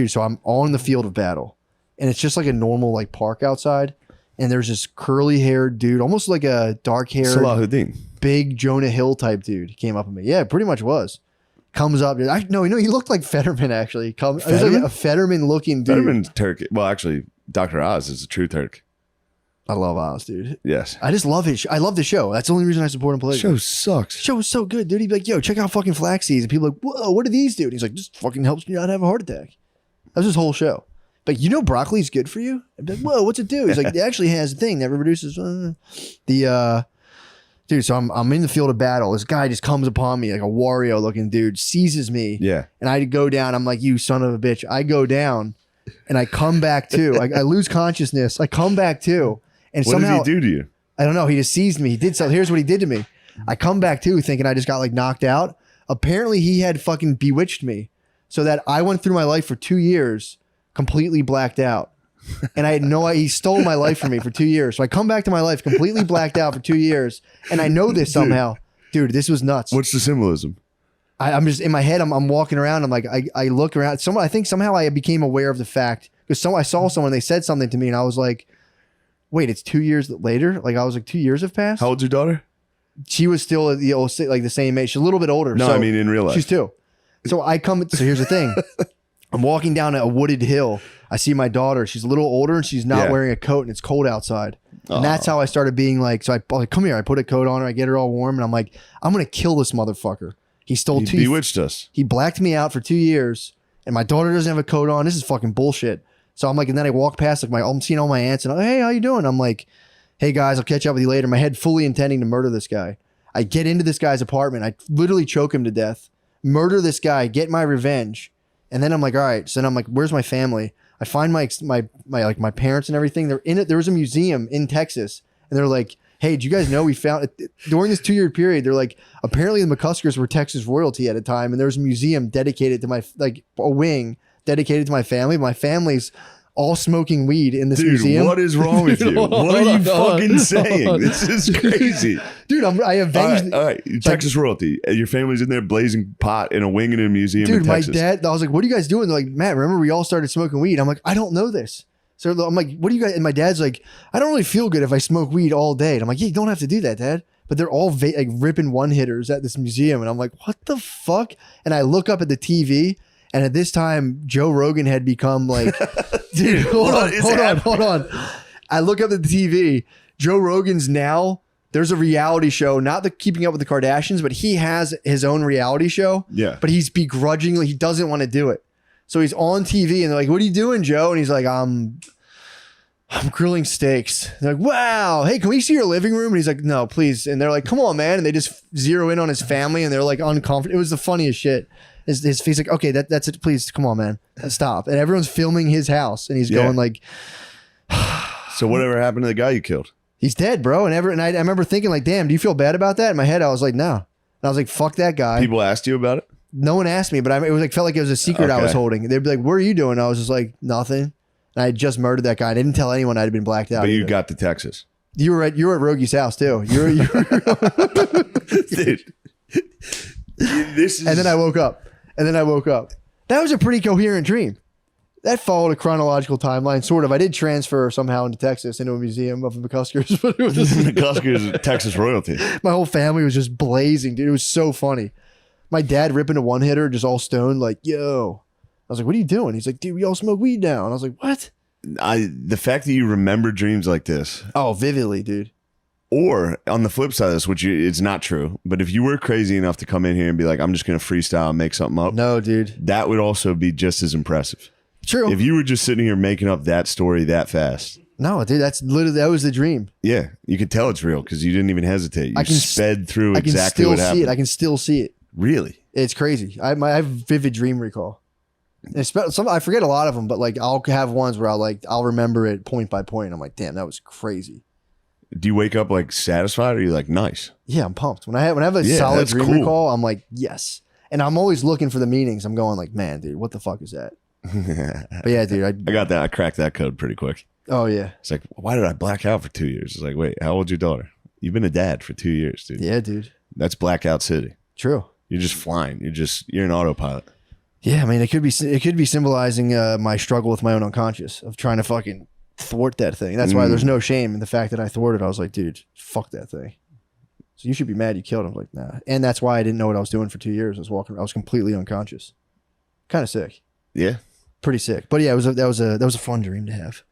So I'm on the field of battle, and it's just like a normal like park outside, and there's this curly haired dude, almost like a dark haired Salahuddin, big Jonah Hill type dude. He came up at me. Yeah, pretty much was. Comes up. No, he looked like Fetterman actually. It was like a Fetterman looking dude. Fetterman's Turk. Well, actually, Dr. Oz is a true Turk. I love Oz, dude. Yes. I just love it. I love the show. That's the only reason I support him politically. The show sucks. The show was so good, dude. He'd be like, yo, check out fucking flax seeds. And people are like, whoa, what do these do? And he's like, this fucking helps you not have a heart attack. That was his whole show. Like, broccoli's good for you? I'd be like, whoa, what's it do? He's like, it actually has a thing that reduces dude, so I'm in the field of battle. This guy just comes upon me like a Wario looking dude, seizes me. Yeah. And I go down. I'm like, you son of a bitch. I go down and I come back to. I lose consciousness. I come back to. And what somehow, did he do to you? I don't know. He just seized me. He did so. Here's what he did to me. I come back to thinking I just got like knocked out. Apparently he had fucking bewitched me so that I went through my life for 2 years completely blacked out. And I had he stole my life from me for 2 years. So I come back to my life completely blacked out for 2 years. And I know this somehow. Dude, this was nuts. What's the symbolism? I'm just in my head. I'm walking around. I'm like, I look around. I think somehow I became aware of the fact because I saw someone, they said something to me and I was like, wait, it's 2 years later? Like I was like, 2 years have passed? How old's your daughter? She was still the same age. She's a little bit older. No, so I mean in real life. She's 2. So here's the thing. I'm walking down a wooded hill. I see my daughter. She's a little older and she's not wearing a coat and it's cold outside. And that's how I started being like, so I like, come here. I put a coat on her. I get her all warm and I'm like, I'm going to kill this motherfucker. He bewitched us. He blacked me out for 2 years and my daughter doesn't have a coat on. This is fucking bullshit. So I'm like, and then I walk past like I'm seeing all my aunts and hey, how you doing? I'm like, hey guys, I'll catch up with you later. My head fully intending to murder this guy. I get into this guy's apartment. I literally choke him to death, murder this guy, get my revenge. And then I'm like, all right. So then I'm like, where's my family? I find my parents and everything. They're in it. There was a museum in Texas and they're like, hey, do you guys know we found it during this 2 year period? They're like, apparently the McCuskers were Texas royalty at a time. And there was a museum dedicated to a wing dedicated to my family. My family's all smoking weed in this museum. What is wrong with you? What are you fucking saying? This is crazy. Dude, I avenged. All right. Texas royalty. Your family's in there blazing pot in a wing in a museum in Texas. Dude, my dad, I was like, what are you guys doing? They're like, Matt, remember we all started smoking weed? I'm like, I don't know this. So I'm like, what do you guys? And my dad's like, I don't really feel good if I smoke weed all day. And I'm like, yeah, you don't have to do that, Dad. But they're all like ripping one hitters at this museum. And I'm like, what the fuck? And I look up at the TV. And at this time, Joe Rogan had become like, dude, hold on. I look up at the TV. Joe Rogan's now, there's a reality show, not the Keeping Up with the Kardashians, but he has his own reality show. Yeah. But he's begrudgingly, he doesn't want to do it. So he's on TV and they're like, what are you doing, Joe? And he's like, I'm grilling steaks. They're like, wow. Hey, can we see your living room? And he's like, no, please. And they're like, come on, man. And they just zero in on his family and they're like uncomfortable. It was the funniest shit. His face like, okay, that's it. Please, come on, man, stop. And everyone's filming his house, and he's going like. So whatever happened to the guy you killed? He's dead, bro. And I remember thinking like, damn, do you feel bad about that? In my head, I was like, no. And I was like, fuck that guy. People asked you about it? No one asked me, but it was like felt like it was a secret I was holding. They'd be like, what are you doing? I was just like, nothing. And I had just murdered that guy. I didn't tell anyone I'd been blacked out. But you got to Texas. You were at Rogie's house too. You were Dude. And then I woke up. That was a pretty coherent dream. That followed a chronological timeline, sort of. I did transfer somehow into Texas, into a museum of the McCuskers. But it was just, McCuskers Texas royalty. My whole family was just blazing, dude. It was so funny. My dad ripping a one hitter, just all stoned, like, yo. I was like, what are you doing? He's like, dude, we all smoke weed now. And I was like, what? The fact that you remember dreams like this. Oh, vividly, dude. Or on the flip side of this, which it's not true, but if you were crazy enough to come in here and be like, I'm just going to freestyle and make something up. No, dude. That would also be just as impressive. True. If you were just sitting here making up that story that fast. No, dude, that was the dream. Yeah, you could tell it's real because you didn't even hesitate. You sped through exactly what happened. I can still see it. Really? It's crazy. I have vivid dream recall. I forget a lot of them, but like I'll have ones where I'll remember it point by point. I'm like, damn, that was crazy. Do you wake up like satisfied, or are you like nice? Yeah, I'm pumped. When I have a solid dream recall, I'm like, yes. And I'm always looking for the meanings. I'm going like, man, dude, what the fuck is that? But yeah, dude, I got that. I cracked that code pretty quick. Oh yeah. It's like, why did I black out for 2 years? It's like, wait, how old's your daughter? You've been a dad for 2 years, dude. Yeah, dude. That's blackout city. True. You're just flying. You're an autopilot. Yeah, I mean, it could be symbolizing my struggle with my own unconscious of trying to fucking thwart that thing. That's why there's no shame in the fact that I thwarted. I was like, dude, fuck that thing. So you should be mad you killed him. I was like, nah. And that's why I didn't know what I was doing for 2 years. I was completely unconscious. Kind of sick. Yeah. Pretty sick. But yeah, that was a fun dream to have.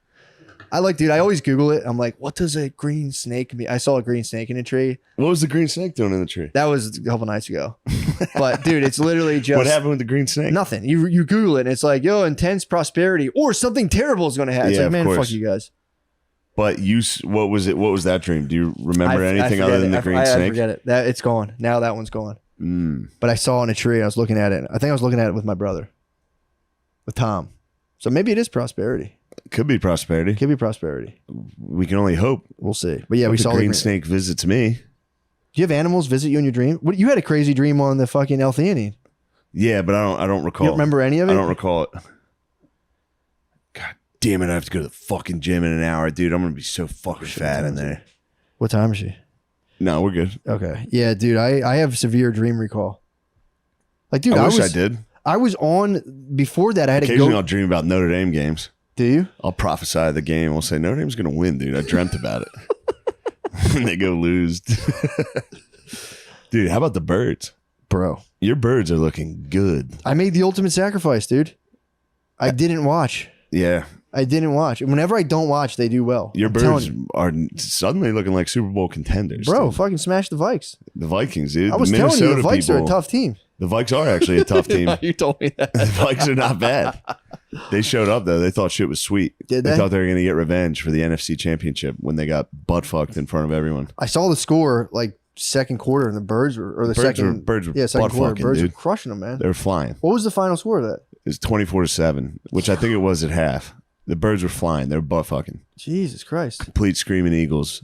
Dude, I always Google it. I'm like, what does a green snake mean? I saw a green snake in a tree. What was the green snake doing in the tree? That was a couple nights ago. But dude, it's literally just... What happened with the green snake? Nothing. You Google it and it's like, yo, intense prosperity or something terrible is going to happen. It's like, man, fuck you guys. But what was it? What was that dream? Do you remember anything other than the green snake? I forget it. It's gone. Now that one's gone. But I saw in a tree. I was looking at it. I think I was looking at it with my brother. With Tom. So maybe it is prosperity. Could be prosperity. Could be prosperity. We can only hope. We'll see. But yeah, we saw the green snake visits me. Do you have animals visit you in your dream? You had a crazy dream on the fucking L-theanine. Yeah, but I don't recall. You don't remember any of it? I don't recall it. God damn it! I have to go to the fucking gym in an hour, dude. I'm gonna be so fucking fat in there. What time is she? No, we're good. Okay. Yeah, dude. I have severe dream recall. Like, dude, I wish I did. I was on before that. I had occasionally I'll dream about Notre Dame games. Do you? I'll prophesy the game. I'll say Notre Dame's going to win, dude. I dreamt about it. And they go lose. Dude, how about the birds? Bro. Your birds are looking good. I made the ultimate sacrifice, dude. I didn't watch. Yeah. I didn't watch. Whenever I don't watch, they do well. Your birds are suddenly looking like Super Bowl contenders. Bro, dude. Fucking smash the Vikes. The Vikings, dude. I was telling you, the Vikes are a tough team. The Vikes are actually a tough team. You told me that. The Vikes are not bad. They showed up, though. They thought shit was sweet. Did they? They thought they were going to get revenge for the NFC Championship when they got butt fucked in front of everyone. I saw the score like second quarter, and the birds were second quarter. Birds were crushing them, man. They were flying. What was the final score of that? It was 24-7, which I think it was at half. The birds were flying. They were butt fucking. Jesus Christ. Complete screaming eagles.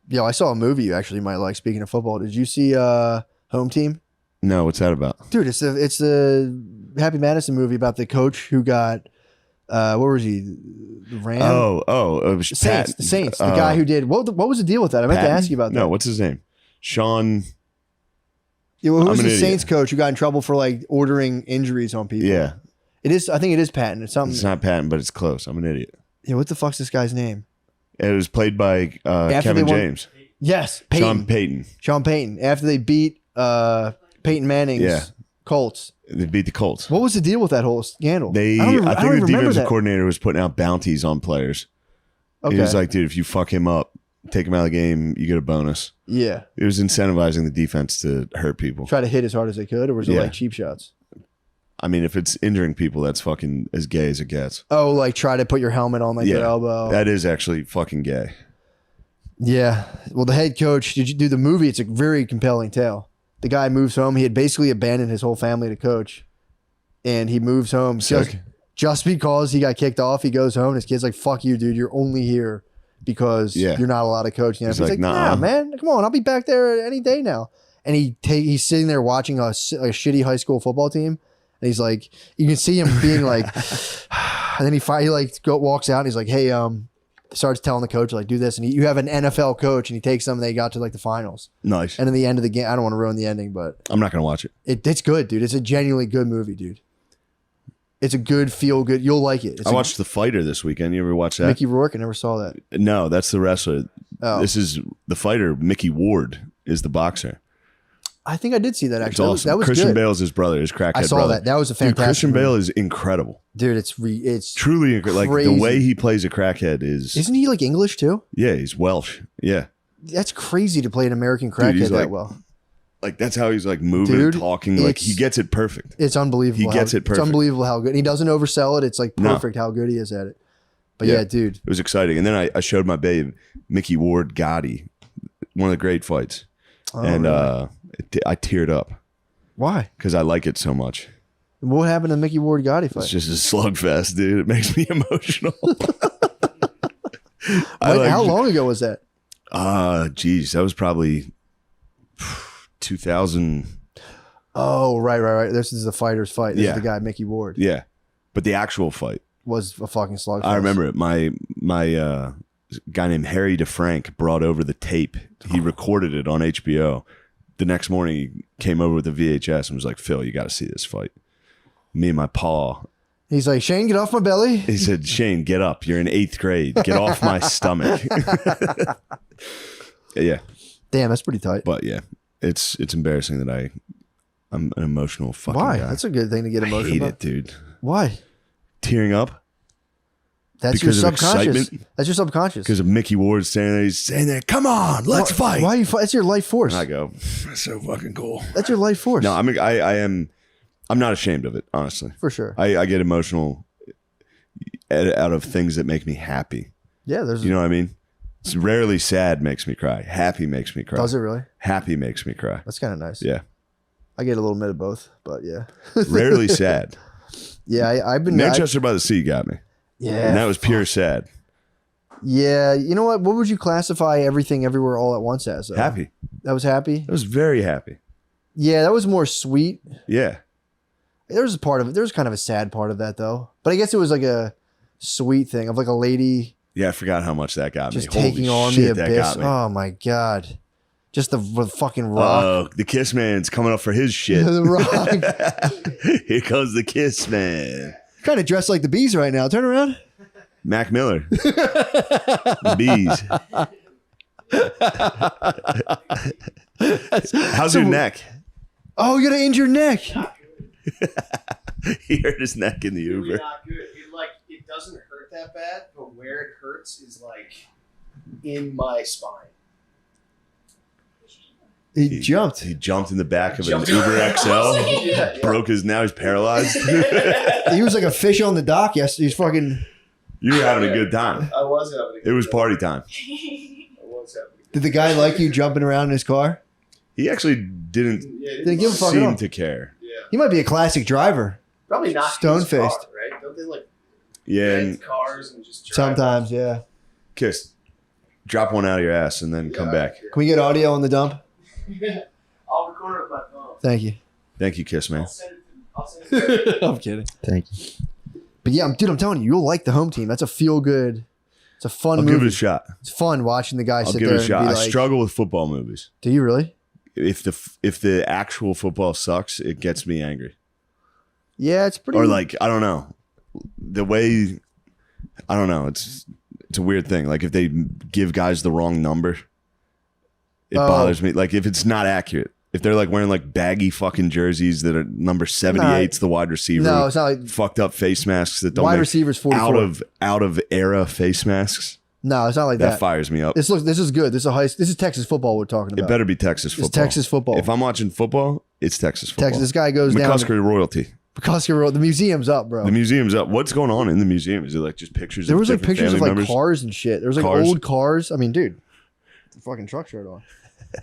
Yo, I saw a movie you actually might like. Speaking of football, did you see Home Team? No, what's that about? Dude, it's the Happy Madison movie about the coach who got what was he? The Rams? It was Saints. The Saints. The guy who did what was the deal with that? I meant to ask you about that. No, what's his name? Sean. Yeah, who was the Saints coach who got in trouble for like ordering injuries on people? Yeah. It is. I think it is Patton. It's something. It's not Patton, but it's close. I'm an idiot. Yeah, what the fuck's this guy's name? It was played by Kevin James. Yes, Peyton. Sean Payton. After they beat Peyton Manning's Colts. They beat the Colts. What was the deal with that whole scandal? I think the defensive coordinator was putting out bounties on players. Okay. He was like, dude, if you fuck him up, take him out of the game, you get a bonus. Yeah. It was incentivizing the defense to hurt people. Try to hit as hard as they could, or was it like cheap shots? I mean, if it's injuring people, that's fucking as gay as it gets. Oh, like try to put your helmet on like your elbow. That is actually fucking gay. Yeah. Well, the head coach, did you do the movie? It's a very compelling tale. The guy moves home. He had basically abandoned his whole family to coach. And he moves home just because he got kicked off. He goes home. And his kid's like, fuck you, dude. You're only here because you're not allowed to coach. He's like, nah, man. Come on. I'll be back there any day now. And he's sitting there watching a shitty high school football team. And he's like, you can see him being like, and then he finally walks out and he's like, hey, starts telling the coach, like, do this. And you have an NFL coach and he takes them and they got to like the finals. Nice. And in the end of the game, I don't want to ruin the ending, but I'm not going to watch it. It's good, dude. It's a genuinely good movie, dude. It's a good, feel good. You'll like it. I watched The Fighter this weekend. You ever watch that? Mickey Rourke? I never saw that. No, that's the wrestler. Oh. This is The Fighter. Mickey Ward is the boxer. I think I did see that actually. It's awesome. That was Christian good. Bale's his brother, his crackhead brother. I saw that. That was a fantastic Christian movie. Bale is incredible. Dude, it's truly incredible. Like the way he plays a crackhead is... Isn't he like English too? Yeah, he's Welsh. Yeah. That's crazy to play an American crackhead that well. Like that's how he's like moving, dude, talking. Like he gets it perfect. It's unbelievable. He gets it perfect. It's unbelievable how good. He doesn't oversell it. It's like perfect how good he is at it. But yeah, dude. It was exciting. And then I showed my babe, Mickey Ward Gotti, one of the great fights. And really? I teared up. Why? Because I like it so much. What happened to Mickey Ward Gotti fight? It's just a slugfest, dude. It makes me emotional. How long ago was that? Geez, that was probably 2000. Oh, right. This is the fighter's fight. This is the guy, Mickey Ward. Yeah. But the actual fight was a fucking slugfest. I remember it. My guy named Harry DeFrank brought over the tape. He recorded it on HBO. The next morning, he came over with the VHS and was like, Phil, you got to see this fight. Me and my paw. He's like, Shane, get off my belly. He said, Shane, get up. You're in 8th grade. Get off my stomach. Yeah. Damn, that's pretty tight. But yeah, it's embarrassing that I'm an emotional fucking Why? guy. That's a good thing to get emotional I hate about. it, dude. Why? Tearing up. That's because your of subconscious. excitement? That's your subconscious. Because of Mickey Ward standing there. He's saying there, come on, let's fight. Why are you fight? That's your life force. And I go, that's so fucking cool. That's your life force. No, I'm not ashamed of it, honestly. For sure. I get emotional out of things that make me happy. Yeah, there's. You know what I mean? It's rarely sad makes me cry. Happy makes me cry. Does it really? Happy makes me cry. That's kind of nice. Yeah. I get a little bit of both, but yeah. Rarely sad. Yeah, I've been. Manchester by the Sea got me. Yeah. And that was pure sad. Yeah, you know what? What would you classify Everything Everywhere All at Once as? Though? Happy. That was happy? I was very happy. Yeah, that was more sweet. Yeah. There was a part of it. There was kind of a sad part of that, though. But I guess it was like a sweet thing of like a lady. Yeah, I forgot how much that got just me. Taking Holy on shit, the abyss. Oh, my God. Just the fucking rock. Oh, the Kiss Man's coming up for his shit. The rock. Here comes the Kiss Man. Kind of dressed like the bees right now. Turn around. Mac Miller. The bees. How's your neck? Oh, you got an injured neck. He hurt his neck in the Uber. Really not good. It doesn't hurt that bad, but where it hurts is like in my spine. He jumped. He jumped in the back of an Uber XL. Yeah. Broke his. Now he's paralyzed. He was like a fish on the dock. Yes, he's fucking. You were having a good time. I was having a good It was time. party time. I was having a good Did the guy like you jumping around in his car? He actually didn't time. Yeah, Didn't give a fuck at seem all. to care. Yeah. He might be a classic driver. Probably not Stone-faced. his car, right? Don't they like Yeah, rent and cars and just drive Sometimes, yeah. Kiss. Drop one out of your ass and then come back. Can we get audio on the dump? I'll record it with my phone. Thank you. Thank you, Kiss Man. I'll send it to I'm kidding. Thank you. But yeah, dude, I'm telling you, you'll like the home team. That's a feel good. It's a fun I'll movie. give it a shot. It's fun watching the guy I'll sit give there it a shot. and I be like, struggle with football movies. do you really? If the actual football sucks, it gets me angry. Yeah, it's pretty. Or like, I don't know. The way, I don't know. It's a weird thing. Like if they give guys the wrong number, it bothers me. Like if it's not accurate. If they're like wearing like baggy fucking jerseys that are number 78's the wide receiver. No, it's not like fucked up face masks that don't wide make receivers 44. out of era face masks. No, it's not like That that. fires me up. This is good. This is Texas football we're talking about. It better be Texas football. It's Texas football. If I'm watching football, it's Texas football. Texas. This guy goes down. McCusker royalty. McCusker Road. The museum's up, bro. The museum's up. What's going on in the museum? Is it like just pictures? There was of like pictures of family like members? cars and shit. There was like Cars? old cars. I mean, dude, the fucking truck shirt on.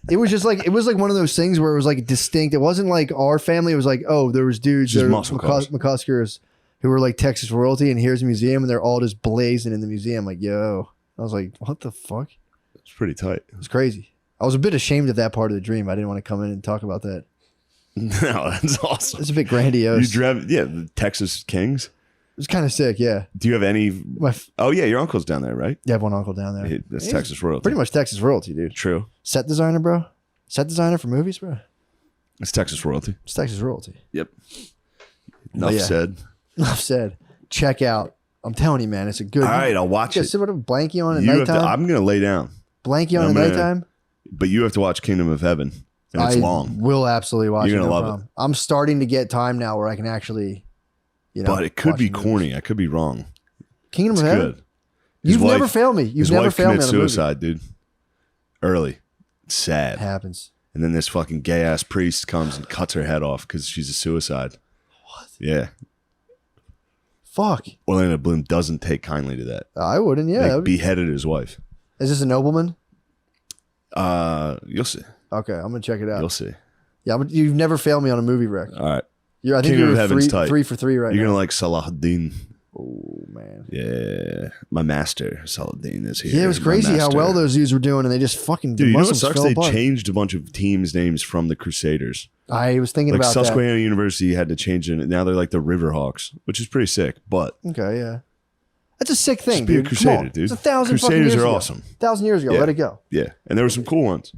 It was just like one of those things where it was like distinct. It wasn't like our family. It was like, oh, there was dudes, Just there muscle cars. McCuskers who were like Texas royalty, and here's a museum, and they're all just blazing in the museum. Like, yo, I was like, what the fuck? It's pretty tight. It was crazy. I was a bit ashamed of that part of the dream. I didn't want to come in and talk about that. No, that's awesome. It's a bit grandiose. You drive, the Texas Kings. It was kind of sick, yeah. Do you have any? My Oh yeah, your uncle's down there, right? You have one uncle down there. That's He's Texas royalty. Pretty much Texas royalty, dude. True. Set designer, bro. Set designer for movies, bro. It's Texas royalty. It's Texas royalty. Yep. Enough yeah. said. Enough said. Check out. I'm telling you, man, it's a good. All right, I'll watch Just it. sit with a blankie on at You have to, nighttime. I'm gonna lay down, Blankie on I'm at gonna- nighttime. but you have to watch Kingdom of Heaven, and it's I long. will absolutely watch You're it. gonna no love problem. I'm starting to get time now where I can actually, But it could be watch movies. corny. I could be wrong. Kingdom It's of Heaven. good. His You've wife- never failed me. You've His never wife failed me commits on a movie. suicide, dude. Early. It's sad. It happens. And then this fucking gay ass priest comes and cuts her head off because she's a suicide. What? Yeah. Fuck. Orlando Bloom doesn't take kindly to that. I wouldn't. Yeah. They beheaded his wife. Is this a nobleman? You'll see. Okay, I'm gonna check it out. You'll see. Yeah, but you've never failed me on a movie rec. All right. I think Kingdom of you're Heaven's tight. 3 for 3 right You're now. gonna like Salahuddin. Oh man. Yeah, my master Salahuddin is here. Yeah, it was crazy how well those dudes were doing, and they just fucking. Dude, you know what Muslims sucks? fell They apart. changed a bunch of teams' names from the Crusaders. I was thinking Like about Susquehanna University had to change it. Now they're like the Riverhawks, which is pretty sick. But that. Okay, yeah, that's a sick thing, just be a dude. Crusader, Come on. dude. It's 1,000 fucking Crusaders years are ago. awesome. 1,000 years ago, Yeah. let it go. Yeah, and there were some cool ones.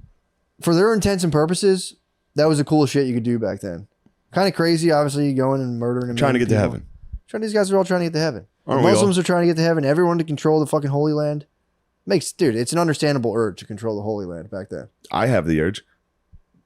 For their intents and purposes, that was the coolest shit you could do back then. Kind of crazy, obviously, going and murdering and Trying to get to people. heaven. These guys are all trying to get to heaven. The Aren't we all? Muslims are trying to get to heaven. Everyone to control the fucking Holy Land. Dude, it's an understandable urge to control the Holy Land back then. I have the urge.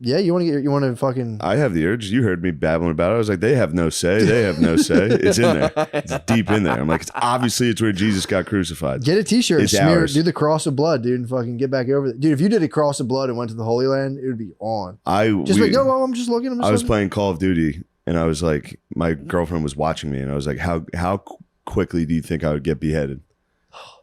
Yeah, you want to fucking. I have the urge. You heard me babbling about it. I was like, they have no say. They have no say. It's in there. It's deep in there. I'm like, it's where Jesus got crucified. Get a T-shirt, It's smear, ours. do the cross of blood, dude, and fucking get back over it. Dude, if you did a cross of blood and went to the Holy Land, it would be on. I'm just looking. I was playing Call of Duty, and I was like, my girlfriend was watching me, and I was like, how quickly do you think I would get beheaded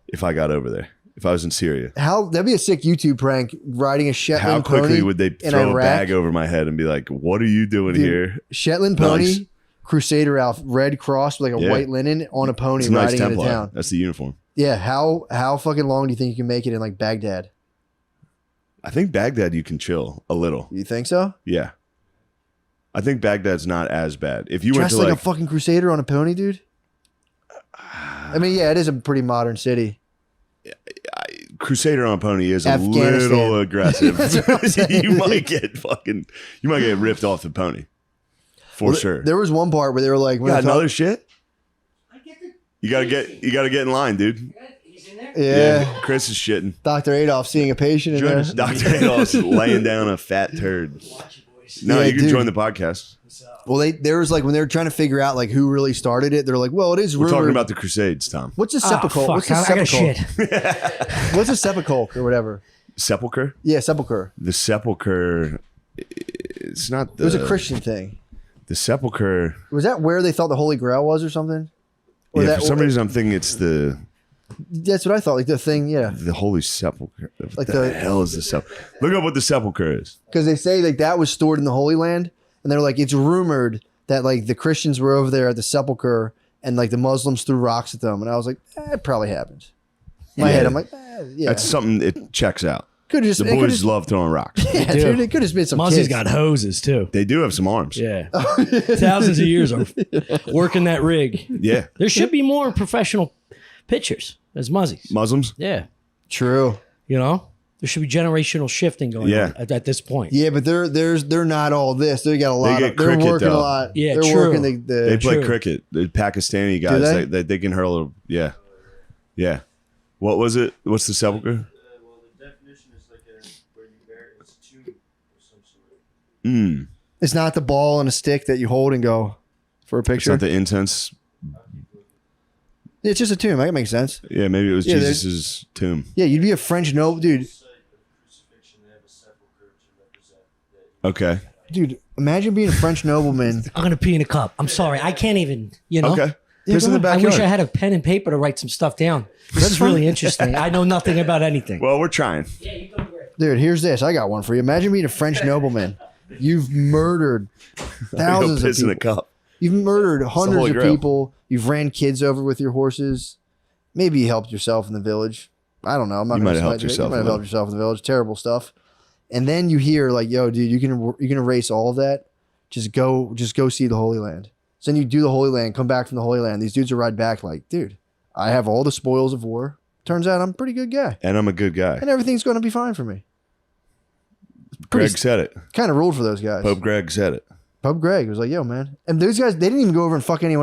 if I got over there? If I was in Syria, That'd be a sick YouTube prank. Riding a Shetland how quickly pony would they in throw a Iraq? bag over my head and be like, "What are you doing Dude, here?" Shetland Nice. pony, Crusader outfit, red cross with like a Yeah. white linen on a pony It's a nice riding into Templar. town. That's the uniform. Yeah, how fucking long do you think you can make it in like Baghdad? I think Baghdad you can chill a little. You think so? Yeah, I think Baghdad's not as bad. If you went Dressed to like like a fucking Crusader on a pony, dude. I mean, yeah, it is a pretty modern city. Crusader on a pony is a Afghanistan. little aggressive. That's what I'm saying, you might get ripped off the pony for sure. There was one part where they were like, You got another shit? You gotta get in line, dude. yeah, Chris is shitting. Dr. Adolf seeing a patient in there. Dr. Adolph's laying down a fat turd. No, Yeah, you can dude. join the podcast. Well, there was like when they were trying to figure out like who really started it. They're like, well, it is We're rumored. talking about the Crusades, Tom. What's a sepulchre? What's a I got sepulchre? shit. What's a sepulchre or whatever? Sepulcher? Yeah, sepulchre. The sepulcher. It's not the. It was a Christian thing. The sepulcher. Was that where they thought the Holy Grail was or something? Or Yeah, that, for some reason I'm thinking it's the that's what I thought. Like the thing, yeah. Holy Sepulcher. What Like the the- hell is the sepulcher? Look up what the sepulcher is. Because they say like that was stored in the Holy Land, and they're like, it's rumored that like the Christians were over there at the sepulcher, and like the Muslims threw rocks at them, and I was like, it probably happened. In my head, I'm like, yeah, That's something it checks out. could just The boys love throwing rocks. yeah, do. dude, it could have been some Muzzie's kids. got hoses too. They do have some arms. Yeah. Thousands of years of working that rig. Yeah. There should be more professional pitchers as Muzzies. Muslims? Yeah. True. You know? There should be generational shifting going Yeah. on at this point. Yeah, but they're not all this. They got a lot. get They're cricket, working though. a lot. Yeah, they're true. working They the play True. cricket. The Pakistani guys, they? they can hurl a. Yeah. Yeah. What was it? What's the sepulcher? Well, the definition is like where you bury it's a tomb of some sort. It's not the ball and a stick that you hold and go for a It's picture. not the incense. It's just a tomb. That makes sense. Yeah, maybe it was Yeah, Jesus's tomb. Yeah, you'd be a French noble, dude. Okay. Dude, imagine being a French nobleman. I'm going to pee in a cup. I'm sorry. I can't even, you know? Okay. Piss in the I backyard. wish I had a pen and paper to write some stuff down. This is really interesting. I know nothing about anything. Well, we're trying. Dude, here's this. I got one for you. Imagine being a French nobleman. You've murdered thousands Go of piss in a people. cup. You've murdered hundreds Holy of Grail. people. You've ran kids over with your horses. Maybe you helped yourself in the village. I don't know. I'm not You gonna might have slight helped you. yourself You might a have little. helped yourself in the village. Terrible stuff. And then you hear like, "Yo, dude, you can erase all of that. Just go see the Holy Land." So then you do the Holy Land, come back from the Holy Land. These dudes are right back like, "Dude, I have all the spoils of war. Turns out I'm a pretty good guy, And I'm a good guy. and everything's going to be fine for me." Greg said it. Kind of ruled for those guys. Pope Greg said it. Pope Greg was like, "Yo, man," and those guys they didn't even go over and fuck anyone up.